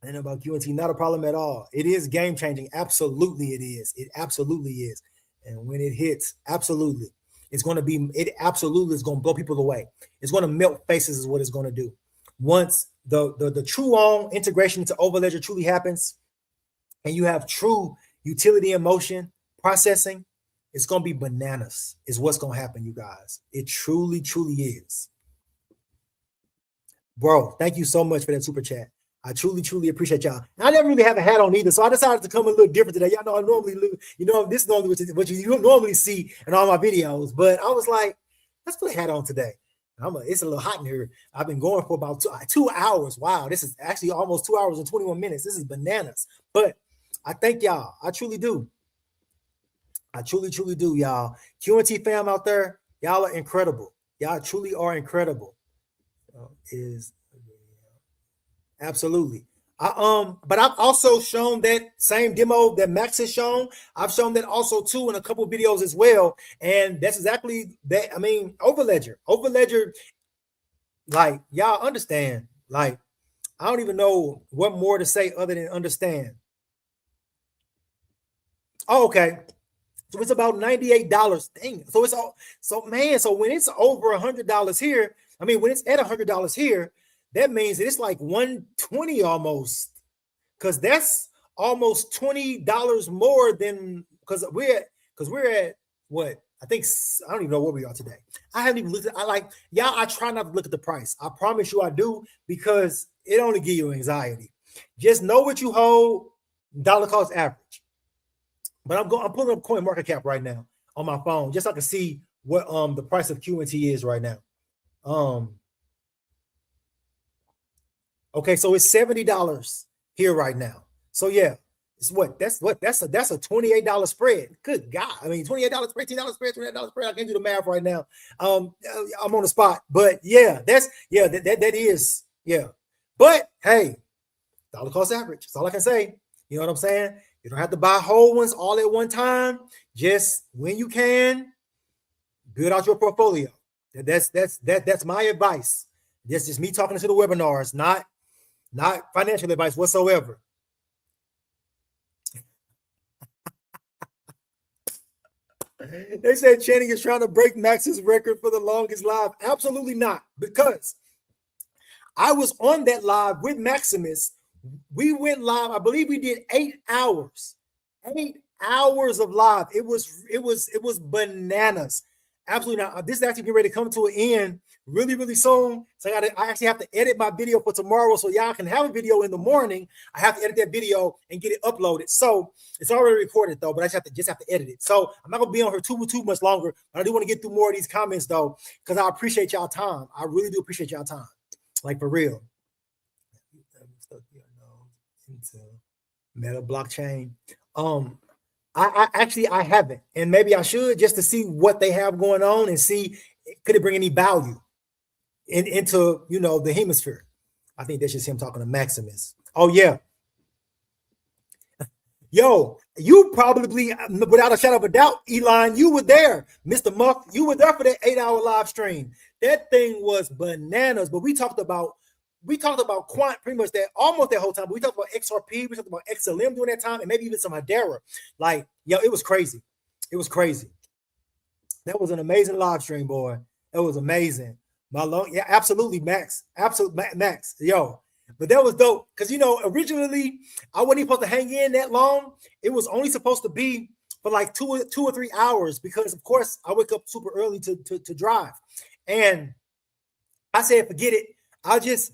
And about QNT, not a problem at all. It is game changing. Absolutely, it is. It absolutely is. And when it hits, absolutely, it's going to be. It absolutely is going to blow people away. It's going to melt faces, is what it's going to do. Once the true on integration into Overledger truly happens, and you have true utility in motion processing, it's going to be bananas. Is what's going to happen, you guys. It truly is. Bro, thank you so much for that super chat. I truly appreciate y'all. I never really have a hat on either, so I decided to come a little different today. Y'all know I normally, this is normally what you normally see in all my videos, but I was like, let's put a hat on today. It's a little hot in here. I've been going for about 2 hours. Wow, this is actually almost 2 hours and 21 minutes. This is bananas. But I thank y'all. I truly do. I truly do, y'all. QNT fam out there, y'all are incredible. Y'all truly are incredible. Is absolutely. But I've also shown that same demo that Max has shown. I've shown that also too in a couple of videos as well, and that's exactly that. I mean, Overledger, like y'all understand. Like I don't even know what more to say other than understand. Oh, okay. So it's about $98. Dang. So it's all so man. So when it's over $100 here, I mean, when it's at $100 here, that means that it's like 120 almost, because that's almost $20 more than because we're at what I think. I don't even know where we are today. I haven't even looked at. I try not to look at the price. I promise you I do, because it only gives you anxiety. Just know what you hold, dollar cost average. But I'm pulling up coin market cap right now on my phone just so I can see what the price of QNT is right now. Okay, so it's $70 here right now. So yeah, it's that's a $28 spread. Good God. I mean, $28 spread, $18 spread, $28 spread. I can't do the math right now. I'm on the spot. But yeah, that is, yeah. But hey, dollar cost average. That's all I can say. You know what I'm saying? You don't have to buy whole ones all at one time. Just when you can, build out your portfolio. That's my advice. That's just me talking to the webinars, not financial advice whatsoever. They said Channing is trying to break Max's record for the longest live. Absolutely not, because I was on that live with Maximus. We went live. I believe we did 8 hours. 8 hours of live. It was bananas. Absolutely not. This is actually getting ready to come to an end really, really soon. So I actually have to edit my video for tomorrow so y'all can have a video in the morning. I have to edit that video and get it uploaded. So it's already recorded though, but I just have to edit it. So I'm not gonna be on here too much longer. But I do want to get through more of these comments though, because I appreciate y'all time. I really do appreciate y'all time. Like for real. Into Meta blockchain. I haven't, and maybe I should, just to see what they have going on and see could it bring any value into the hemisphere. I think that's just him talking to Maximus. Oh yeah. Yo, you probably, without a shadow of a doubt, Elon, you were there. Mr. Muff, you were there for that 8-hour live stream. That thing was bananas. But we talked about Quant pretty much almost that whole time. But we talked about XRP, we talked about XLM during that time, and maybe even some Hedera. Like, yo, it was crazy. It was crazy. That was an amazing live stream, boy. It was amazing. Yeah, absolutely, Max. Absolutely, Max. Yo. But that was dope because originally I wasn't even supposed to hang in that long. It was only supposed to be for like 2 or 3 hours because, of course, I wake up super early to drive, and I said, forget it. I'll just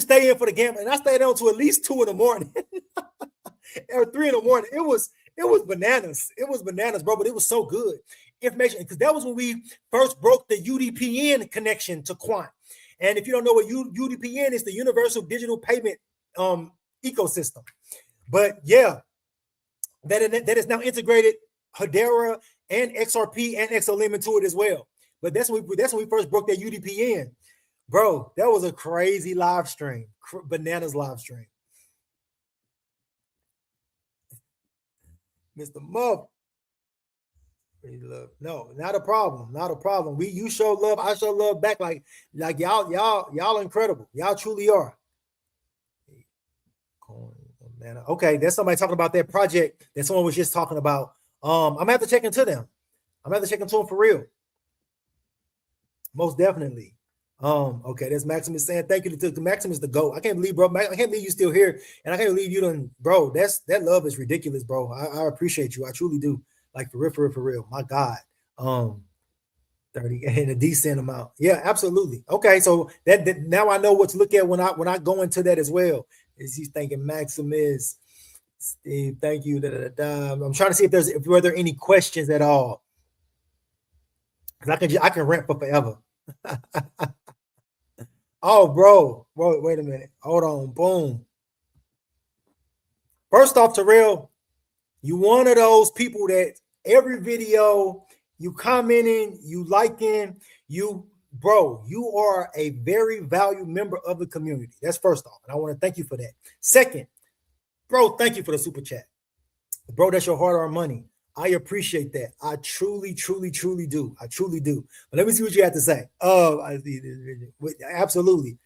stay in for the game, and I stayed on to at least 2 in the morning or 3 in the morning. It was bananas. It was bananas, bro. But it was so good information because that was when we first broke the UDPN connection to Quant. And if you don't know what UDPN is, the Universal Digital Payment ecosystem. But yeah, that is now integrated Hedera and XRP and XLM into it as well. But that's when we first broke that UDPN. Bro, that was a crazy live stream. Bananas live stream. Mr. Muff. Love. No, not a problem. Not a problem. You show love, I show love back. Like y'all incredible. Y'all truly are. Okay, there's somebody talking about that project that someone was just talking about. I'm gonna have to check into them. I'm gonna have to check into them for real. Most definitely. Okay, that's Maximus saying thank you to Maximus the GOAT. I can't believe, bro. I can't believe you still here, and I can't believe you done, bro. That love is ridiculous, bro. I appreciate you. I truly do. Like for real. My God. 30 and a decent amount. Yeah, absolutely. Okay, so that now I know what to look at when I go into that as well. Is he's thinking Maximus, Steve, thank you. I'm trying to see if were there any questions at all. Because I can rant for forever. Oh, bro, wait a minute. Hold on. Boom. First off, Terrell, you one of those people that every video you commenting, you liking, you are a very valued member of the community. That's first off, and I want to thank you for that. Second, bro, thank you for the super chat. Bro, that's your hard-earned money. I appreciate that. I truly do. I truly do. But let me see what you have to say. I see this video. Absolutely.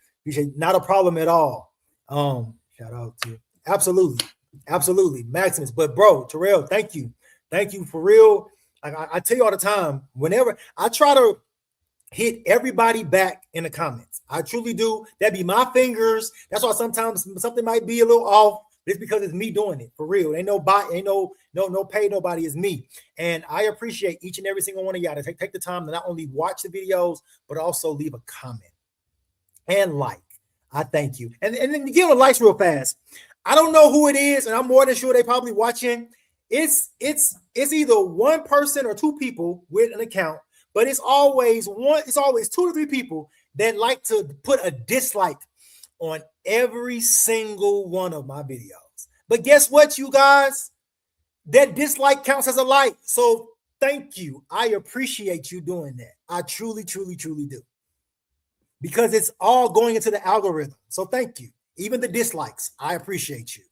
Not a problem at all. Shout out to you. Absolutely. Maximus. But bro, Terrell, thank you. Thank you for real. Like I tell you all the time, whenever I try to hit everybody back in the comments. I truly do. That'd be my fingers. That's why sometimes something might be a little off. It's because it's me doing it for real. Ain't no pay nobody, is me. And I appreciate each and every single one of y'all to take the time to not only watch the videos, but also leave a comment and like. I thank you. And then give them likes real fast. I don't know who it is, and I'm more than sure they probably watching. It's either one person or two people with an account, but it's always 2 to 3 people that like to put a dislike on every single one of my videos. But guess what, you guys? That dislike counts as a like. So thank you. I appreciate you doing that. I truly do. Because it's all going into the algorithm. So thank you. Even the dislikes, I appreciate you.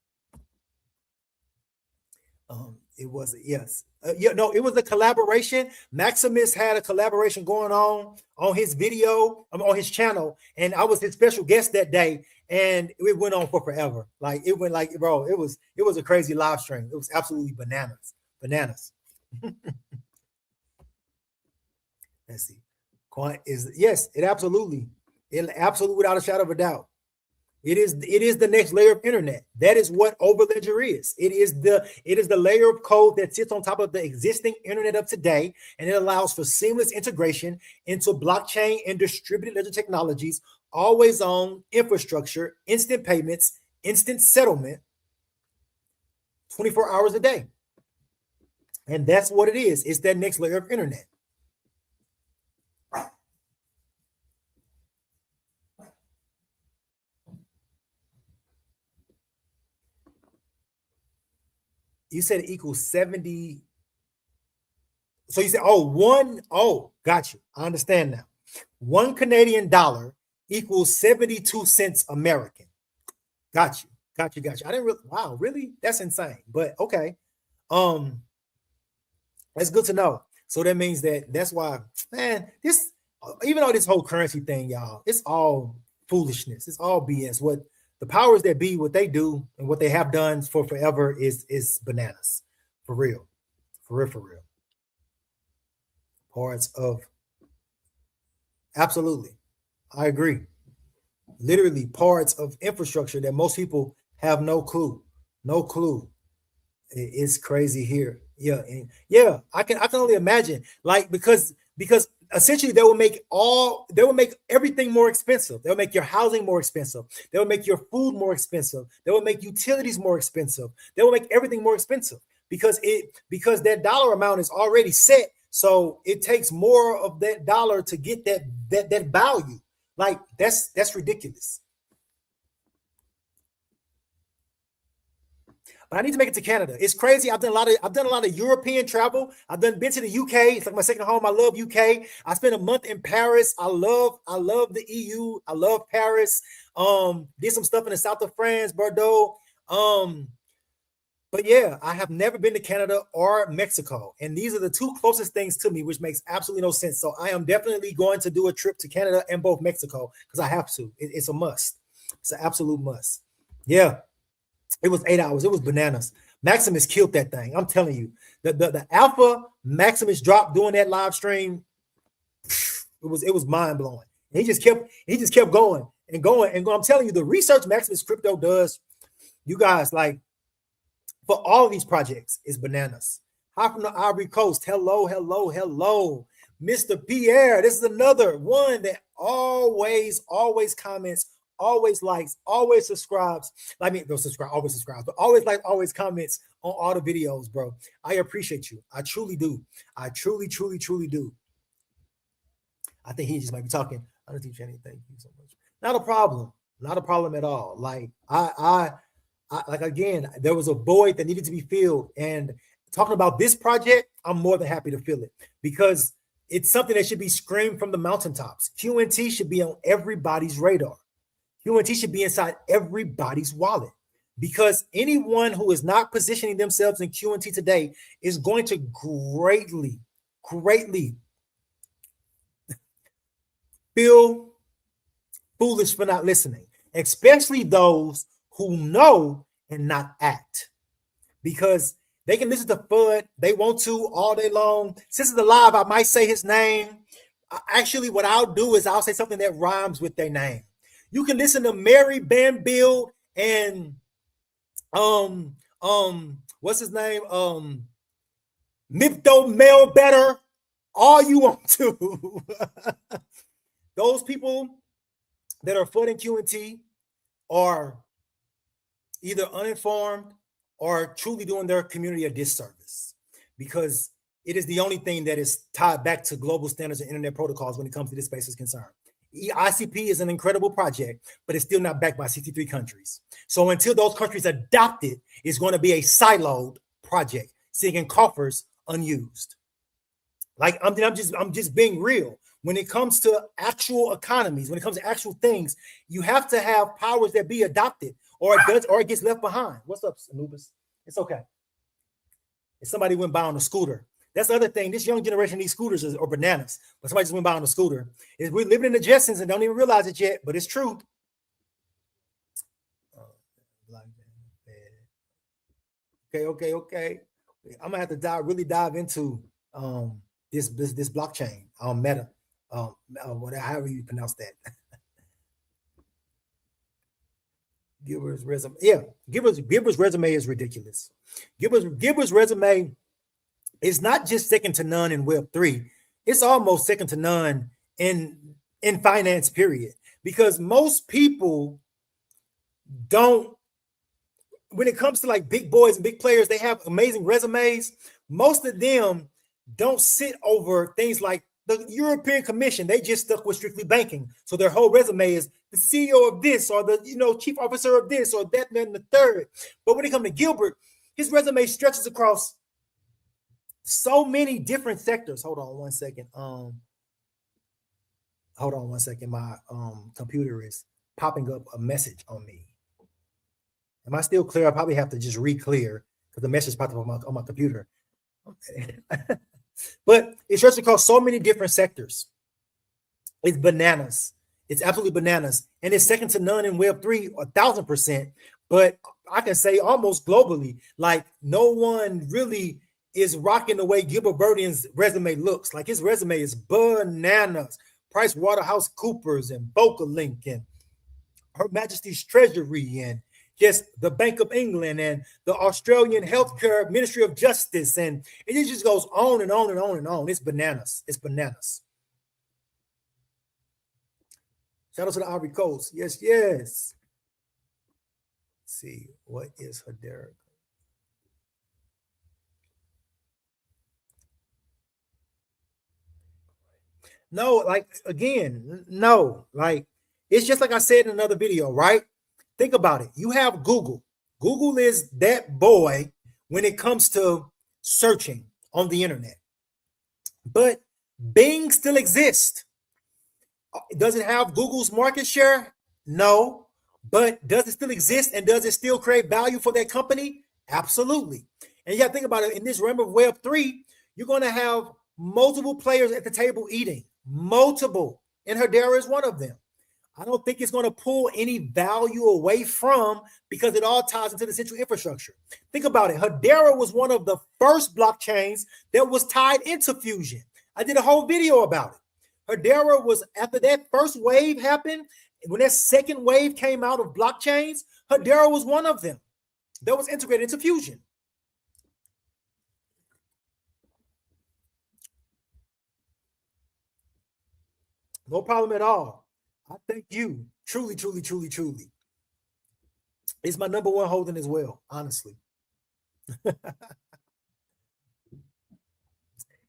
It was it was a collaboration. Maximus had a collaboration going on his video, on his channel, and I was his special guest that day, and it went on for forever. Like it went like, bro, it was a crazy live stream. It was absolutely bananas. Let's see. Quant is, yes, it absolutely, without a shadow of a doubt. It is the next layer of internet. That is what Overledger is. It is the layer of code that sits on top of the existing internet of today, and it allows for seamless integration into blockchain and distributed ledger technologies, always on infrastructure, instant payments, instant settlement, 24 hours a day. And that's what it is. It's that next layer of internet. You said it equals 70. So you said, got you. I understand now. 1 Canadian dollar equals 72 cents American. Got you. Got you. Got you. I didn't really, wow, really? That's insane. But okay. Um, that's good to know. So that means that's why, man, this, even though this whole currency thing, y'all, it's all foolishness. It's all BS. What the powers that be, what they do and what they have done for forever is bananas. For real. For real, for real. Parts of, absolutely. I agree. Literally parts of infrastructure that most people have no clue. No clue. It's crazy here. Yeah, and yeah, I can only imagine. Like because essentially they will make everything more expensive. They'll make your housing more expensive. They'll make your food more expensive. They will make utilities more expensive. They will make everything more expensive because that dollar amount is already set. So it takes more of that dollar to get that value. Like that's ridiculous. But I need to make it to Canada. It's crazy. I've done a lot of European travel. Been to the UK. It's like my second home. I love UK. I spent a month in Paris. I love the EU. I love Paris. Did some stuff in the south of France, Bordeaux. But yeah, I have never been to Canada or Mexico. And these are the two closest things to me, which makes absolutely no sense. So I am definitely going to do a trip to Canada and both Mexico because I have to. It's a must. It's an absolute must. Yeah. It was 8 hours. It was bananas. Maximus killed that thing. I'm telling you. The alpha Maximus dropped doing that live stream. It was mind blowing. He just kept going and going and going. I'm telling you, the research Maximus Crypto does, you guys, like for all of these projects, is bananas. Hi from the Ivory Coast. Hello, hello, hello. Mr. Pierre. This is another one that always comments, always likes, always subscribes. I mean, don't subscribe, always subscribes, but always like, always comments on all the videos, bro. I appreciate you. I truly do. I truly, truly, truly do. I think he just might be talking. I don't teach anything. Thank you so much. Not a problem. Not a problem at all. Like like again, there was a void that needed to be filled, and talking about this project, I'm more than happy to fill it because it's something that should be screamed from the mountaintops. QNT should be on everybody's radar. QNT should be inside everybody's wallet because anyone who is not positioning themselves in QNT today is going to greatly, greatly feel foolish for not listening, especially those who know and not act because they can listen to FUD they want to all day long. Since it's live, I might say his name. Actually, what I'll do is I'll say something that rhymes with their name. You can listen to Mary Banfield and what's his name? Mipto Mel Better, all you want to. Those people that are flooding QNT are either uninformed or truly doing their community a disservice because it is the only thing that is tied back to global standards and internet protocols when it comes to this space is concerned. ICP is an incredible project, but it's still not backed by 63 countries. So until those countries adopt it, it's going to be a siloed project, sitting in coffers unused. Like I'm just being real. When it comes to actual economies, when it comes to actual things, you have to have powers that be adopted, or it gets left behind. What's up, Anubis? It's okay. If somebody went by on a scooter, that's the other thing. This young generation, these scooters are bananas. But somebody just went by on a scooter. We're living in the Jetsons and don't even realize it yet, but it's true. Okay. I'm gonna have to really dive into this blockchain, Meta, whatever, however you pronounce that. Gilbert's resume. Yeah, Gilbert's resume is ridiculous. Gilbert's resume is not just second to none in Web3. It's almost second to none in finance, period. Because most people don't, when it comes to like big boys and big players, they have amazing resumes. Most of them don't sit over things like the European Commission. They just stuck with strictly banking. So their whole resume is the CEO of this, or the chief officer of this, or that, man, the third. But when it comes to Gilbert, his resume stretches across so many different sectors. Hold on one second. My computer is popping up a message on me. Am I still clear? I probably have to just re-clear because the message popped up on my computer. Okay. But it stretches across so many different sectors. It's bananas. It's absolutely bananas. And it's second to none in Web3, 1,000%. But I can say almost globally, like no one really is rocking the way Gilbert Burden's resume looks. Like his resume is bananas. Price Waterhouse Coopers and VocaLink and Her Majesty's Treasury and just the Bank of England and the Australian Healthcare Ministry of Justice. And it just goes on and on and on and on. It's bananas. It's bananas. Shout out to the Ivory Coast. Yes, yes. Let's see, what is Hedera? No, like again, no, like it's just like I said in another video, right? Think about it. You have Google. Google is that boy when it comes to searching on the internet. But Bing still exists. Does it have Google's market share? No. But does it still exist and does it still create value for that company? Absolutely. And you got to think about it in this realm of Web3, you're going to have multiple players at the table eating. Multiple. And Hedera is one of them. I don't think it's going to pull any value away from because it all ties into the central infrastructure. Think about it. Hedera was one of the first blockchains that was tied into Fusion. I did a whole video about it. Hedera was, after that first wave happened, when that second wave came out of blockchains, Hedera was one of them that was integrated into Fusion. No problem at all. I thank you. Truly, truly, truly, truly. It's my number one holding as well, honestly.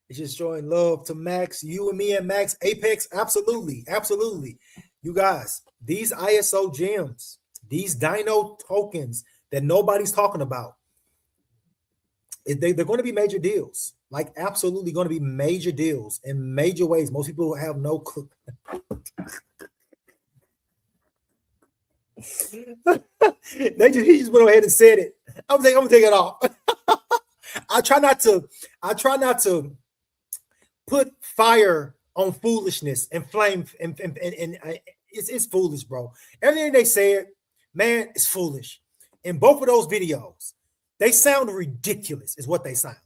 It's just showing love to Max, you and me and Max, Apex. Absolutely, absolutely. You guys, these ISO gems, these Dino tokens that nobody's talking about, they're going to be major deals. Like absolutely going to be major deals in major ways. Most people have no clue. He just went ahead and said it. I'm gonna take it off. I try not to put fire on foolishness and flame and it's foolish, bro. Everything they said, man, it's foolish. In both of those videos, they sound ridiculous, is what they sound.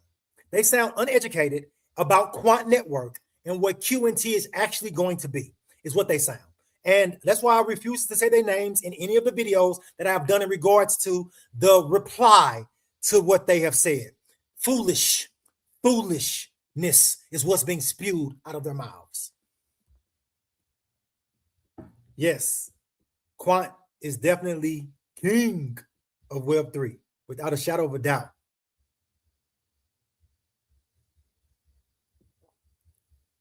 They sound uneducated about quant network and what QNT is actually going to be, is what they sound. And that's why I refuse to say their names in any of the videos that I've done in regards to the reply to what they have said. Foolishness is what's being spewed out of their mouths. Yes, Quant is definitely king of Web3, without a shadow of a doubt.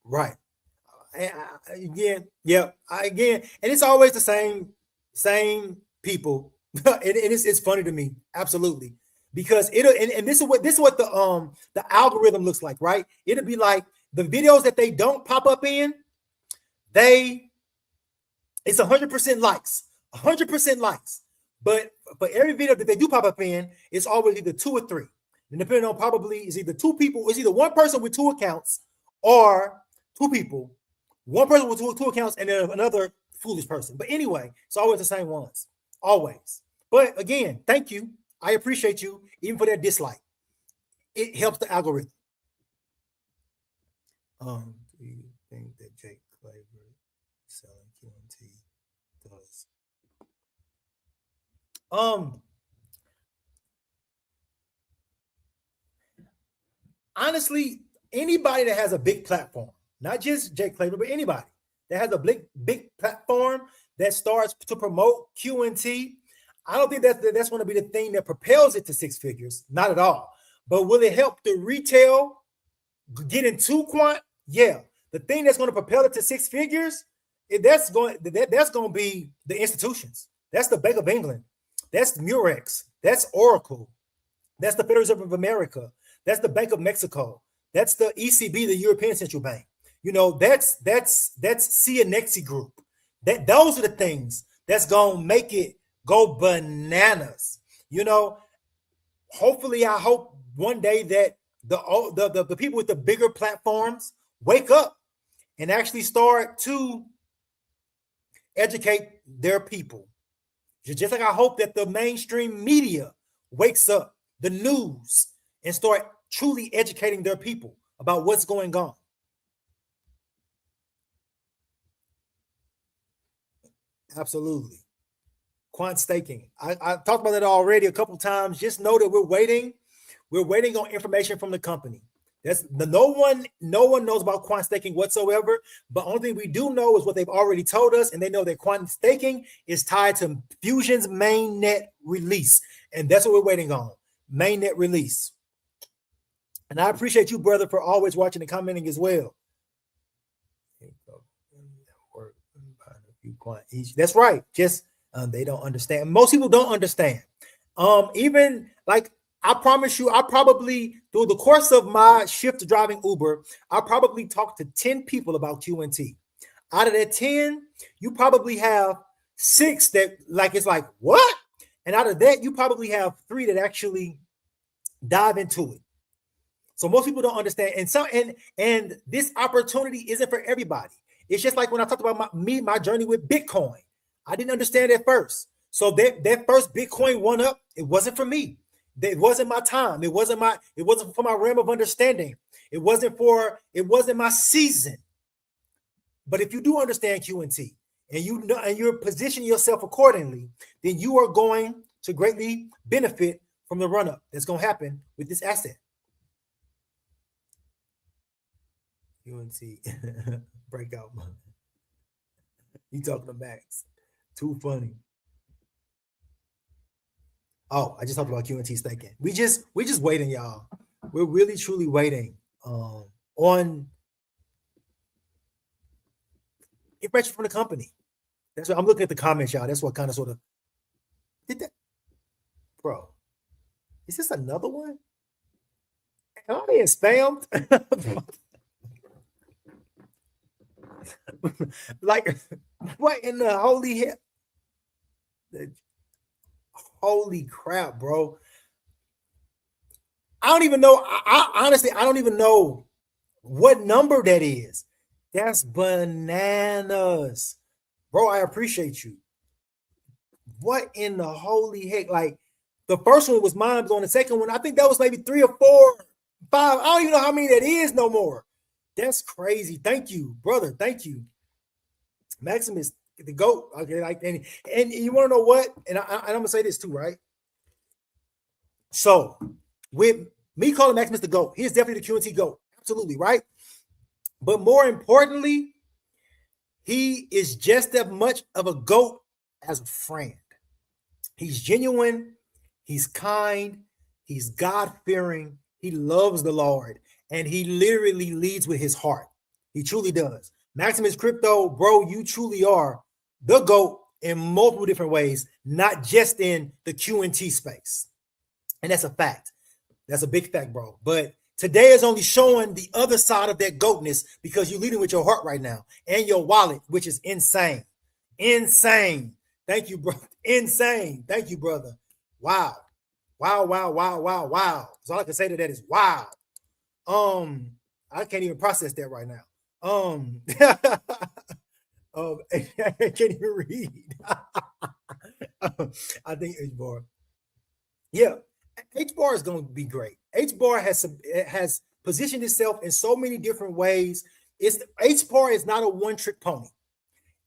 Right. Again, yeah, again, and it's always the same people. And it's funny to me, absolutely, because and this is what the algorithm looks like, right? It'll be like the videos that they don't pop up in, it's 100% likes, 100% likes, but for every video that they do pop up in, it's always either 2 or 3, and depending on probably is either 2 people, it's either one person with 2 accounts or 2 people. One person with two accounts and then another foolish person. But anyway, it's always the same ones. Always. But again, thank you. I appreciate you, even for that dislike. It helps the algorithm. Do you think that Jake Claver selling QNT does? Honestly, anybody that has a big platform, not just Jake Claver, but anybody that has a big platform that starts to promote QNT, I don't think that's going to be the thing that propels it to six figures. Not at all. But will it help the retail get into quant? Yeah. The thing that's going to propel it to six figures, that's going to be the institutions. That's the Bank of England. That's Murex. That's Oracle. That's the Federal Reserve of America. That's the Bank of Mexico. That's the ECB, the European Central Bank. You know, that's CNXI Group. Those are the things that's gonna make it go bananas. You know, hopefully, I hope one day that the people with the bigger platforms wake up and actually start to educate their people. Just like I hope that the mainstream media wakes up, the news, and start truly educating their people about what's going on. Absolutely. Quant staking. I talked about that already a couple times. Just know that we're waiting. We're waiting on information from the company. No one knows about quant staking whatsoever. But only thing we do know is what they've already told us, and they know that quant staking is tied to Fusion's mainnet release, and that's what we're waiting on. Mainnet release. And I appreciate you, brother, for always watching and commenting as well. That's right. Just they don't understand. Most people don't understand. Even like I promise you, I probably through the course of my shift driving Uber, I probably talked to 10 people about QNT. Out of that 10, you probably have 6 that like it's like what? And out of that, you probably have 3 that actually dive into it. So most people don't understand, and this opportunity isn't for everybody. It's just like when I talked about my journey with Bitcoin. I didn't understand at first. So that first Bitcoin one up, it wasn't for me. It wasn't my time. It wasn't for my realm of understanding. It wasn't my season. But if you do understand QNT and you know and you're positioning yourself accordingly, then you are going to greatly benefit from the run-up that's going to happen with this asset. QNT breakout. You talking to Max? Too funny. Oh, I just talked about QNT staking. We just waiting, y'all. We're really truly waiting on information from the company. That's what I'm looking at the comments, y'all. That's what kind of sort of did that, bro. Is this another one? Am I being spammed? Like, what in the holy hell? Holy crap, bro. I don't even know. I honestly, I don't even know what number that is. That's bananas. Bro, I appreciate you. What in the holy heck? Like, the first one was mind blowing. The second one, I think that was maybe 3 or 4, 5. I don't even know how many that is no more. That's crazy. Thank you, brother. Thank you. Maximus, the GOAT. Okay, like and you want to know what? And I'm gonna say this too, right? So with me calling Maximus the GOAT, he's definitely the QNT GOAT. Absolutely, right? But more importantly, he is just as much of a GOAT as a friend. He's genuine, he's kind, he's God-fearing, he loves the Lord, and he literally leads with his heart. He truly does. Maximus Crypto, bro, you truly are the GOAT in multiple different ways, not just in the QNT space. And that's a fact. That's a big fact, bro. But today is only showing the other side of that GOATness because you're leading with your heart right now and your wallet, which is insane. Insane. Thank you, bro. Insane. Thank you, brother. Wow. Wow, wow, wow, wow, wow. So all I can say to that is wow. I can't even process that right now. I can't even read. I think H-bar. Yeah, H-bar is going to be great. H-bar has positioned itself in so many different ways. H-bar is not a one-trick pony.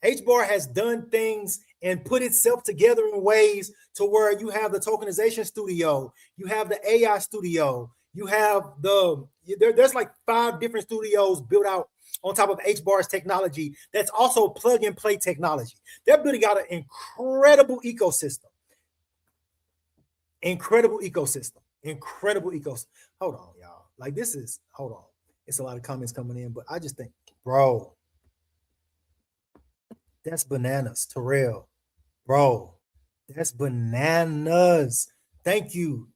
H-bar has done things and put itself together in ways to where you have the tokenization studio, you have the AI studio, you have there's like 5 different studios built out on top of HBAR's technology that's also plug and play technology. They're building out an incredible ecosystem. Incredible ecosystem. Hold on, y'all. Like this is, hold on. It's a lot of comments coming in, but I just think, bro, that's bananas, Terrell. Bro, that's bananas. Thank you.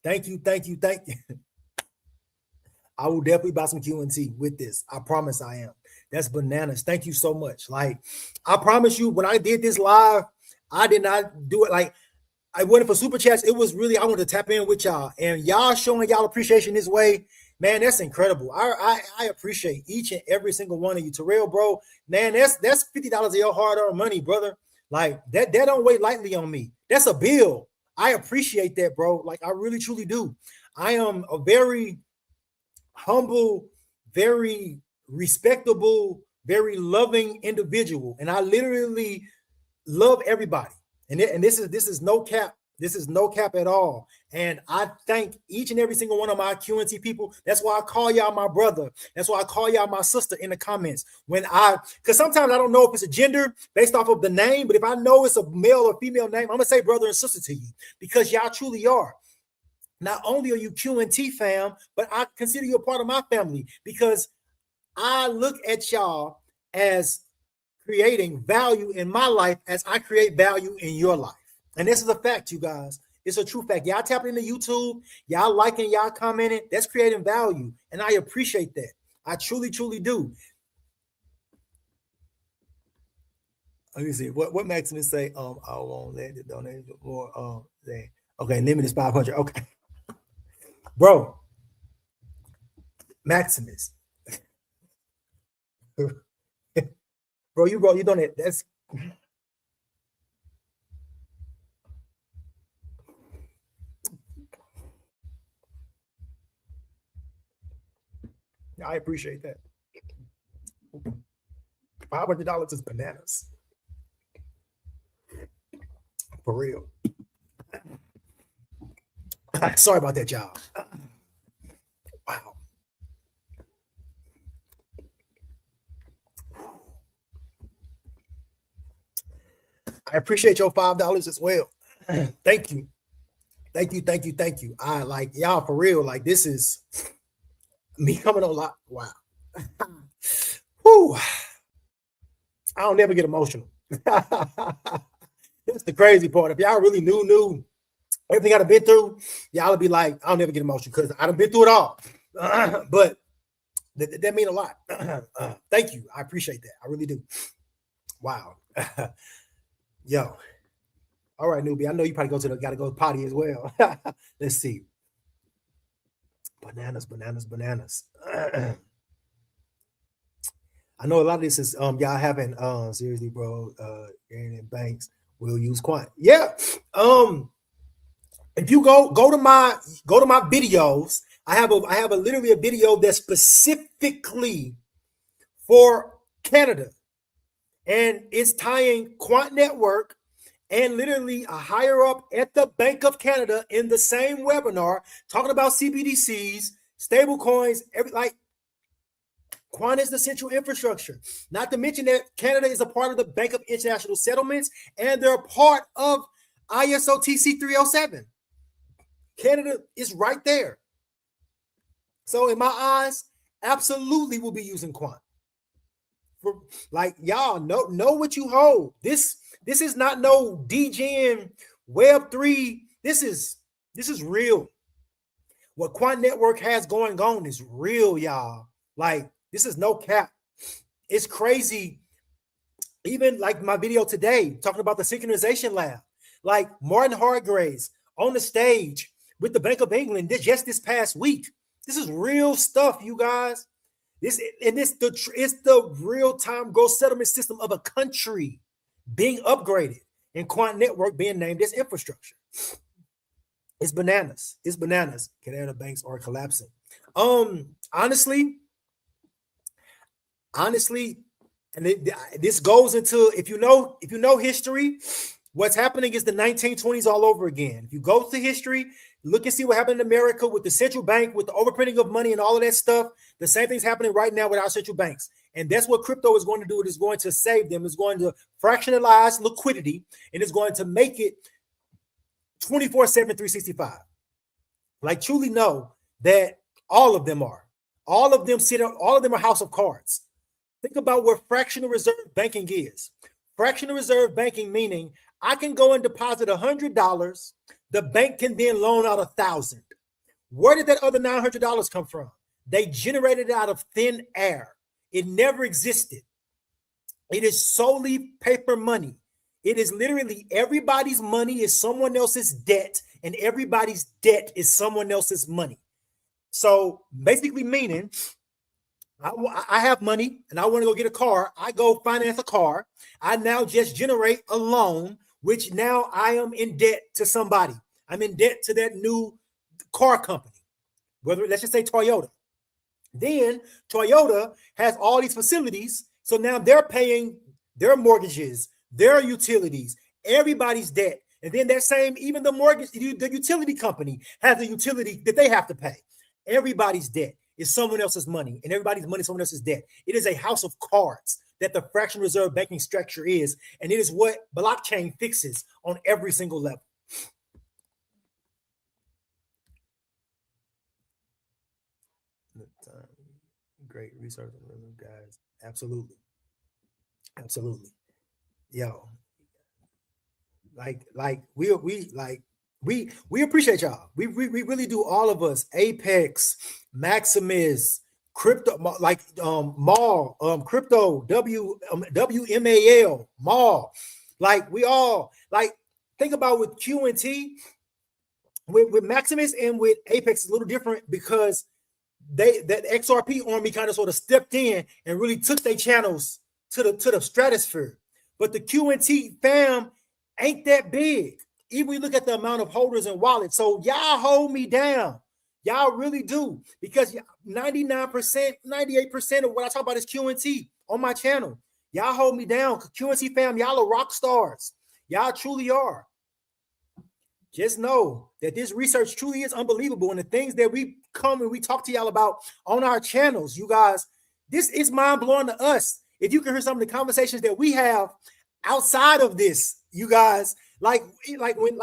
I will definitely buy some QNT with this. I promise I am. That's bananas. Thank you so much. Like, I promise you, when I did this live, I did not do it like I went for super chats. It was really, I wanted to tap in with y'all, and y'all showing y'all appreciation this way, man. That's incredible. I appreciate each and every single one of you, Terrell, bro. Man, that's $50 of your hard-earned money, brother. Like that don't weigh lightly on me. That's a bill. I appreciate that, bro. Like I really truly do. I am a very humble, very respectable, very loving individual, and I literally love everybody. And this is no cap. This is no cap at all. And I thank each and every single one of my QNT people. That's why I call y'all my brother. That's why I call y'all my sister in the comments. Because sometimes I don't know if it's a gender based off of the name, but if I know it's a male or female name, I'm gonna say brother and sister to you because y'all truly are. Not only are you QNT fam, but I consider you a part of my family because I look at y'all as creating value in my life as I create value in your life. And this is a fact, you guys. It's a true fact. Y'all tapping into YouTube, y'all liking, y'all commenting. That's creating value. And I appreciate that. I truly, truly do. Let me see. What Maximus say? I won't let it donate more. Okay, limit is 500. Okay. Bro. Maximus. Bro, you done it. That's I appreciate that. $500 is bananas. For real. Sorry about that, y'all. Wow. I appreciate your $5 as well. Thank you. I like y'all for real. Like this is me coming on lot. Wow. Whew. I don't never get emotional. That's the crazy part. If y'all really knew everything I've been through, y'all would be like, I'll never get emotional because I've been through it all. But that means a lot. Thank you. I appreciate that. I really do. Wow. Yo. All right, newbie. I know you probably gotta go potty as well. Let's see. Bananas. I know a lot of this is y'all having seriously, bro. Aaron Banks will use Quant. Yeah. If you go to my videos, I have literally a video that's specifically for Canada, and it's tying Quant Network and literally a higher up at the Bank of Canada in the same webinar talking about CBDCs, stable coins, like Quant is the central infrastructure. Not to mention that Canada is a part of the Bank of International Settlements and they're a part of ISO TC 307. Canada is right there. So in my eyes, absolutely will be using Quant. Like y'all know what you hold. This is not no DGen Web3. This is real. What Quant Network has going on is real, y'all. Like this is no cap. It's crazy. Even like my video today talking about the synchronization lab, like Martin Hargraves on the stage with the Bank of England just this past week. This is real stuff, you guys. It's the real-time growth settlement system of a country being upgraded and Quant Network being named as infrastructure. It's bananas. Canada banks are collapsing. Honestly, and this goes into if you know history, What's happening is the 1920s all over again. If you go to history, look and see what happened in America with the central bank, with the overprinting of money and all of that stuff. The same thing's happening right now with our central banks. And that's what crypto is going to do. It is going to save them. It's going to fractionalize liquidity, and it's going to make it 24/7, 365. Like, truly know that all of them are. All of them are house of cards. Think about what fractional reserve banking is. Fractional reserve banking meaning I can go and deposit $100. The bank can then loan out 1,000. Where did that other $900 come from? They generated it out of thin air. It never existed. It is solely paper money. It is literally everybody's money is someone else's debt, and everybody's debt is someone else's money. So basically meaning I have money and I want to go get a car. I go finance a car. I now just generate a loan, which now I am in debt to somebody. I'm in debt to that new car company, whether let's just say Toyota. Then Toyota has all these facilities. So now they're paying their mortgages, their utilities, everybody's debt. And then that same, even the utility company has a utility that they have to pay. Everybody's debt is someone else's money, and everybody's money is someone else's debt. It is a house of cards that the fractional reserve banking structure is, and it is what blockchain fixes on every single level. Great research, guys. Absolutely. Yo, we appreciate y'all. We really do, all of us. Apex, Maximus, Crypto, like Mall, Crypto, WMAL, Mall. Like, we all, like, think about with QNT, with Maximus and with Apex, it's a little different because that XRP army kind of sort of stepped in and really took their channels to the stratosphere. But the QNT FAM ain't that big. Even we look at the amount of holders and wallets. So y'all hold me down. Y'all really do. Because 99%, 98% of what I talk about is QNT on my channel. Y'all hold me down. QNT FAM, y'all are rock stars. Y'all truly are. Just know that this research truly is unbelievable. And the things that we come and we talk to y'all about on our channels, you guys, this is mind-blowing to us. If you can hear some of the conversations that we have outside of this, you guys, like when,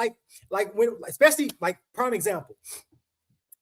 especially like prime example,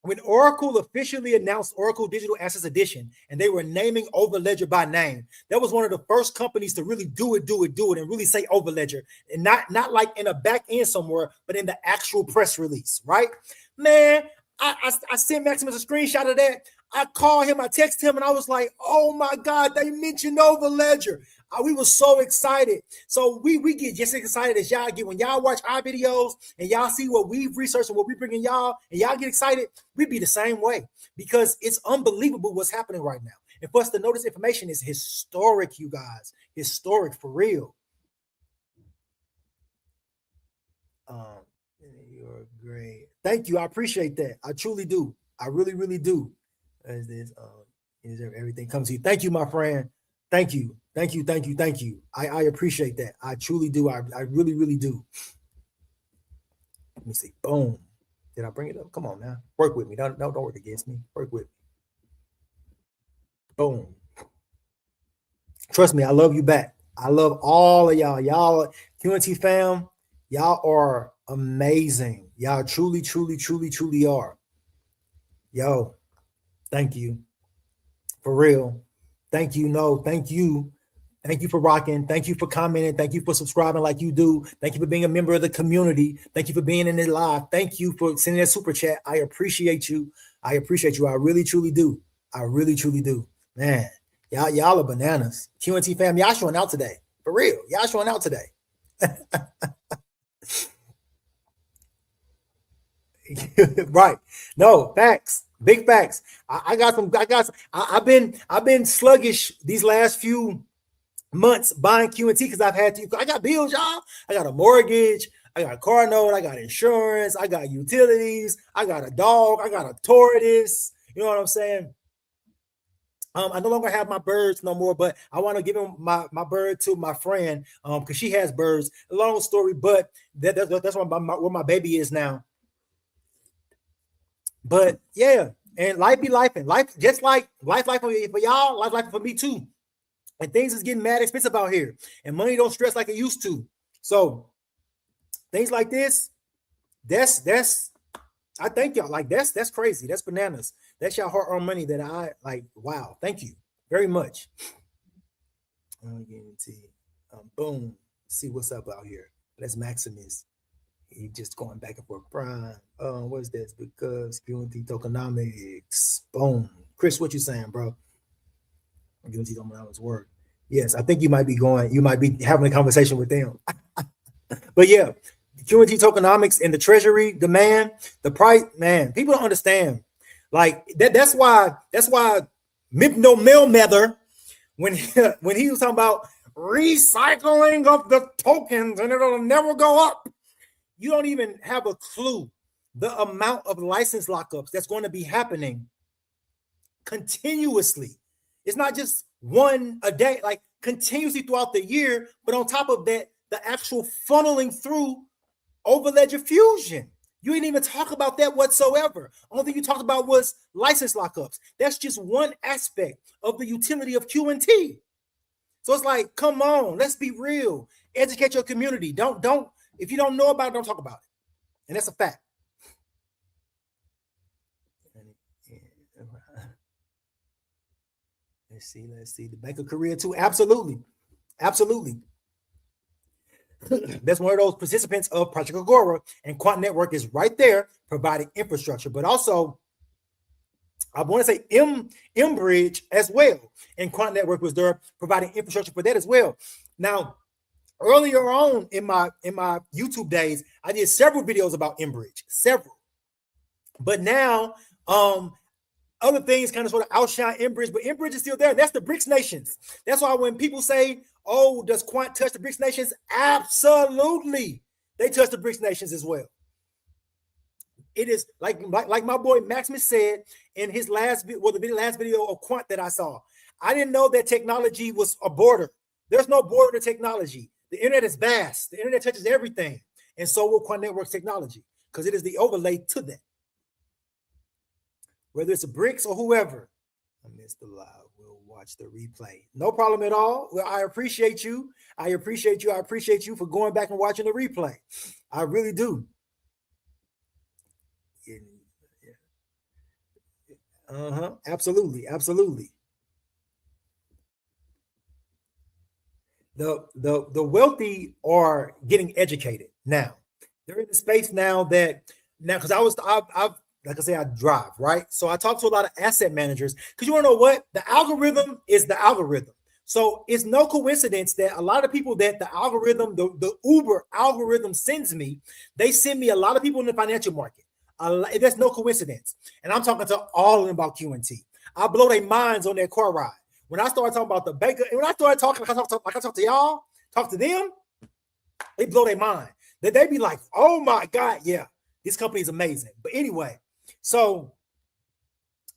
when Oracle officially announced Oracle Digital Assets Edition and they were naming Overledger by name, that was one of the first companies to really do it, and really say Overledger, and not like in a back end somewhere, but in the actual press release, right? Man, I sent Maximus a screenshot of that. I called him, I texted him, and I was like, oh my God, they mentioned Overledger. We were so excited. So we get just as excited as y'all get when y'all watch our videos and y'all see what we've researched and what we bringing y'all, and y'all get excited. We be the same way because it's unbelievable what's happening right now. And for us to know this information is historic, you guys. Historic for real. You're great. Thank you. I appreciate that. I truly do. I really, really do. As this everything comes to you. Thank you, my friend. Thank you. I appreciate that. I truly do. I really, really do. Let me see. Boom. Did I bring it up? Come on now. Work with me. Don't work against me. Work with me. Boom. Trust me, I love you back. I love all of y'all. Y'all, QNT fam, y'all are amazing. Y'all truly, truly, truly, truly are. Yo, thank you. For real. Thank you. No, thank you. Thank you for rocking. Thank you for commenting. Thank you for subscribing like you do. Thank you for being a member of the community. Thank you for being in it live. Thank you for sending that super chat. I appreciate you. I really, truly do. I really, truly do. Man, y'all are bananas. QNT fam, y'all showing out today. For real. Y'all showing out today. Right. No, facts. Big facts. I've been sluggish these last few months buying QNT because I've had to. I got bills, y'all. I got a mortgage. I got a car note. I got insurance. I got utilities. I got a dog. I got a tortoise. You know what I'm saying? I no longer have my birds no more, but I want to give him my bird to my friend because she has birds. A long story, but that's where my baby is now. But yeah, and life be life, and life just like life for y'all, life for me too. And things is getting mad expensive out here, and money don't stress like it used to. So things like this, that's I thank y'all. Like that's crazy. That's bananas. That's y'all hard-earned money that I like. Wow, thank you very much. Boom. See what's up out here. That's Maximus. He just going back and forth. Prime. What's this? Because QNT tokenomics. Boom. Chris, what you saying, bro? QNT tokenomics work. Yes, I think you might be having a conversation with them. But yeah, QNT tokenomics and the treasury demand, the price, man, people don't understand. Like that's why Mipno Melmether, when he was talking about recycling of the tokens and it'll never go up, you don't even have a clue the amount of license lockups that's going to be happening continuously. It's not just one a day, like continuously throughout the year, but on top of that, the actual funneling through over Ledger Fusion. You didn't even talk about that whatsoever. Only thing you talked about was license lockups. That's just one aspect of the utility of QNT. So it's like, come on, let's be real. Educate your community. Don't if you don't know about it, don't talk about it. And that's a fact. Let's see. The Bank of Korea too. Absolutely. That's one of those participants of Project Agora, and Quant Network is right there providing infrastructure, but also I want to say M-Bridge as well. And Quant Network was there providing infrastructure for that as well. Now, earlier on in my YouTube days, I did several videos about M-Bridge, several. But now, other things kind of sort of outshine M-Bridge, but M-Bridge is still there. That's the BRICS nations. That's why when people say, oh, does Quant touch the BRICS nations? Absolutely. They touch the BRICS nations as well. It is like my boy Maximus said in his last video of Quant that I saw. I didn't know that technology was a border. There's no border to technology. The internet is vast. The internet touches everything. And so will Quant Network's technology, because it is the overlay to that. Whether it's a BRICS or whoever. I missed the live. We'll watch the replay. No problem at all. Well, I appreciate you. I appreciate you for going back and watching the replay. I really do. Absolutely. The wealthy are getting educated now. They're in the space now because I've like I say, I drive, right? So I talk to a lot of asset managers because you want to know what? The algorithm is the algorithm. So it's no coincidence that a lot of people that the algorithm, the Uber algorithm sends me, they send me a lot of people in the financial market. That's no coincidence. And I'm talking to all of them about QNT. I blow their minds on their car ride. When I started talking about the banker, and when I started talking, like I talk to y'all, talk to them, they blow their mind. That they be like, oh my God, yeah, this company is amazing. But anyway, so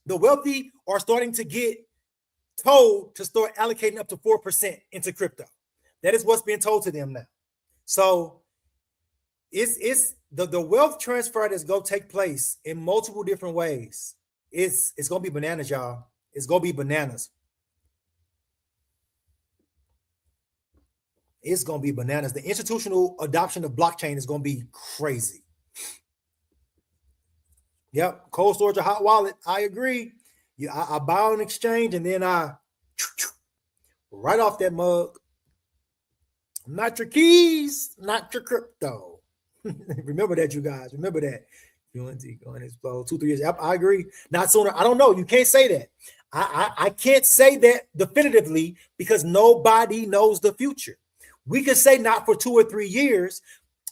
the wealthy are starting to get told to start allocating up to 4% into crypto. That is what's being told to them now. So it's the wealth transfer that's going to take place in multiple different ways. It's going to be bananas, y'all. It's going to be bananas. It's going to be bananas. The institutional adoption of blockchain is going to be crazy. Yep, cold storage or hot wallet. I agree. Yeah, I buy on exchange and then I right off that mug. Not your keys, not your crypto. Remember that, you guys. Remember that. QNT going to explode 2-3 years. I agree. Not sooner. I don't know. You can't say that. I can't say that definitively because nobody knows the future. We can say not for 2 or 3 years,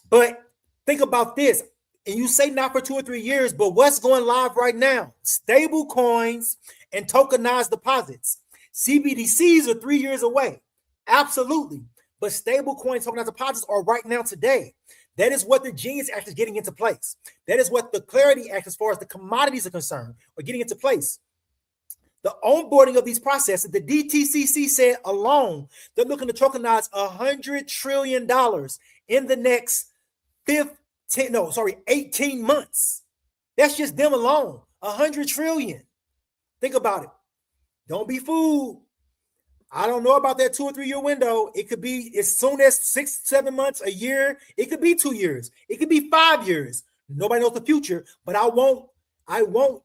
but think about this. And you say not for 2 or 3 years, but what's going live right now? Stable coins and tokenized deposits. CBDCs are 3 years away. Absolutely. But stable coins, tokenized deposits are right now today. That is what the Genius Act is getting into place. That is what the Clarity Act, as far as the commodities are concerned, are getting into place. the onboarding of these processes, the DTCC said alone, they're looking to tokenize $100 trillion in the next 18 months. That's just them alone. 100 trillion. Think about it. Don't be fooled. I don't know about that 2 or 3 year window. It could be as soon as 6, 7 months, a year. It could be 2 years. It could be 5 years. Nobody knows the future, but I won't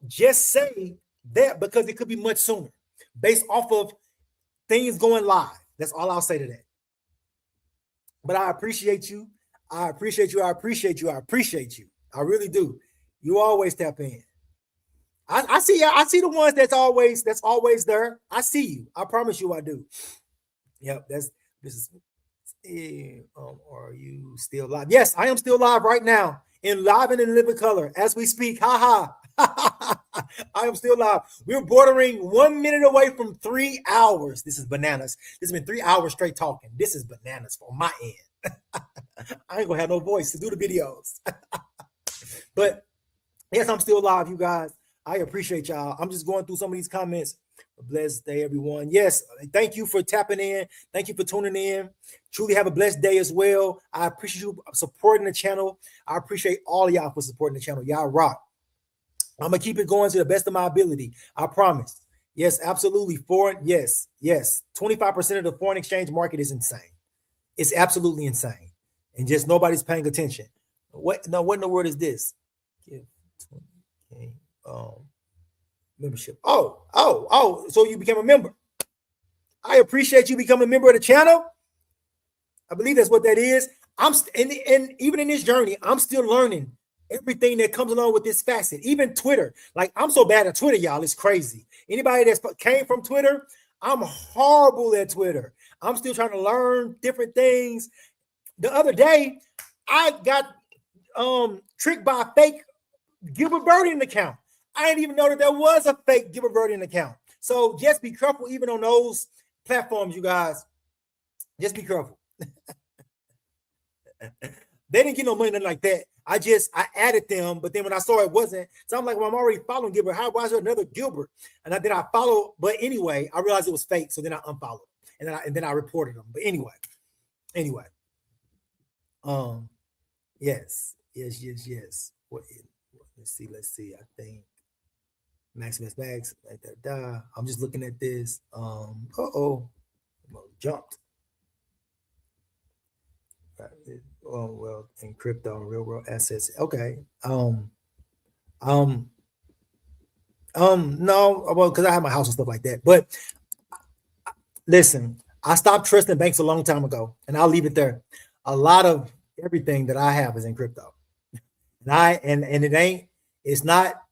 just say that because it could be much sooner based off of things going live. That's all I'll say to that. But I appreciate you. I appreciate you. I appreciate you. I appreciate you. I really do. You always tap in. I see the ones that's always there. I see you. I promise you I do. Yep, this is are you still live? Yes, I am still live right now. Live and in living color as we speak. Ha ha. I am still live. We're bordering 1 minute away from 3 hours. This is bananas. This has been 3 hours straight talking. This is bananas on my end. I ain't gonna have no voice to do the videos. But yes, I'm still live, you guys. I appreciate y'all. I'm just going through some of these comments. A blessed day, everyone. Yes, thank you for tapping in. Thank you for tuning in. Truly have a blessed day as well. I appreciate you supporting the channel. I appreciate all of y'all for supporting the channel. Y'all rock. I'm going to keep it going to the best of my ability. I promise. Yes, absolutely. Yes. 25% of the foreign exchange market is insane. It's absolutely insane. And just nobody's paying attention. What in the world is this? Membership. Oh, so you became a member. I appreciate you becoming a member of the channel. I believe that's what that is. And even in this journey, I'm still learning everything that comes along with this facet. Even Twitter. Like, I'm so bad at Twitter, y'all. It's crazy. Anybody that came from Twitter, I'm horrible at Twitter. I'm still trying to learn different things. The other day, I got tricked by a fake Gilbert Burden account. I didn't even know that there was a fake Gilbert Burden account. So just be careful, even on those platforms, you guys. Just be careful. They didn't get no money, nothing like that. I added them, but then when I saw it wasn't, so I'm like, well, I'm already following Gilbert. Why is there another Gilbert? And then I followed, but anyway, I realized it was fake, so then I unfollowed, and then I reported them. But anyway. Yes. Let's see. I think Maximus Max. I'm just looking at this. Jumped. Well, in crypto, real world assets. Okay. No, well, because I have my house and stuff like that. But listen, I stopped trusting banks a long time ago, and I'll leave it there. A lot of everything that I have is in crypto, and it's not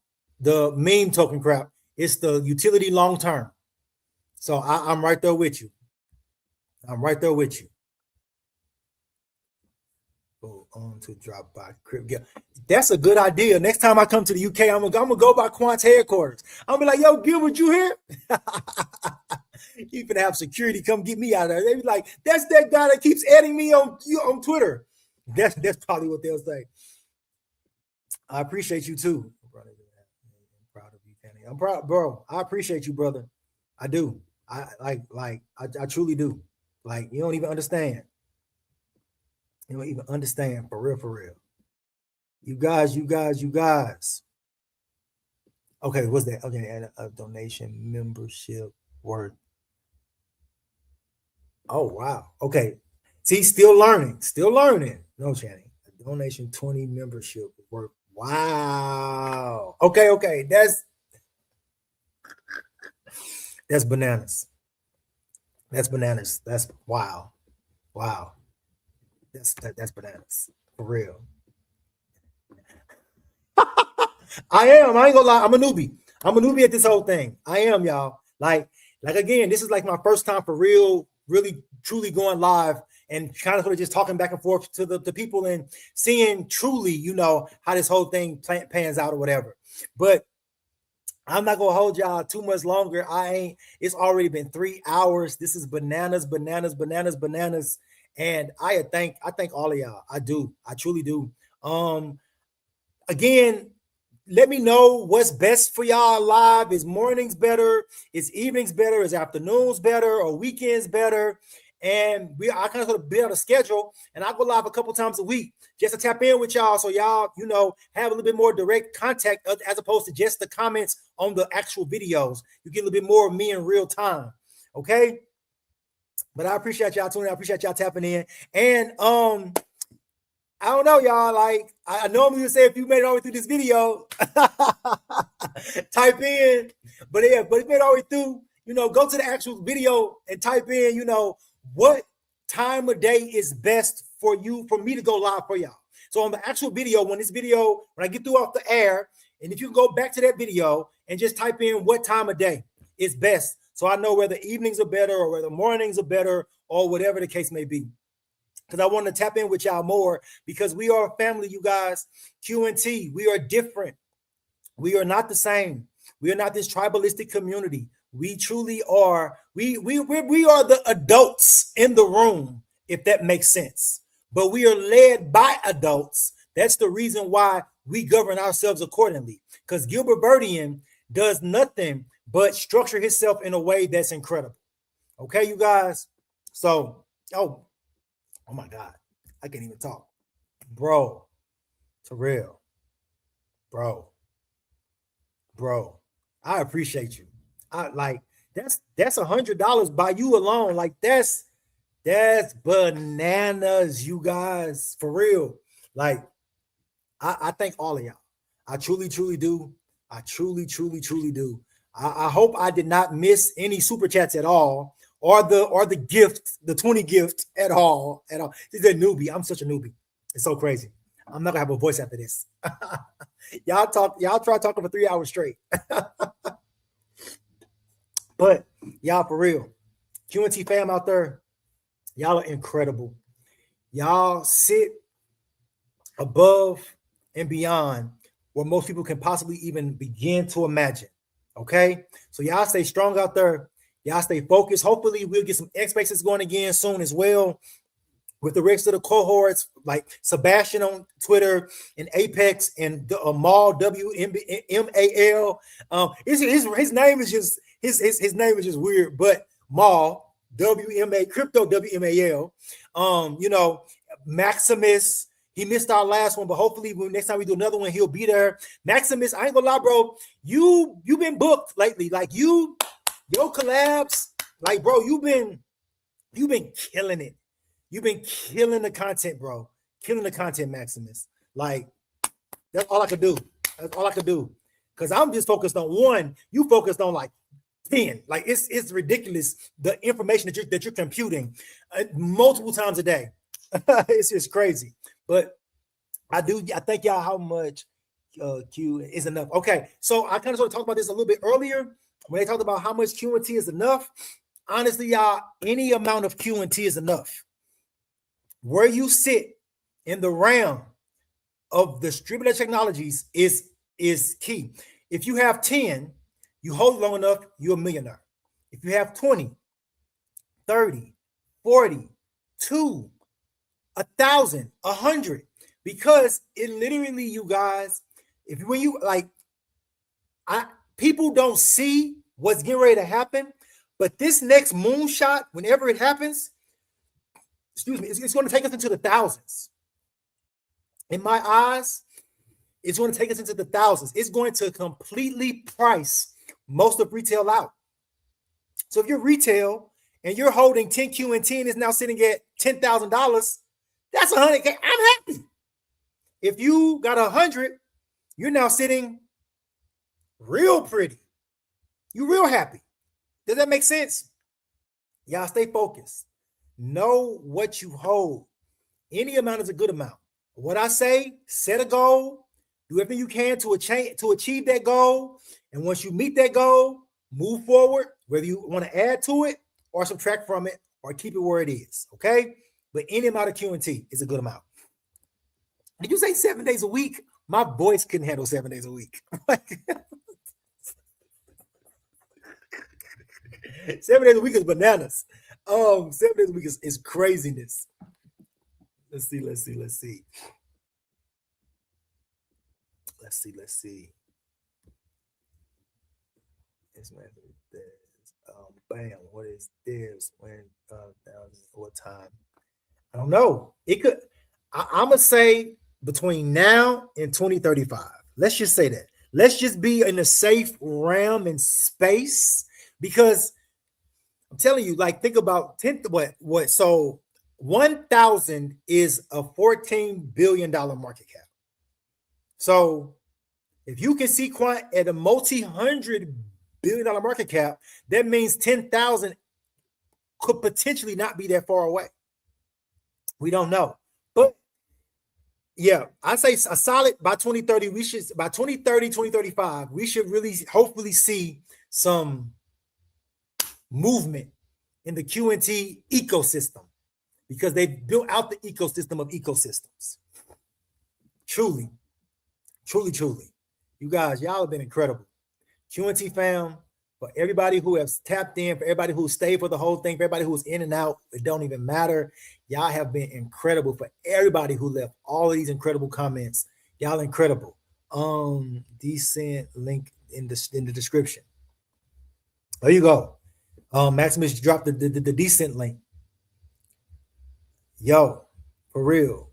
the meme token crap. It's the utility long term. So I'm right there with you. Go on to drop by crypto. That's a good idea. Next time I come to the UK, I'm gonna go by Quant's headquarters. I'm gonna be like, yo, Gilbert, you here? You can have security come get me out of there. They be like, that's that guy that keeps adding me on Twitter. That's probably what they'll say. I appreciate you too. I'm proud of you, Kenny. I'm proud, bro. I appreciate you, brother. I do. I truly do. Like, you don't even understand. You don't even understand, for real. You guys. Okay, what's that? Okay, and a donation membership worth. Oh, wow. Okay. See, still learning. No, Channing. A donation 20 membership worth. Wow. Okay. That's bananas. That's wow. That's bananas. For real. I am. I ain't gonna lie. I'm a newbie. at this whole thing. I am, y'all. Like again, this is like my first time for real, really, truly going live and kind of sort of just talking back and forth to the people and seeing truly, how this whole thing pans out or whatever. But I'm not gonna hold y'all too much longer. It's already been 3 hours. This is bananas. And I thank all of y'all. I do. I truly do. Again, let me know what's best for y'all live. Is mornings better? Is evenings better? Is afternoons better? Or weekends better? And I kind of sort of build a schedule, and I go live a couple times a week just to tap in with y'all, so y'all, have a little bit more direct contact as opposed to just the comments on the actual videos. You get a little bit more of me in real time. Okay. But I appreciate y'all tuning in. I appreciate y'all tapping in. And I don't know, y'all. Like, I normally would say if you made it all the way through this video, type in. But if you made it all the way through, go to the actual video and type in, what time of day is best for me to go live for y'all. So on the actual video, when I get through off the air, and if you can go back to that video and just type in what time of day is best, so I know whether evenings are better or whether mornings are better or whatever the case may be. Because I want to tap in with y'all more, because we are a family, you guys. QNT, we are different. We are not the same. We are not this tribalistic community. We truly are. We are the adults in the room, if that makes sense. But we are led by adults. That's the reason why we govern ourselves accordingly. Because Gilbert Burdian does nothing but structure himself in a way that's incredible. Okay, you guys? So, oh my God, I can't even talk. Bro, Terrell, bro, I appreciate you. That's $100 by you alone. Like, that's bananas, you guys, for real. Like, I thank all of y'all. I truly do. I truly do. I hope I did not miss any super chats at all, or the gift, the 20 gift at all. This is a newbie. I'm such a newbie. It's so crazy. I'm not gonna have a voice after this. Y'all try talking for 3 hours straight. But y'all, for real, QNT fam out there, y'all are incredible. Y'all sit above and beyond where most people can possibly even begin to imagine. Okay, so y'all stay strong out there. Y'all stay focused. Hopefully, we'll get some X-Spaces going again soon as well, with the rest of the cohorts, like Sebastian on Twitter and Apex and Mal WMAL. His name is just his name is just weird, but Mal WMA Crypto WMAL. Maximus. He missed our last one, but hopefully next time we do another one, he'll be there. Maximus, I ain't gonna lie, bro. You've been booked lately. Like, your collabs, like, bro, you've been killing it. You've been killing the content, bro. Killing the content, Maximus. Like, that's all I could do. That's all I could do. Because I'm just focused on one. You focused on like 10. Like, it's ridiculous, the information that you're computing multiple times a day. It's just crazy. But I thank y'all how much Q is enough. Okay, so I kind of sort of talked about this a little bit earlier when they talked about how much QNT is enough. Honestly, y'all, any amount of QNT is enough. Where you sit in the realm of distributed technologies is key. If you have 10, you hold long enough, you're a millionaire. If you have 20, 30, 40, 2, 1,000, 100, because it literally, you guys, people don't see what's getting ready to happen, but this next moonshot, whenever it happens, it's going to take us into the thousands. In my eyes, it's going to take us into the thousands. It's going to completely price most of retail out. So if you're retail and you're holding 10 QNT and is now sitting at $10,000, that's $100K. I'm happy. If you got 100, you're now sitting real pretty. You're real happy. Does that make sense? Y'all stay focused. Know what you hold. Any amount is a good amount. What I say, set a goal, do everything you can to achieve that goal. And once you meet that goal, move forward, whether you want to add to it or subtract from it or keep it where it is. Okay? But any amount of QNT is a good amount. Did you say 7 days a week? My voice couldn't handle 7 days a week. 7 days a week is bananas. 7 days a week is craziness. Let's see. Let's see. Bam. What is this? When what time? I don't know. It could. I'm gonna say between now and 2035. Let's just say that. Let's just be in a safe realm and space because I'm telling you, like, think about 10. What? So 1,000 is a $14 billion market cap. So if you can see Quant at a multi-$100 billion market cap, that means 10,000 could potentially not be that far away. We don't know. But yeah, I say a solid by 2030, we should by 2030, 2035, we should really hopefully see some movement in the QNT ecosystem because they built out the ecosystem of ecosystems. Truly. You guys, y'all have been incredible. QNT fam, for everybody who has tapped in, for everybody who stayed for the whole thing, for everybody who's in and out, it don't even matter. Y'all have been incredible. For everybody who left all of these incredible comments, y'all incredible. Decent link in the description. There you go. Maximus dropped the decent link. Yo, for real.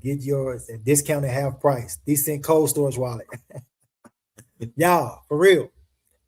Get yours at discount at half price. Decent cold storage wallet. Y'all, for real.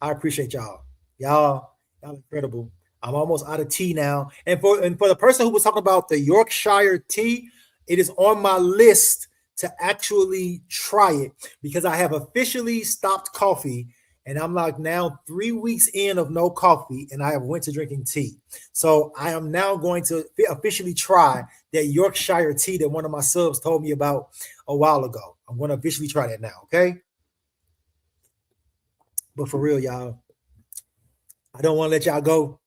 I appreciate y'all. Y'all incredible. I'm almost out of tea now. And for the person who was talking about the Yorkshire tea, it is on my list to actually try it because I have officially stopped coffee and I'm like now 3 weeks in of no coffee and I have went to drinking tea. So I am now going to officially try that Yorkshire tea that one of my subs told me about a while ago. I'm going to officially try that now, okay? But for real, y'all, I don't want to let y'all go,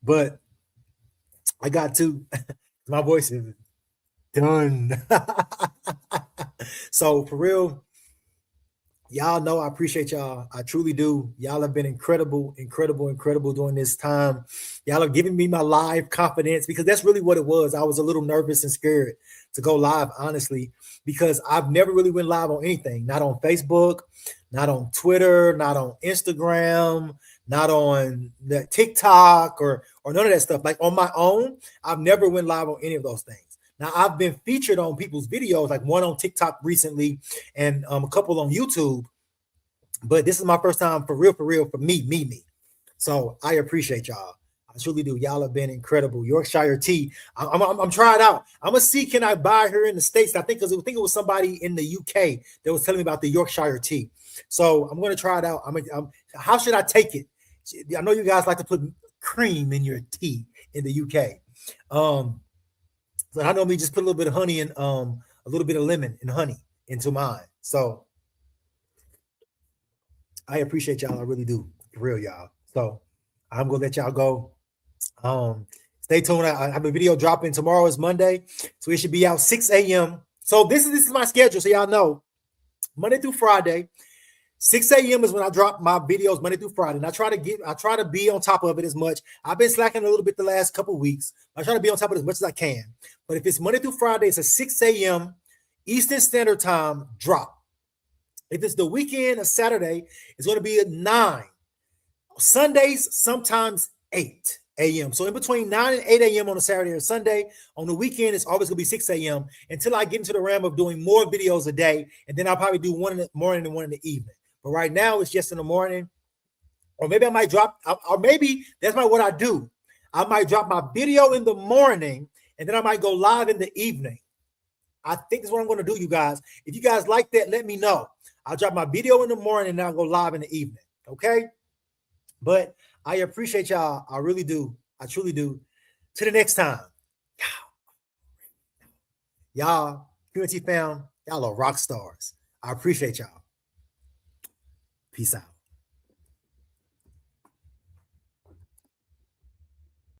but I got to. My voice is done. So for real, y'all know I appreciate y'all. I truly do. Y'all have been incredible during this time. Y'all are giving me my live confidence because that's really what it was. I was a little nervous and scared to go live, honestly, because I've never really went live on anything, not on Facebook, not on Twitter, not on Instagram, not on the TikTok or none of that stuff. Like on my own, I've never went live on any of those things. Now I've been featured on people's videos, like one on TikTok recently and a couple on YouTube, but this is my first time for real for me. So I appreciate y'all. I truly do. Y'all have been incredible. Yorkshire tea. I'm trying it out. I'm gonna see can I buy her in the States. I think it was somebody in the UK that was telling me about the Yorkshire tea. So I'm gonna try it out. How should I take it? I know you guys like to put cream in your tea in the UK. So I normally just put a little bit of honey and a little bit of lemon and honey into mine. So I appreciate y'all. I really do. For real, y'all. So I'm gonna let y'all go. Stay tuned. I have a video dropping tomorrow. Is Monday, so it should be out 6 a.m. So this is my schedule, so y'all know Monday through Friday. 6 a.m. is when I drop my videos Monday through Friday. And I try to be on top of it as much. I've been slacking a little bit the last couple of weeks. I try to be on top of it as much as I can. But if it's Monday through Friday, it's a 6 a.m. Eastern Standard Time drop. If it's the weekend or Saturday, it's going to be at 9. Sundays, sometimes 8 a.m. So in between 9 and 8 a.m. on a Saturday or Sunday, on the weekend, it's always going to be 6 a.m. until I get into the realm of doing more videos a day. And then I'll probably do one in the morning and one in the evening. But right now, it's just in the morning. Or maybe I might drop, or maybe that's what I do. I might drop my video in the morning, and then I might go live in the evening. I think that's what I'm going to do, you guys. If you guys like that, let me know. I'll drop my video in the morning, and then I'll go live in the evening, okay? But I appreciate y'all. I really do. I truly do. To the next time. Y'all, QNT fam, y'all are rock stars. I appreciate y'all. Peace out.